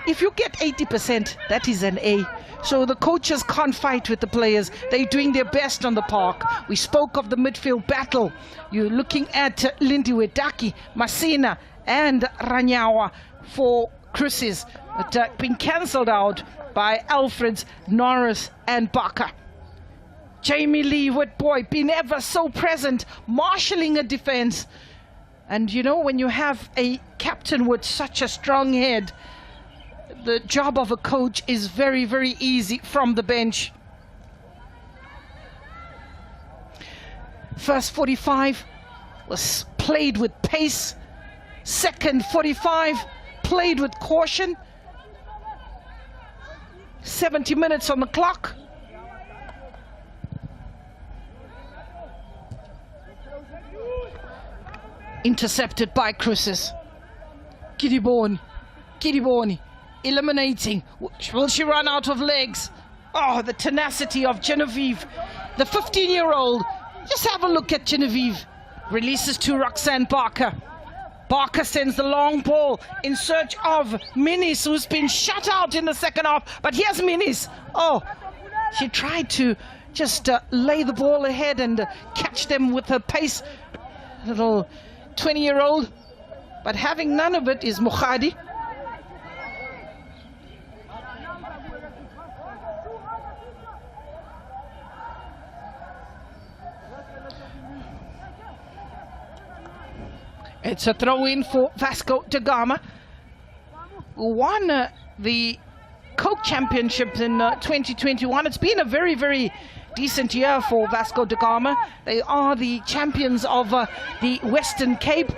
if you get 80%, that is an A. So the coaches can't fight with the players. They're doing their best on the park. We spoke of the midfield battle. You're looking at Lindiwe Daki, Masina and Ranyawa for Croesus, but been cancelled out by Alfreds, Norris and Barker. Jamie Lee Whitboy been ever so present, marshalling a defense. And you know, when you have a captain with such a strong head, the job of a coach is very easy from the bench. First 45 was played with pace. Second 45 played with caution. 70 minutes on the clock. Intercepted by Croesus. Kidiboni, eliminating. Will she run out of legs? Oh, the tenacity of Genevieve, the 15-year-old. Just have a look at Genevieve. Releases to Roxanne Barker. Barker sends the long ball in search of Minis, who's been shut out in the second half. But here's Minis. Oh, she tried to just lay the ball ahead and catch them with her pace. Little 20-year-old. But having none of it is Mokhadi. It's a throw-in for Vasco da Gama. who won the Coke Championship in 2021. It's been a very, very decent year for Vasco da Gama. They are the champions of the Western Cape.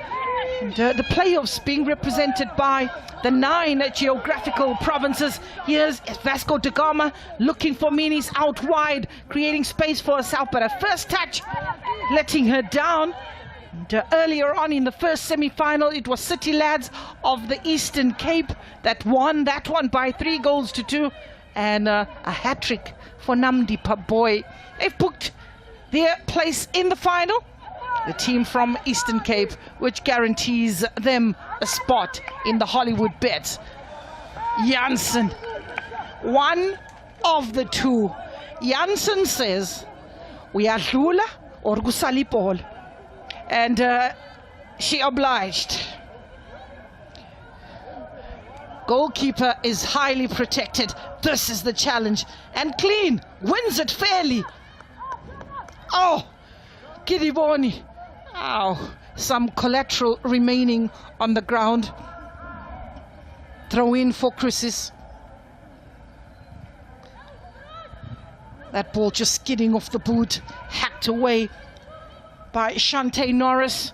And, the playoffs being represented by the 9 geographical provinces. Here's Vasco da Gama looking for Minis out wide, creating space for herself, but her first touch letting her down. And, earlier on in the first semi-final, it was City Lads of the Eastern Cape that won that one by 3 goals to 2, and a hat-trick for Namdi Boy. They've booked their place in the final, the team from Eastern Cape, which guarantees them a spot in the Hollywood bets. Janssen, one of the two. Janssen says, "Uyadlula or kusala ball," and she obliged. Goalkeeper is highly protected. This is the challenge, and Clean wins it fairly. Oh, Kidiboni. Ow, some collateral remaining on the ground. Throw in for Croesus. That ball just skidding off the boot, hacked away by Shante Norris.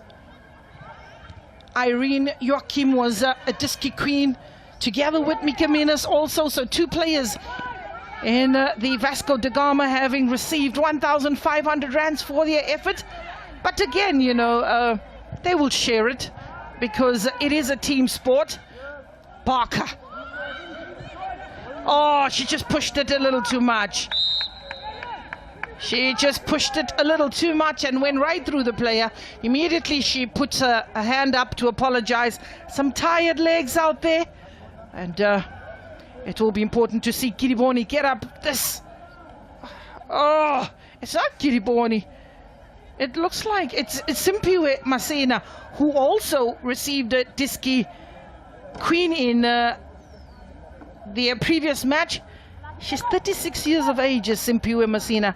Irene Joachim was a Diski Queen, together with Mika Minas also, so 2 players in the Vasco da Gama having received 1,500 rands for their effort. But again, you know, they will share it because it is a team sport. Barker. Oh, she just pushed it a little too much. She just pushed it a little too much and went right through the player. Immediately she puts a hand up to apologize. Some tired legs out there. And it will be important to see Kiriboni get up this. Oh, it's not Kiriboni. It looks like it's Simpiwe Masena, who also received a Diski Queen in the previous match. She's 36 years of age, is Simpiwe Masena.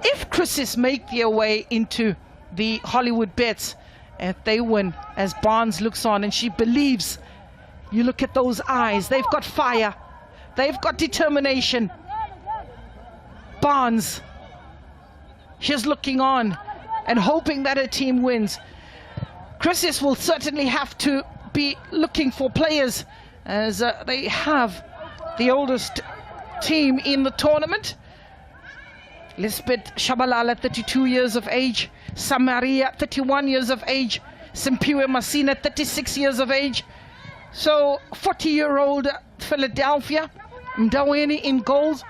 If Croesus make their way into the Hollywood bets, if they win, as Barnes looks on and she believes, you look at those eyes, they've got fire, they've got determination. Barnes, she's looking on and hoping that her team wins. Croesus will certainly have to be looking for players, as they have the oldest team in the tournament. Lisbeth Shabalala, 32 years of age. Samaria, 31 years of age. Simpiwe Masena, 36 years of age. So 40-year-old Philadelphia, Mdaweni in goals,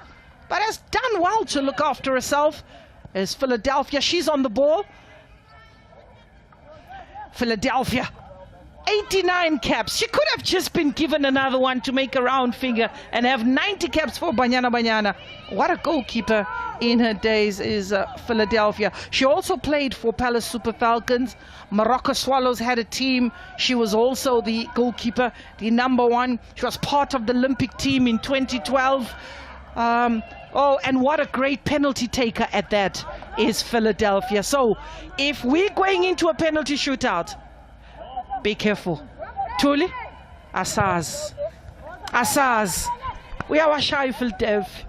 but has done well to look after herself. As Philadelphia, she's on the ball. Philadelphia, 89 caps. She could have just been given another one to make a round figure and have 90 caps for Banyana. What a goalkeeper in her days is Philadelphia. She also played for Palace Super Falcons. Morocco Swallows had a team. She was also the goalkeeper, the number 1. She was part of the Olympic team in 2012. Oh, and what a great penalty taker at that is Philadelphia. So if we're going into a penalty shootout, be careful. Tuli, Asaz. We are shy Philadelphia.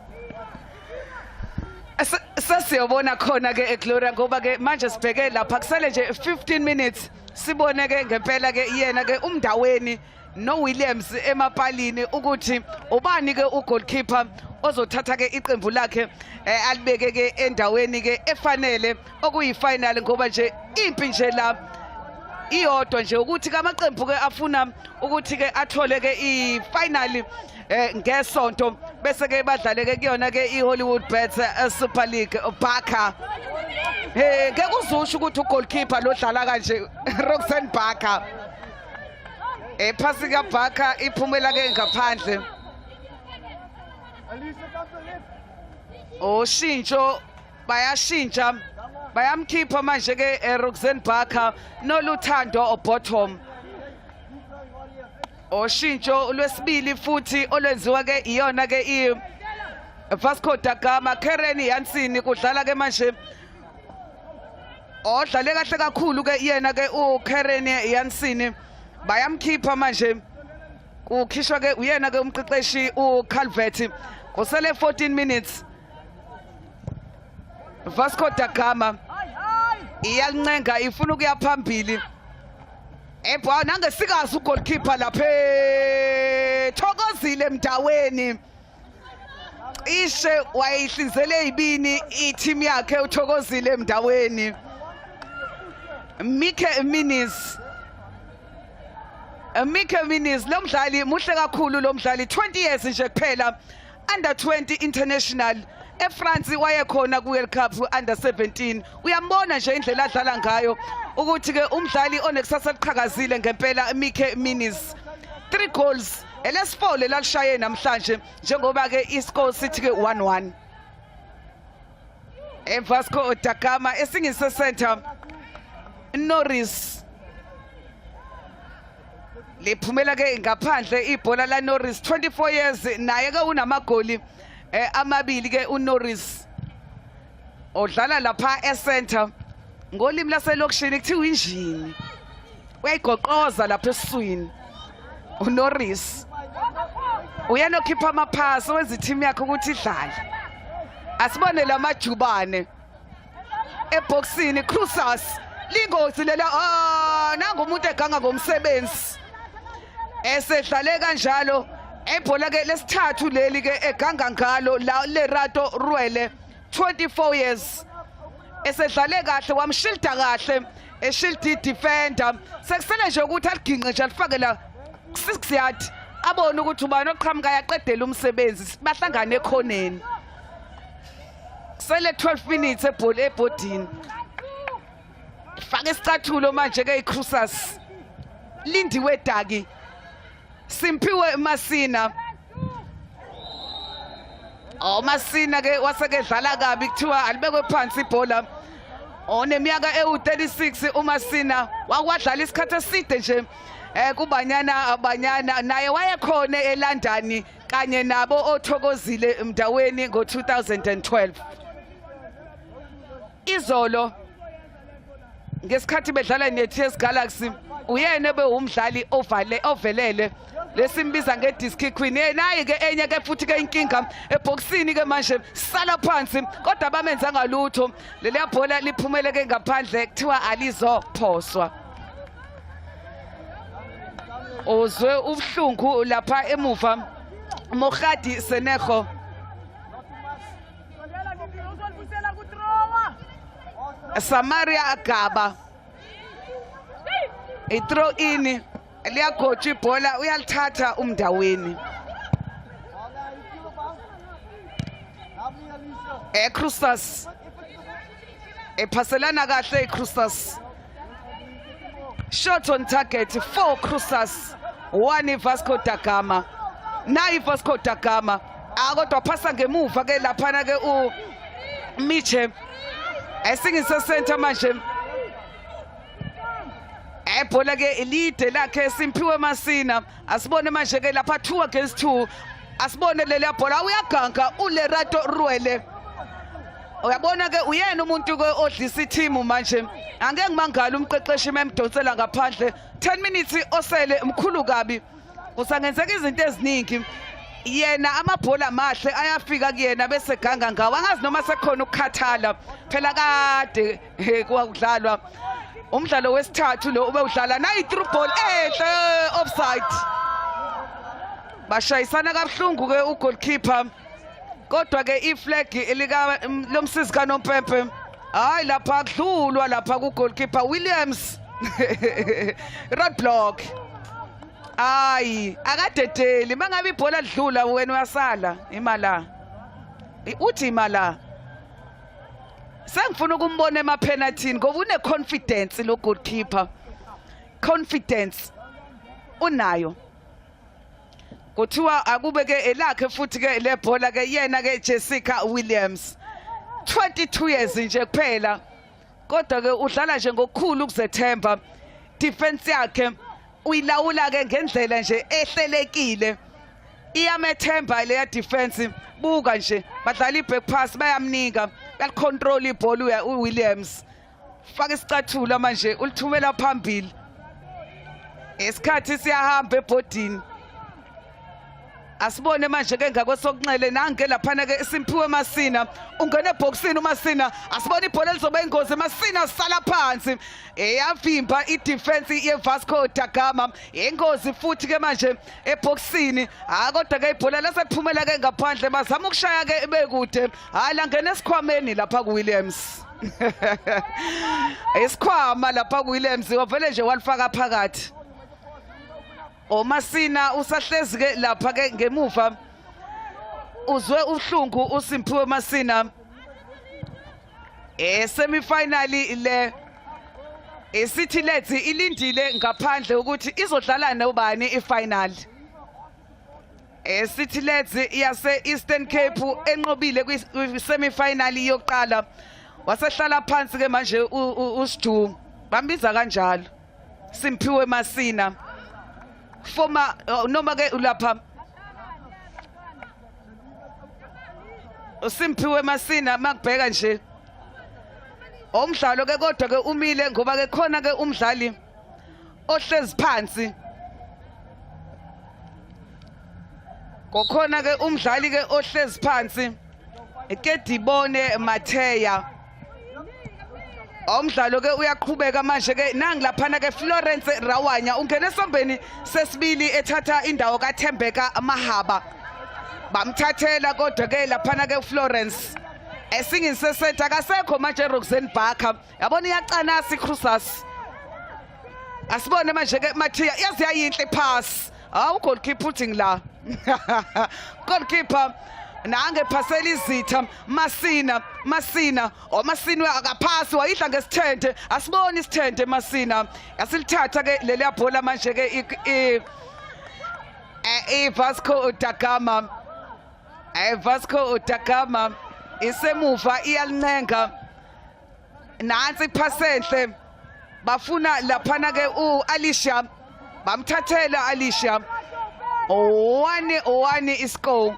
Sasiyobona khona ke eGloria ngoba ke manje sibheke lapha kusale nje 15 minutes sibone ke ngempela ke yena ke umndaweni no Williams emapalini ukuthi ubani ke ugoalkeeper ozothatha ke iqembu lakhe alibeke ke endaweni ke efanele okuyifinal ngoba nje impi nje la iyodwa nje ukuthi ke amaqembu ke afuna ukuthi ke athole ke ifinal ngesonto bese ke badlale ke kuyona ke iHollywood Bets Super League. Barker ke kuzusho ukuthi ugoalkeeper lo dlala kanje Roxanne Barker phasi ka Barker iphumela ke ngaphandle. Oshintsho bayashintsha bayamkhipha manje ke Roxanne Barker noLuthando bottom. Oshintsho lwesibili futhi olwenziwa ke iyona ke i Vasco da Gama. Karen Janssen kudlala ke manje odlale kahle kakhulu ke yena ke uKaren Janssen bayamkhipha manje Kukhishwa ke uyena ke umqeqeshi uCalvert. Kusele 14 minutes. Vasco da Gama iyancenga ifuna ukuya phambili. Ebha nangesikazi ugoalkeeper lapha thokozile emdaweni. Ishe wayihlinzele ibini i-team yakhe uthokozile emdaweni. Mike Minis lo mdlali muhle kakhulu lo mdlali 20 years nje kuphela under 20 international eFrance wayekhona ku-World Cup under 17 uyambona nje indlela adlala ngayo ukuthi ke umdlali onekusasa liqhakazile ngempela Mike Minis 3 goals elesifole lalishaye namhlanje njengoba ke iscore sithi ke 1-1 Vasco da Gama esingise center Norris liphumela ke ngaphandle ibhola la Norris 24 years naye ke unamagoli amabili ke uNorris odlala lapha eCenter ngolimi laselokishini kuthiwa injini uyayigoqoza lapha eswini uNorris uyena okhipha amaphasi wenza i-team yakhe ukuthi idlale asibone lamajubane eboxini Croesus lingozi lela nangu umuntu eganga ngomsebenzi esedlale kanjalo ebhola ke lesithathu leli ke eganga ngalo la Lerato Ruele 24 years esedlale kahle wamshilda kahle eshildi defender sekusele nje ukuthi aliginqe nje alifake la 6 yard abone ukuthi ubani oqhamuka yaqedela umsebenzi bahlangana ekhoneni sele 12 minutes ebhodini fake isicathulo manje ke iCroesus lindiwe Daki Simpiwe Masina Masina ke wasekedlala kabi kuthiwa alibekwe phansi ibhola oneminyaka ewu36 uMasina wakwadlala isikhathi eside nje kubanyana naye wayekhona eLondon kanye nabo othokozile emdaweni ngo2012 izolo ngesikhathi bedlala neTS Galaxy uyena ebewumdlali ovelele lesimbiza ngedisc queen naye ke enye ke futhi ke inkinga eboxini ke manje sala phansi kodwa bamenza ngalutho leliya bhola liphumele ke ngaphandle kuthiwa alizophoswa ozwe ubuhlungu lapha emuva Mogadi Senego Samaria Gaba throw in liyagotsha ibhola uyalithatha umndaweni Croesus ephaselana kahle iCroesus shot on target 4 Croesus 1 Vasco da Gama nayi Vasco da Gama akodwa phasa ngemuva ke laphana ke u Miche esingise center manje ebhola ke elide lakhe Simpiwe Masina asibone manje ke lapha 2 against 2 asibone leli bhola uyaganga uLerato Ruele uyabona ke uyena umuntu ke odlisa i-team manje angeke ngimangala umqeqeshi memdonsela ngaphandle 10 minutes osele mkhulu kabi usangenzeka izinto eziningi yena amabhola amahle ayafika kuyena bese ganga ngawo angazi noma sekhona ukukhathala phela kade kwakudlalwa umdlalo wesithathu lo ube udlala nayi through ball ehle offside bashayisana kabuhlungu ke ugoalkeeper kodwa ke iflag elika lomsizi kaNompempe hayi lapha kudlulwa lapha kugoalkeeper Williams red block hayi akadedeli mangabe ibhola lidlula wena uyasala imala uthi imala sengifuna ukumbona emapenalty ngoba une confidence lo goalkeeper confidence unayo kuthiwa akube ke elakhe futhi ke le bhola ke yena ke Jessica Williams 22 years nje kuphela kodwa ke udlala nje ngokukhulu ukuzethemba defense yakhe uyilawula ke ngendlela nje ehlelekile iyamethemba le ya defense buka nje badlala iback pass bayamnika yalicontrol ibhola uWilliams faka isicathulo manje ulithumela phambili isikhathi siyahamba ebhodini asibone manje ke ngakwesokunxele nange laphana ke Simphiwe Masina ungene eboxini uMasina asibone ibhola lizoba ingozi Masina sala phansi eyavimba idefense yeVasco da Gama ingozi futhi ke manje eboxini kodwa ke ibhola lasephumela ke ngaphandle bazama ukushaya ke bekude hala ngene esikhwameni lapha kuWilliams isikhwama lapha kuWilliams wavele nje walifaka phakathi Masina usahlezi ke lapha ke ngemuva uzwe uhlungu uSimphiwe Masina semifinal le City Leds ilindile ngaphandle ukuthi izodlala nobani ifinal City Leds yase Eastern Cape enqobile kwi semifinal yokuqala wasehlala phansi ke manje uSdu bambiza kanjalo Simphiwe Masina former noma ke ulapha Simphiwe Masina makubheka nje umdlalo ke kodwa ke umile ngoba ke khona ke umdlali ohlezi phansi kokhona ke umdlali ke ohlezi phansi ekedibone Matheya umdlalo ke uyaqhubeka manje ke nangilaphana ke Florence Rawanya ungene esombeni sesibili ethatha indawo kaThembeka Mahaba bamthathela kodwa ke laphana ke Florence esingisesetha akasekho manje Roxanne Barker yabona iyacanasa iCroesus asibone manje ke Matheya yazi yayinhle pass goalkeeper uthing la goalkeeper nange phasela izitha Masina Masina akaphasi wayidla ngesithende asibone isithende Masina yasilithatha ke leli bhola manje ke Vasco da Gama Vasco da Gama isemuva iyalincenga nansi phasenhle bafuna laphana ke uAlisha bamthathela Alisha 1-1 iscore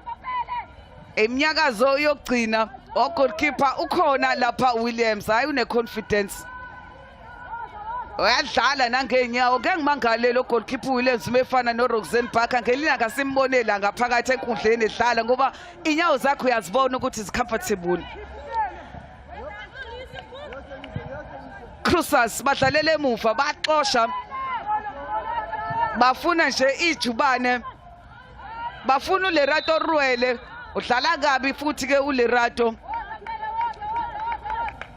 emnyakazo yokugcina goalkeeper ukhona lapha Williams hayi une confidence uyadlala nangenyawo ke ngimangale lo goalkeeper Williams mefana no Roxanne Barker ngelina ngasimbonela ngaphakathi enkundleni edlala ngoba inyawo zakhe uyazibona ukuthi zicomfortable Croesus badlalele emuva baxosha bafuna nje ijubane bafuna uLerato Ruele udlala kabi futhi ke uLerato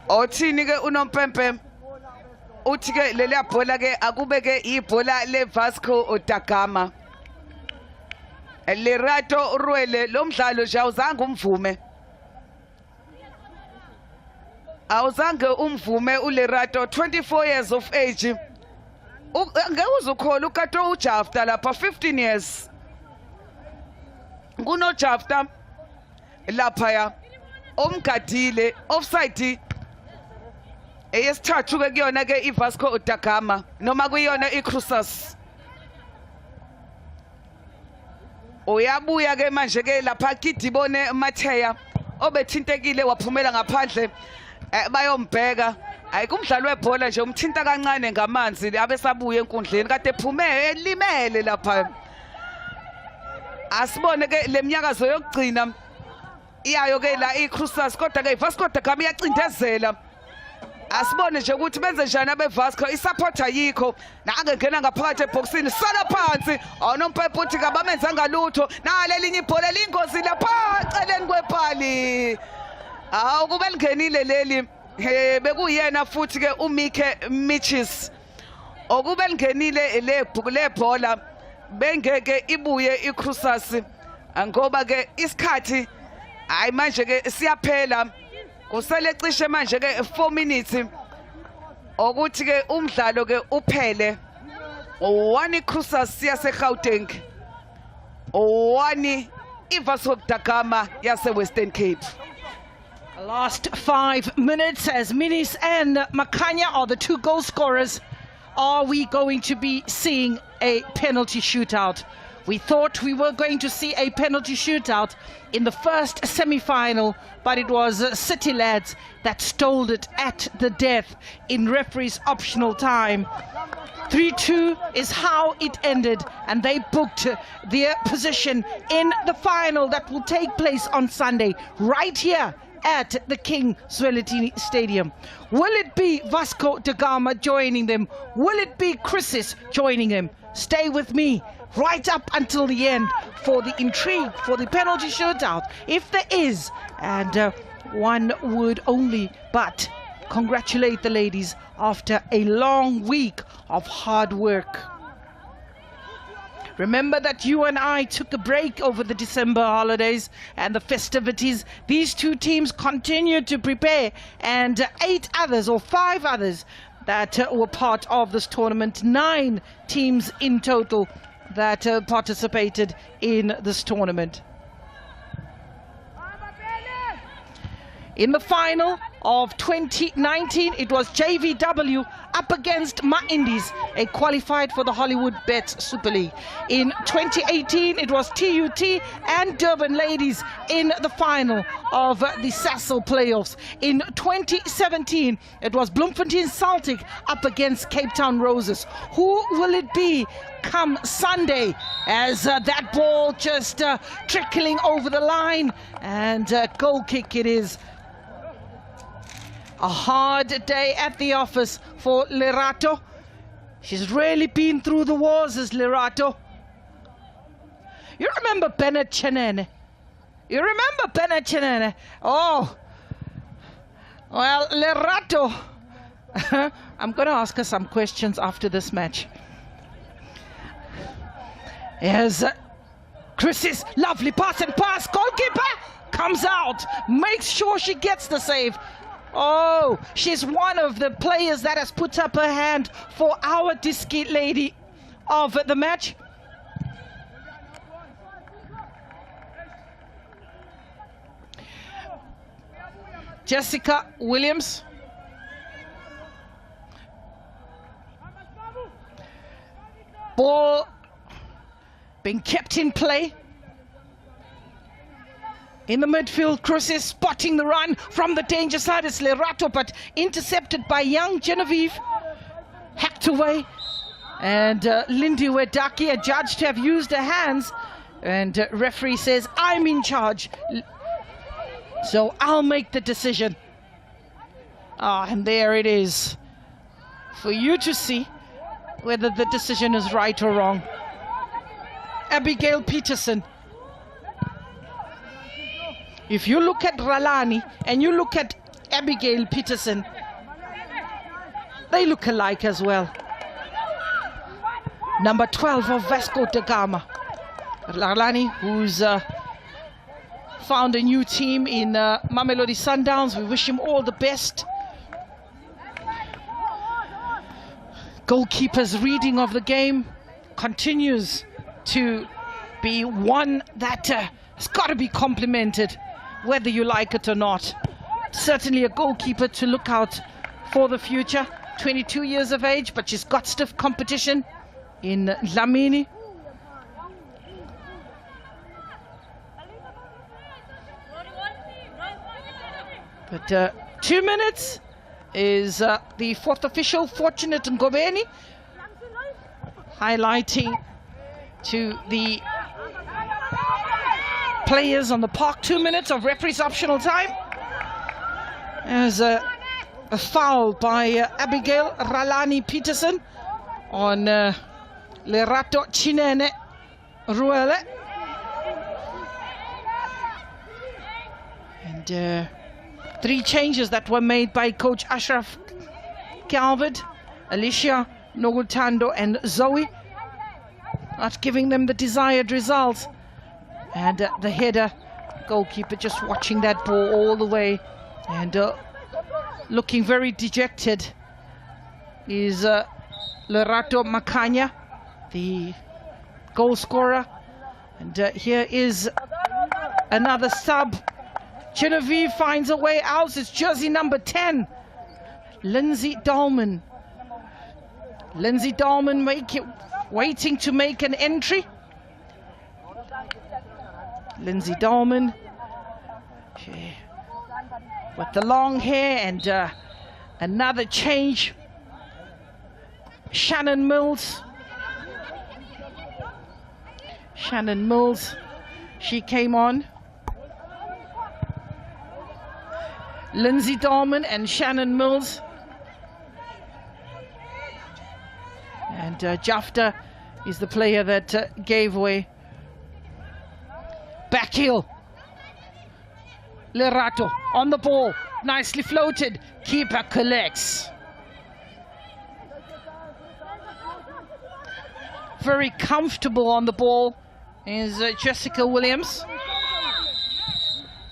othini ke unompempe uthi ke leli bhola ke akube ke ibhola leVasco da Gama Lerato Ruele lo mdlalo nje awuzange umvume awuzange umvume uLerato 24 years of age ngeke uzukhola ukato uJafta lapha 15 years kuno Jafta lapha ya omgadile offside eyesithathu ke kuyona ke iVasco da Gama noma kuyona iCroesus uyabuya ke manje ke lapha Kidibone Matheya obethintekile waphumela ngaphandle bayombheka ayikumdlalo webhola nje umthinta kancane ngamanzi abesabuya enkundleni kade ephume elimele lapha asibone ke leminyakazo yokugcina iyayo ke la iCroesus kodwa ke iVasco da Gama iyacindezela asibone nje ukuthi benze njani abeVasco isupport ayikho nange ngena ngaphakathi eboxini sala phansi awunompepe uthi kabamenza ngalutho nalelinye ibhola lingozi lapha eceleni kwepali kube lingenile leli bekuyena futhi ke uMike Mitchis okube lingenile lebhola bengeke ibuye iCroesus ngoba ke isikhathi hayi manje ke siyaphela kusele cishe manje ke 4 minutes ukuthi ke umdlalo ke uphele 1 iCroesus yase Gauteng 1 iVasco da Gama yase Western Cape. Last 5 minutes as Minis and Makanya are the two goal scorers. Are we going to be seeing a penalty shootout? We thought we were going to see a penalty shootout in the first semi-final, but it was City Lads that stole it at the death in referee's optional time. 3-2 is how it ended, and they booked their position in the final that will take place on Sunday, right here at the King Zwelithini Stadium. Will it be Vasco da Gama joining them? Will it be Croesus joining them? Stay with me right up until the end for the intrigue, for the penalty shootout, if there is. And one would only but congratulate the ladies after a long week of hard work. Remember that you and I took a break over the December holidays and the festivities. These two teams continue to prepare, and 5 others that were part of this tournament. 9 teams in total that participated in this tournament. In the final of 2019, it was JVW up against Ma Indies, a qualified for the Hollywood Bets Super League. In 2018, it was TUT and Durban Ladies in the final of the Sasol playoffs. In 2017, it was Bloemfontein Celtic up against Cape Town Roses. Who will it be come Sunday, as that ball just trickling over the line, and goal kick it is. A hard day at the office for Lerato. She's really been through the wars as Lerato. You remember Bennett Chenene? You remember Bennett Chenene? Oh, well, Lerato. I'm going to ask her some questions after this match. Here's Croesus, lovely pass and pass. Goalkeeper comes out, makes sure she gets the save. Oh, she's one of the players that has put up her hand for our Diski lady of the match. Jessica Williams. Ball being kept in play. In the midfield, Croesus spotting the run from the danger side. It's Lerato, but intercepted by young Genevieve. Hacked away. And Lindy Wedaki, adjudged to have used her hands. And referee says, I'm in charge, so I'll make the decision. And there it is, for you to see whether the decision is right or wrong. Abigail Peterson. If you look at Ralani and you look at Abigail Peterson, they look alike as well. Number 12 of Vasco da Gama. Ralani, who's found a new team in Mamelodi Sundowns. We wish him all the best. Goalkeeper's reading of the game continues to be one that has got to be complimented, whether you like it or not. Certainly a goalkeeper to look out for the future. 22 years of age, but she's got stiff competition in Dlamini. But 2 minutes is the fourth official, Fortunate Ngobeni, highlighting to the players on the park 2 minutes of referee's optional time. As a foul by Abigail Ralani Peterson on Lerato Chinene Ruele. And 3 changes that were made by coach Ashraf Calvert, Alicia Nogutando and Zoe, not giving them the desired results. And the header, goalkeeper just watching that ball all the way and looking very dejected is Lerato Makanya, the goal scorer. And here is another sub. Genevieve finds a way out. It's jersey number 10, Lindsay Dahlman. Lindsay Dahlman waiting to make an entry. Lindsay Dahlman with the long hair, and another change Shannon Mills. Shannon Mills, she came on. Lindsay Dahlman and Shannon Mills. And Jafta is the player that gave away. Back heel. Lerato on the ball. Nicely floated. Keeper collects. Very comfortable on the ball is Jessica Williams.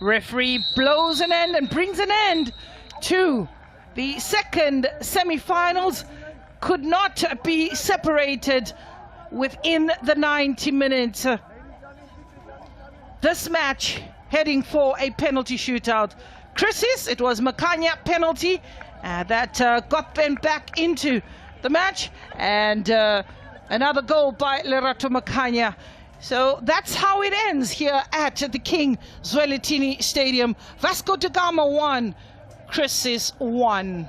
Referee blows an end and brings an end to the second semi-finals. Could not be separated within the 90 minutes. This match heading for a penalty shootout. Croesus, it was Makanya penalty that got them back into the match, and another goal by Lerato Makanya. So that's how it ends here at the King Zwelithini Stadium. Vasco da Gama 1, Croesus 1.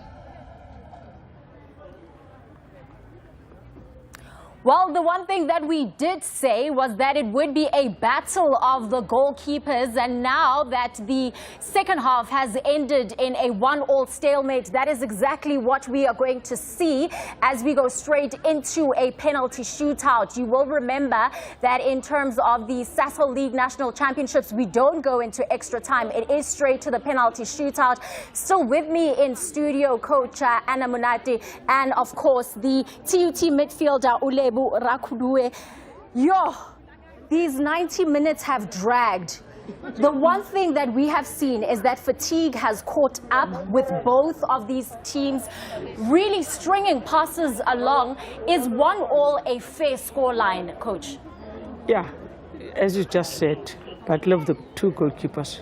Well, the one thing that we did say was that it would be a battle of the goalkeepers, and now that the second half has ended in a 1-1 stalemate, that is exactly what we are going to see as we go straight into a penalty shootout. You will remember that in terms of the Sasol League National Championships, we don't go into extra time. It is straight to the penalty shootout. Still with me in studio, Coach Anna Munati, and of course the TUT midfielder Ule Rakudue. These 90 minutes have dragged. The one thing that we have seen is that fatigue has caught up with both of these teams, really stringing passes along. Is 1-1 a fair scoreline, Coach? Yeah, as you just said, battle of the two goalkeepers.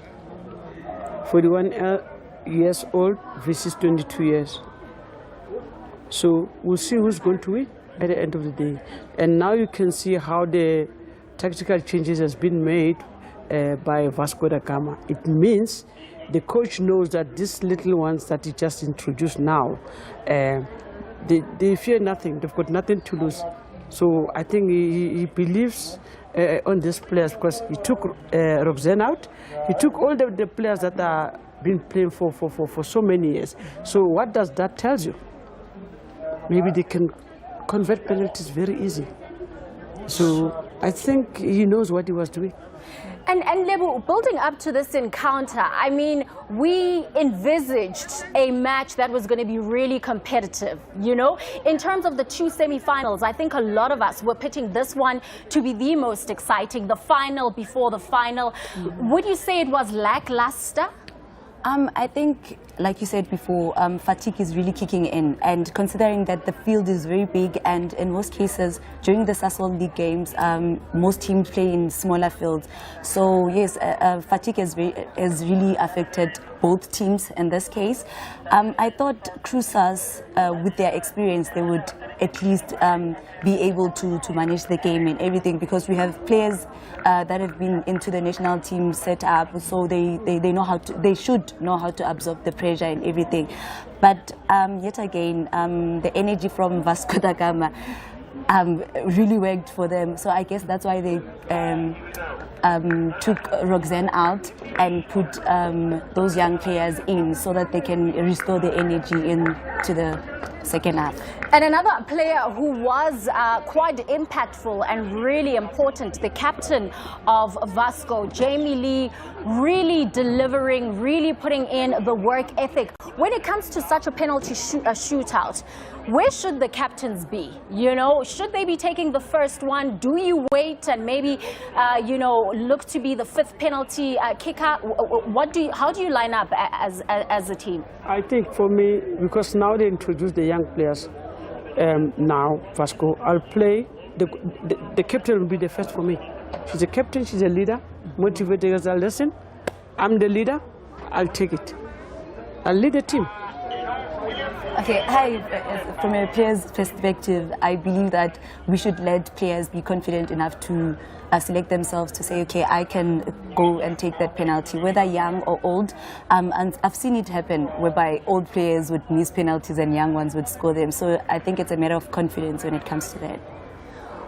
41 years old versus 22 years. So we'll see who's going to win at the end of the day. And now you can see how the tactical changes has been made by Vasco da Gama. It means the coach knows that these little ones that he just introduced now, they fear nothing. They've got nothing to lose. So I think he believes on these players, because he took Roxanne out. He took all the players that are been playing for so many years. So what does that tell you? Maybe they can convert penalties very easy. So I think he knows what he was doing. And Lebu, building up to this encounter, I mean, we envisaged a match that was going to be really competitive, you know? In terms of the two semi-finals, I think a lot of us were pitching this one to be the most exciting, the final before the final. Would you say it was lackluster? I think, like you said before, fatigue is really kicking in, and considering that the field is very big, and in most cases during the Sasol League games, most teams play in smaller fields. So yes, fatigue has really affected both teams in this case. I thought Croesus, with their experience, they would at least be able to manage the game and everything, because we have players that have been into the national team set up, so they know how to, they should know how to absorb the pressure and everything. But yet again, the energy from Vasco da Gama really worked for them. So I guess that's why they took Roxanne out and put those young players in, so that they can restore the energy into the second half. And another player who was quite impactful and really important, the captain of Vasco, Jamie Lee, really delivering, really putting in the work ethic. When it comes to such a penalty shootout, where should the captains be? You know, should they be taking the first one? Do you wait and maybe, you know, look to be the fifth penalty kicker? How do you line up as a team? I think for me, because now they introduced the young players, now Vasco, I'll play, the captain will be the first for me. She's a captain, she's a leader, motivated as I listen. I'm the leader, I'll take it. I'll lead the team. A Okay, hi. From a player's perspective, I believe that we should let players be confident enough to select themselves to say, okay, I can go and take that penalty, whether young or old. And I've seen it happen whereby old players would miss penalties and young ones would score them. So I think it's a matter of confidence when it comes to that.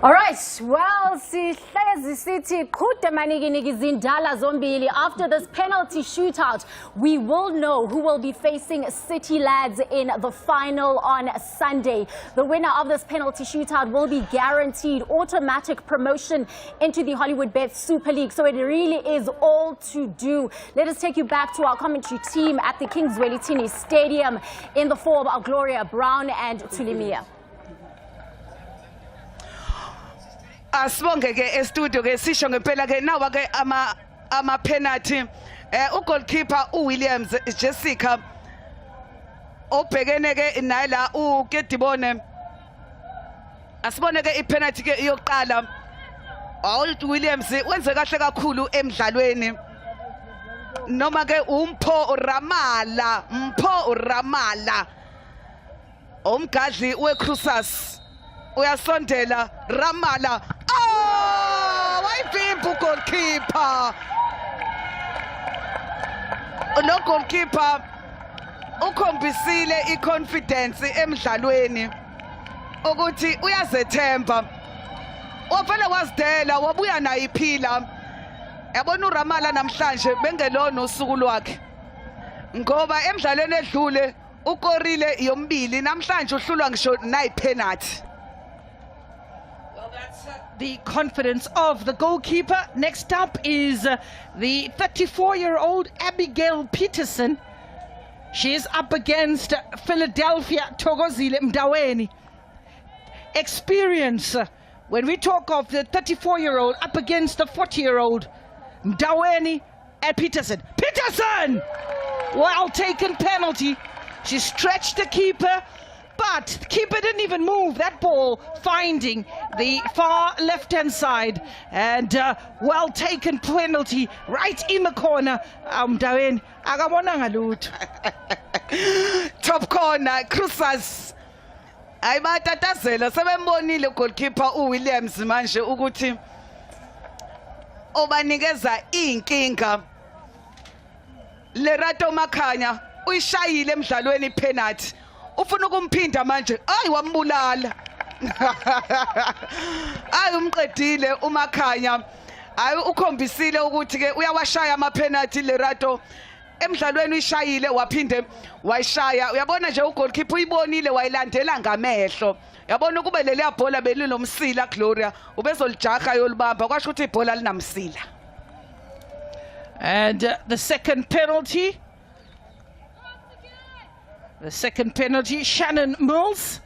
All right, well, sihlezi sithi qhude manikiniki izindala zombili. After this penalty shootout, we will know who will be facing City Lads in the final on Sunday. The winner of this penalty shootout will be guaranteed automatic promotion into the Hollywood Bet Super League. So it really is all to do. Let us take you back to our commentary team at the Kings Welitini Stadium in the form of Gloria Brown and Tulimia. Asibonge ke e-studio ke sisho ngempela ke nawa ke ama penalty ugoalkeeper uWilliams Jessica obhekene ke nala uKedibone asibone ke ipenalty ke iyoqala Williams wenze kahle kakhulu emidlalweni noma ke Mpho Ramala umgadli weCroesus uyasondela Ramala wayivimba goalkeeper lo goalkeeper ukhombisile iconfidence emidlalweni ukuthi uyazethemba wafela wazidela wabuya nayo iphila yabona uRamala namhlanje bengelona usuku lwakhe ngoba emidlalweni edlule ukorile yombili namhlanje uhlulwa ngisho nayipenalty. The confidence of the goalkeeper. Next up is the 34-year-old Abigail Peterson. She is up against Philadelphia Thokozile Mdaweni. Experience. When we talk of the 34-year-old up against the 40-year-old Mdaweni and Peterson. Peterson! Well taken penalty. She stretched the keeper. But the keeper didn't even move. That ball finding the far left-hand side. And well taken penalty right in the corner. Mdaweni akabonanga lutho. Top corner, Croesus. Ayibatatazela sebembonile goalkeeper uWilliams manje ukuthi obanikeza inkinga. Lerato Makhanya uyishayile emidlalweni penalty. Ufuna ukumphinda manje ayi wambulala ayi umqedile uMakhanya ayi ukhombisile ukuthi ke uyawashaya ama penalty Lerato emidlalweni uyishayile waphinde wayishaya uyabona nje ugoalkeeper uyibonile wayilandela ngamehlo yabona ukube leli bhola belinomsila Gloria ubezolijaha yolibamba kwasho ukuthi ibhola linamsila. And the second penalty. The second penalty, Shannon Mills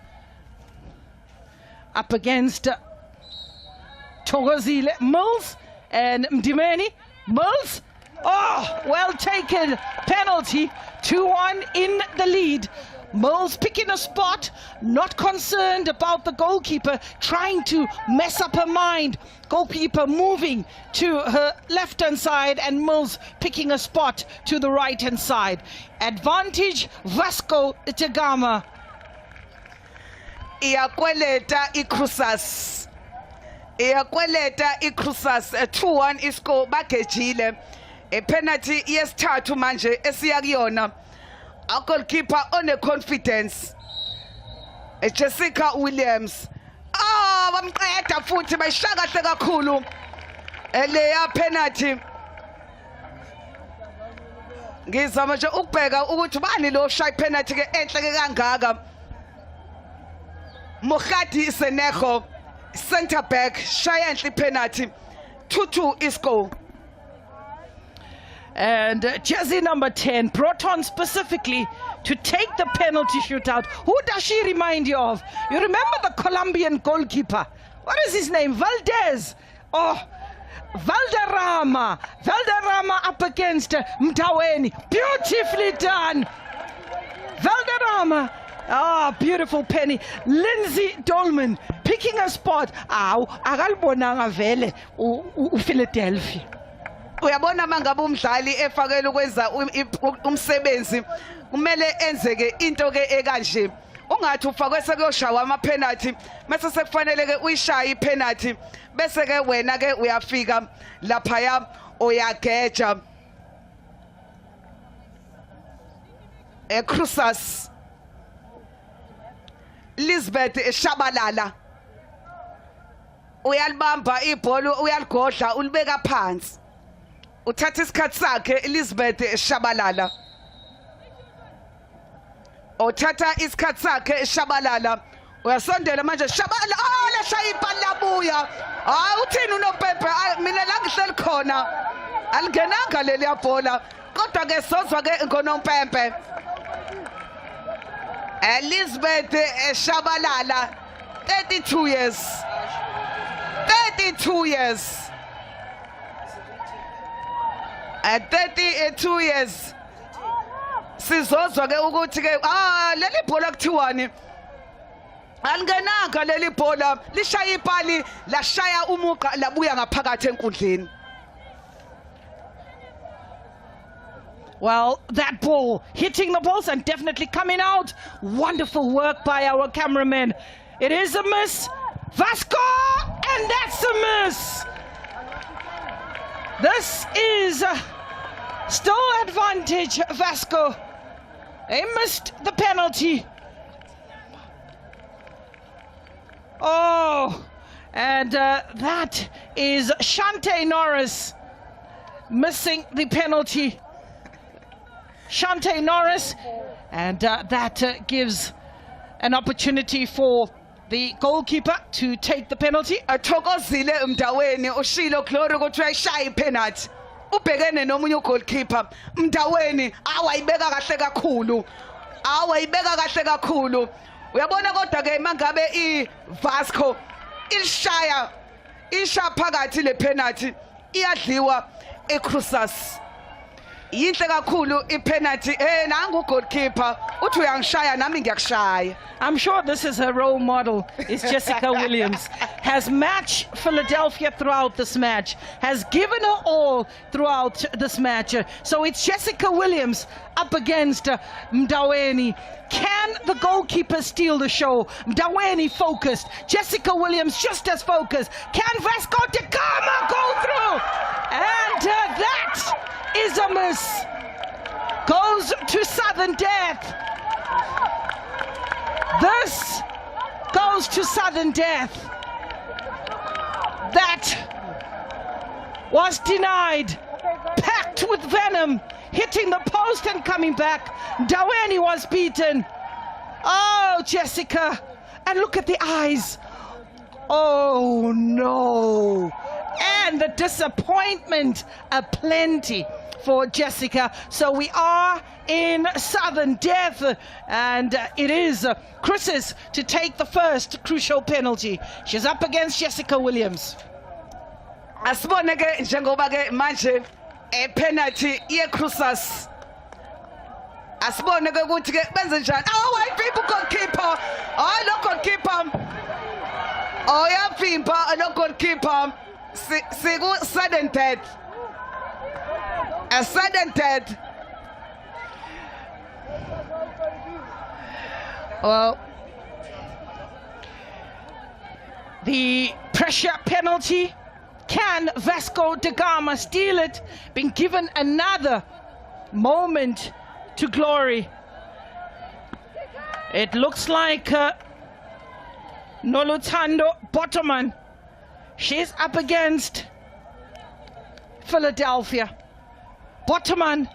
up against Thokozile Mills and Mdimeni Mills. Oh, well taken penalty, 2-1 in the lead. Mills picking a spot, not concerned about the goalkeeper trying to mess up her mind. Goalkeeper moving to her left-hand side and Mills picking a spot to the right-hand side. Advantage, Vasco to Gama. Iyakweleta iCroesus. Iyakweleta iCroesus. 2-1 iscore bagejile. A penalty yesithathu manje esiya kuyona. A goalkeeper on a confidence. Jessica Williams. Bamqeda futhi bayishaka kahle kakhulu. Leya penalty. Ngizama nje ukubheka ukuthi bani lo shy penalty ke enhle ke kangaka. Mokhati Senego center back shy enhle penalty. 2-2 is goal. And jersey number 10 brought on specifically to take the penalty shootout. Who does she remind you of? You remember the Colombian goalkeeper? What is his name? Valdez. Oh, Valderrama. Valderrama up against Mdaweni. Beautifully done. Valderrama. Beautiful penny. Lindsay Dolman picking a spot. Akalbonanga vele Philadelphia. Uyabona mangabe umdlali efakela ukwenza umsebenzi kumele enzeke into ke ekanje ungathi ufakwe sekuyoshawa ama-penalty mase sekufanele-ke uyishaye i-penalty bese-ke wena-ke uyafika laphaya uyageja Croesus Lisbeth Shabalala uyalibamba ibhola uyaligodla ulibeka phansi uthatha isikhathi sakhe Elizabeth Shabalala uthatha isikhathi sakhe Shabalala uyasondela manje Shabalala lashaya ibhola labuya hayi uthini unopepe mina la ngihleli khona alingenanga leli yabhola kodwa ke sozwa ke ngonompempe Elizabeth Shabalala 32 years 32 years at 32 years sizozwa ke ukuthi ke leli bhola kuthiwani alingenanga leli bhola lishaya ipali lashaya umuqa labuya ngaphakathi enkundleni. Well, that ball hitting the balls and definitely coming out. Wonderful work by our cameraman. It is a miss. Vasco, and that's a miss. This is still advantage, Vasco. They missed the penalty. Oh, and that is Shante Norris missing the penalty. Shante Norris, and that gives an opportunity for the goalkeeper to take the penalty. Athokozile umdaweni ushilo Glory ukuthi uyayishaya ipenalty ubhekene nomunye goalkeeper umdaweni awayibeka kahle kakhulu uyabona kodwa ke mangabe iVasco ishaya phakathi le penalty iyadliwa eCroesus yinhle kakhulu ipenalty nangu goalkeeper uthi uyangishaya nami ngiyakushaya. I'm sure this is her role model, is Jessica Williams. Has matched Philadelphia throughout this match, has given her all throughout this match. So it's Jessica Williams up against Mdaweni. Can the goalkeeper steal the show? Mdaweni focused, Jessica Williams just as focused. Can Vasco da Gama go through? And that is a miss. Goes to sudden death. This goes to sudden death. That was denied. Packed with venom. Hitting the post and coming back. Daweni was beaten. Oh, Jessica. And look at the eyes. Oh, no. And the disappointment aplenty for Jessica. So we are in sudden death, and it is Croesus to take the first crucial penalty. She's up against Jessica Williams. Asibone ke njengoba ke manje penalty yeCroesus. Asibone ke ukuthi ke benze njani. Wayiphi goalkeeper. Lo goalkeeper. Yavimba lo goalkeeper. Siku sudden death. A sudden death. Well, the pressure penalty. Can Vasco da Gama steal it? Been given another moment to glory. It looks like Noluthando Bottoman. She's up against Philadelphia. Bottoman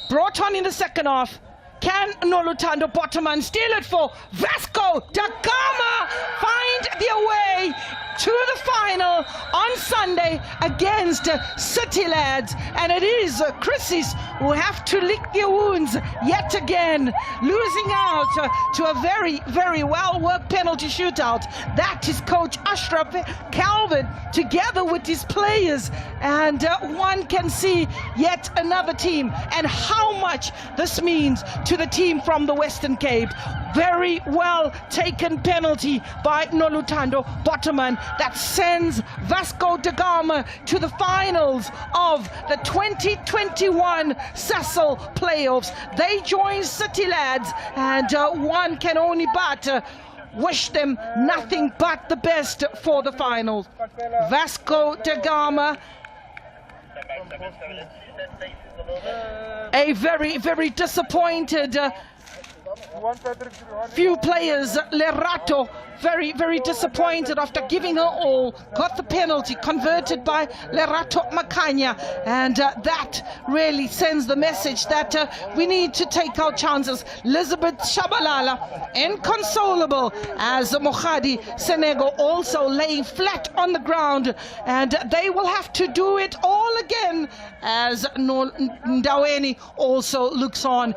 brought on in the second half. Can Noluthando Bottoman steal it for Vasco da Gama? Find their way to the final on Sunday against City Lads. And it is Croesus who have to lick their wounds yet again, losing out to a very, very well-worked penalty shootout. That is Coach Ashraf Calvin together with his players. And one can see yet another team and how much this means to the team from the Western Cape. Very well taken penalty by Nolutando Bottoman that sends Vasco da Gama to the finals of the 2021 Sasol playoffs. They join City Lads, and one can only but wish them nothing but the best for the finals. Vasco da Gama, a very, very disappointed few players. Lerato, very, very disappointed after giving her all, got the penalty converted by Lerato Makanya, and that really sends the message that we need to take our chances. Elizabeth Shabalala, inconsolable, as Mohadi Senego also laying flat on the ground, and they will have to do it all again as Ndaweni also looks on.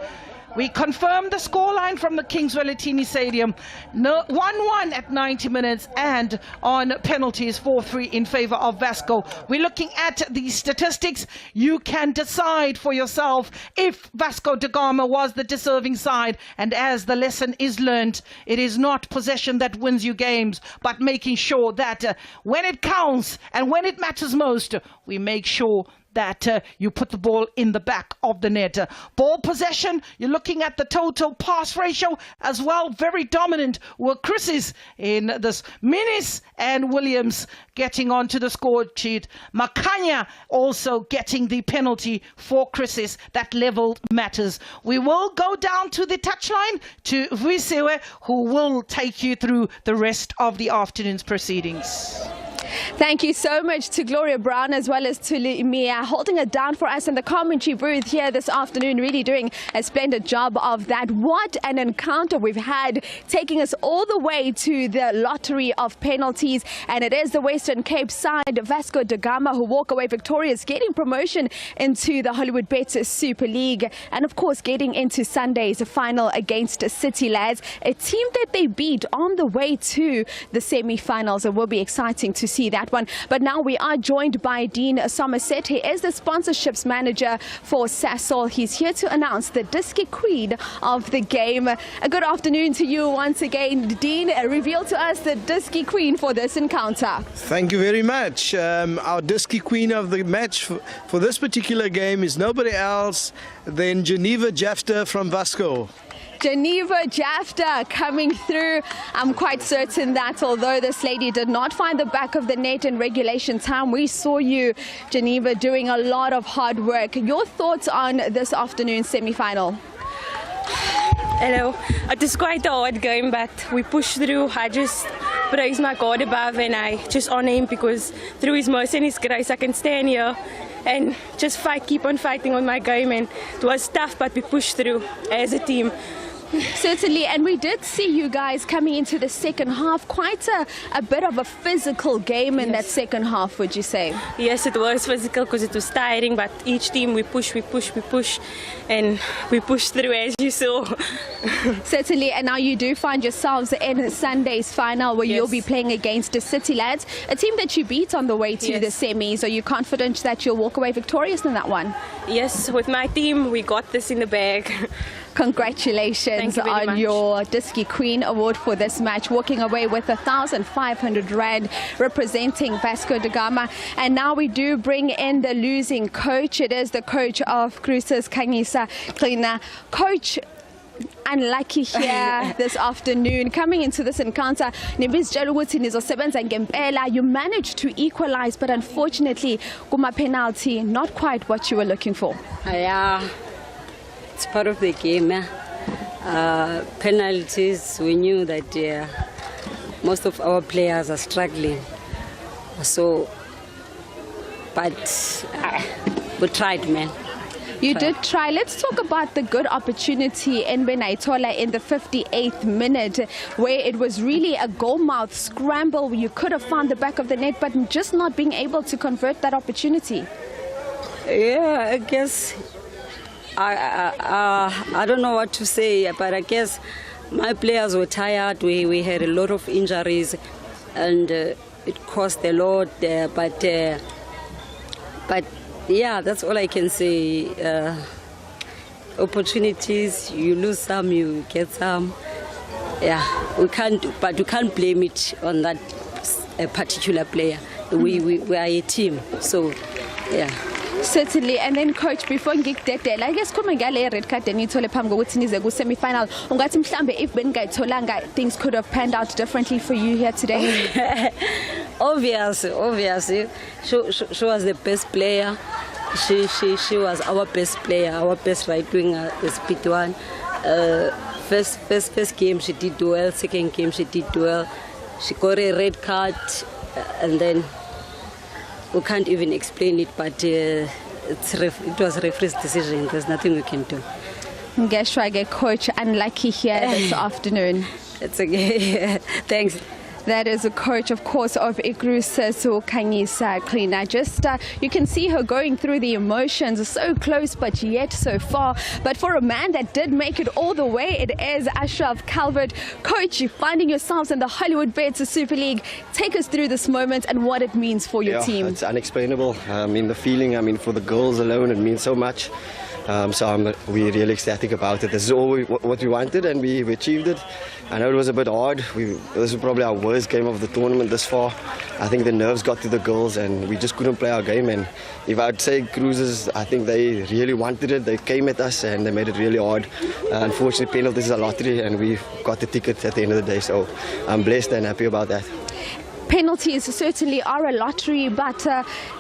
We confirm the scoreline from the Kings Welitini Stadium. 1-1 at 90 minutes, and on penalties 4-3 in favor of Vasco. We're looking at the statistics. You can decide for yourself if Vasco da Gama was the deserving side. And as the lesson is learned, it is not possession that wins you games, but making sure that when it counts and when it matters most, we make sure that you put the ball in the back of the net. Ball possession, you're looking at the total pass ratio as well. Very dominant were Croesus in this. Minis and Williams getting onto the score sheet. Makanya also getting the penalty for Croesus that leveled matters. We will go down to the touchline to Vuisewe, who will take you through the rest of the afternoon's proceedings. Thank you so much to Gloria Brown as well as to Mia holding it down for us in the commentary booth here this afternoon, really doing a splendid job of that. What an encounter we've had, taking us all the way to the lottery of penalties, and it is the Western Cape side, Vasco da Gama, who walk away victorious, getting promotion into the Hollywood Bets Super League, and of course getting into Sunday's final against City Lads, a team that they beat on the way to the semi-finals. It will be exciting to see that one. But now we are joined by Dean Somerset. He is the sponsorships manager for Sasol. He's here to announce the Disky Queen of the game. A good afternoon to you once again, Dean. Reveal to us the Disky Queen for this encounter. Thank you very much. Our Disky Queen of the match for this particular game is nobody else than Geneva Jafta from Vasco. Geneva Jafta coming through. I'm quite certain that although this lady did not find the back of the net in regulation time, we saw you, Geneva, doing a lot of hard work. Your thoughts on this afternoon's semi-final? Hello. It is quite a hard game, but we pushed through. I just praise my God above, and I just honor him because through his mercy and his grace I can stand here and just fight, keep on fighting on my game. And it was tough, but we pushed through as a team. Certainly, and we did see you guys coming into the second half, quite a bit of a physical game in that second half, would you say? Yes, it was physical because it was tiring, but each team we push, and we push through, as you saw. Certainly, and now you do find yourselves in Sunday's final where you'll be playing against the City Lads, a team that you beat on the way to the semis. Are you confident that you'll walk away victorious in that one? Yes, with my team, we got this in the bag. Congratulations on your Disky Queen award for this match, walking away with 1,500 Rand representing Vasco da Gama. And now we do bring in the losing coach. It is the coach of Croesus, Kangisa Klina. Coach, unlucky here this afternoon coming into this encounter. You managed to equalize, but unfortunately kuma penalty, not quite what you were looking for. Yeah, it's part of the game. Penalties, we knew that most of our players are struggling, so but we tried, man. You did try. Let's talk about the good opportunity in Benaitola in the 58th minute, where it was really a goal-mouth scramble. You could have found the back of the net, but just not being able to convert that opportunity. Yeah, I guess I don't know what to say, but I guess my players were tired. We had a lot of injuries, and it cost a lot. But yeah, that's all I can say. Opportunities, you lose some, you get some. yeah, we can't blame it on that particular player. We are a team, so yeah. Certainly, and then coach, before ngikudedela, I guess come ngale red card enithole phambi kokuthi nize ku semi-final, ungathi mhlambe if beningayitholanga things could have panned out differently for you here today. Obviously, she was the best player. She was our best player, our best right winger, the speed one. First game she did well. Second game she did well. She got a red card, and then we can't even explain it. But it was referee's decision. There's nothing we can do. Ngeshwage coach, unlucky here this afternoon. It's okay. Thanks. That is a coach, of course, of Croesus, Kanyisa Klina. Just you can see her going through the emotions, so close but yet so far. But for a man that did make it all the way, it is Ashraf Calvert. Coach, finding yourselves in the Hollywood Bets Super League. Take us through this moment and what it means for your team. It's unexplainable. The feeling, for the girls alone, it means so much. So we're really ecstatic about it. This is all what we wanted, and we achieved it. I know it was a bit hard. This was probably our worst game of the tournament this far. I think the nerves got to the girls, and we just couldn't play our game. And if I'd say Croesus, I think they really wanted it. They came at us, and they made it really hard. Unfortunately, penalties is a lottery, and we got the ticket at the end of the day. So I'm blessed and happy about that. Penalties certainly are a lottery, but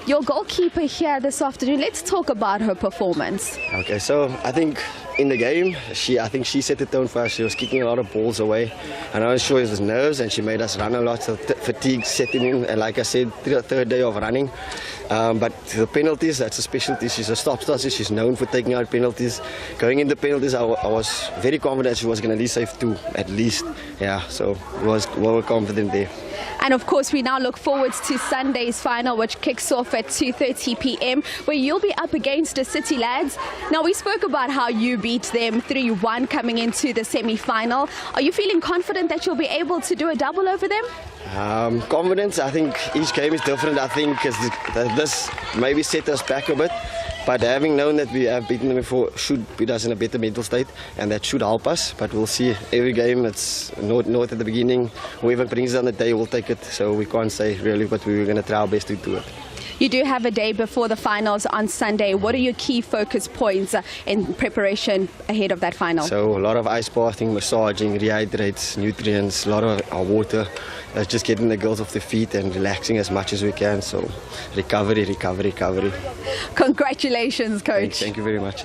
your goalkeeper here this afternoon, let's talk about her performance. Okay, so I think in the game, I think she set the tone for us. She was kicking a lot of balls away, and I was sure it was nerves, and she made us run a lot, so fatigue setting in, and like I said, third day of running. But the penalties, that's a specialty. She's a stop-starter. She's known for taking out penalties. Going into penalties, I was very confident she was going to at least save 2, at least. Yeah, so we were confident there. And of course, we now look forward to Sunday's final, which kicks off at 2:30 p.m, where you'll be up against the City Lads. Now, we spoke about how you beat them 3-1 coming into the semi-final. Are you feeling confident that you'll be able to do a double over them? Confidence, I think each game is different. I think this maybe set us back a bit. But having known that we have beaten them before should put us in a better mental state, and that should help us. But we'll see. Every game, it's not at the beginning. Whoever brings it on the day will take it. So we can't say really, but we're going to try our best to do it. You do have a day before the finals on Sunday. What are your key focus points in preparation ahead of that final? So a lot of ice bathing, massaging, rehydrates, nutrients, a lot of water. Just getting the girls off their feet and relaxing as much as we can. So recovery. Congratulations, coach. Thank you very much.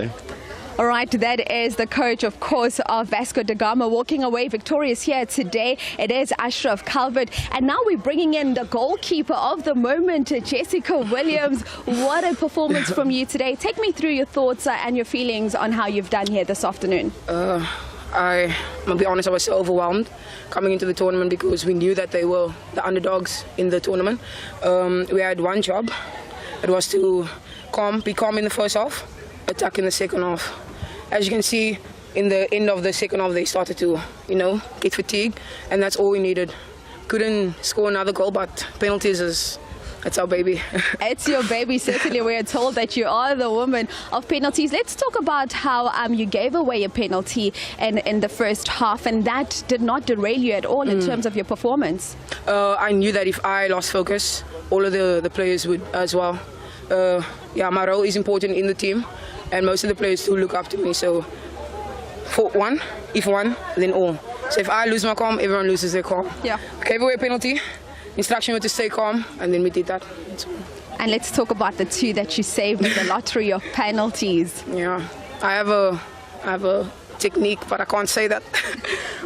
All right, that is the coach, of course, of Vasco da Gama, walking away victorious here today. It is Ashraf Calvert. And now we're bringing in the goalkeeper of the moment, Jessica Williams. What a performance from you today. Take me through your thoughts and your feelings on how you've done here this afternoon. I'm going to be honest, I was so overwhelmed coming into the tournament because we knew that they were the underdogs in the tournament. We had one job. It was to be calm in the first half, attack in the second half. As you can see, in the end of the second half, they started to, get fatigued, and that's all we needed. Couldn't score another goal, but penalties it's our baby. It's your baby, certainly. We are told that you are the woman of penalties. Let's talk about how you gave away a penalty in the first half, and that did not derail you at all in terms of your performance. I knew that if I lost focus, all of the players would as well. My role is important in the team, and most of the players do look up to me. So, if one, then all. So if I lose my calm, everyone loses their calm. Yeah. Gave away a penalty. Instruction was to stay calm, and then we did that. And let's talk about the 2 that you saved in the lottery of penalties. Yeah, I have a technique, but I can't say that.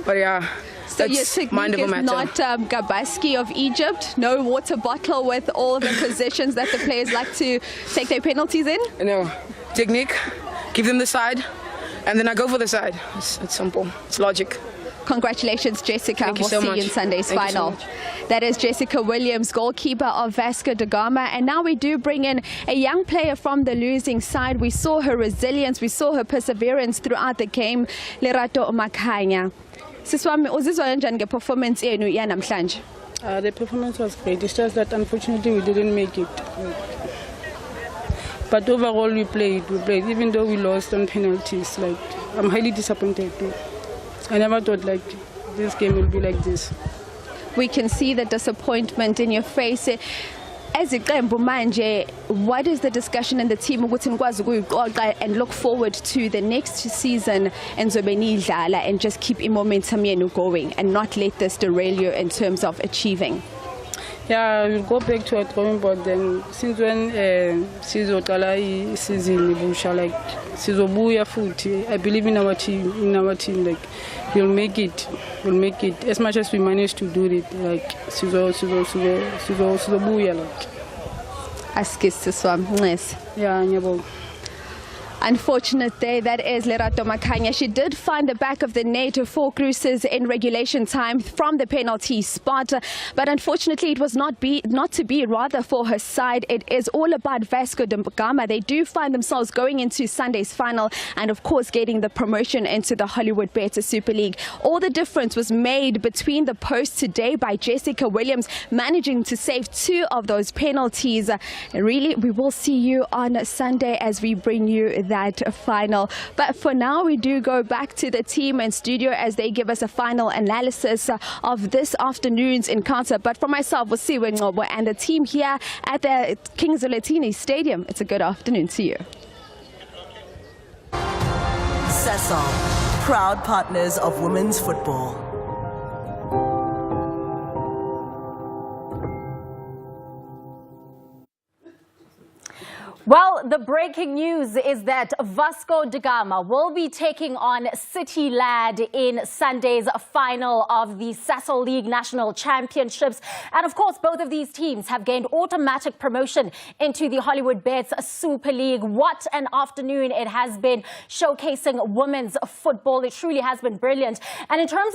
But yeah, so your technique is not Gabaski of Egypt? No water bottle with all the positions that the players like to take their penalties in? No, technique, give them the side, and then I go for the side. It's simple, it's logic. Congratulations, Jessica. Thank you so see much. you in Sunday's Thank final. You so much. That is Jessica Williams, goalkeeper of Vasco da Gama. And now we do bring in a young player from the losing side. We saw her resilience, we saw her perseverance throughout the game. Lerato Makhanya. Siswami, uzizwa kanjani ngeperformance yenu yanamhlanje? The performance was great. It's just that unfortunately we didn't make it. But overall we played. Even though we lost on penalties. I'm highly disappointed too. I never thought this game will be like this. We can see the disappointment in your face. As iqembu manje, what is the discussion in the team ukuthi nikwazi ukuyiqoqa and look forward to the next season enzobe nidlala and just keep momentum yenu going and not let this derail you in terms of achieving? Yeah, we'll go back to our drawing board then. Since when sizoqala season ibusha, like sizobuya futhi, I believe in our team, like we'll make it. As much as we manage to do it, like sizobuya like. Askis swam, yes. Yeah, nyabo. Unfortunate day, that is Lerato Makanya. She did find the back of the net for Croesus in regulation time from the penalty spot, but unfortunately it was not to be, rather for her side. It is all about Vasco de Gama. They do find themselves going into Sunday's final and of course getting the promotion into the Hollywood Better Super League. All the difference was made between the posts today by Jessica Williams, managing to save 2 of those penalties. Really, we will see you on Sunday as we bring you that final. But for now, we do go back to the team and studio as they give us a final analysis of this afternoon's encounter. But for myself, we'll see Ngcobo and the team here at the Kings Zwelithini Stadium. It's a good afternoon to you. Sasol, proud partners of women's football. Well, the breaking news is that Vasco da Gama will be taking on City Lad in Sunday's final of the Sasol League National Championships. And of course, both of these teams have gained automatic promotion into the Hollywood Bets Super League. What an afternoon it has been, showcasing women's football. It truly has been brilliant. And in terms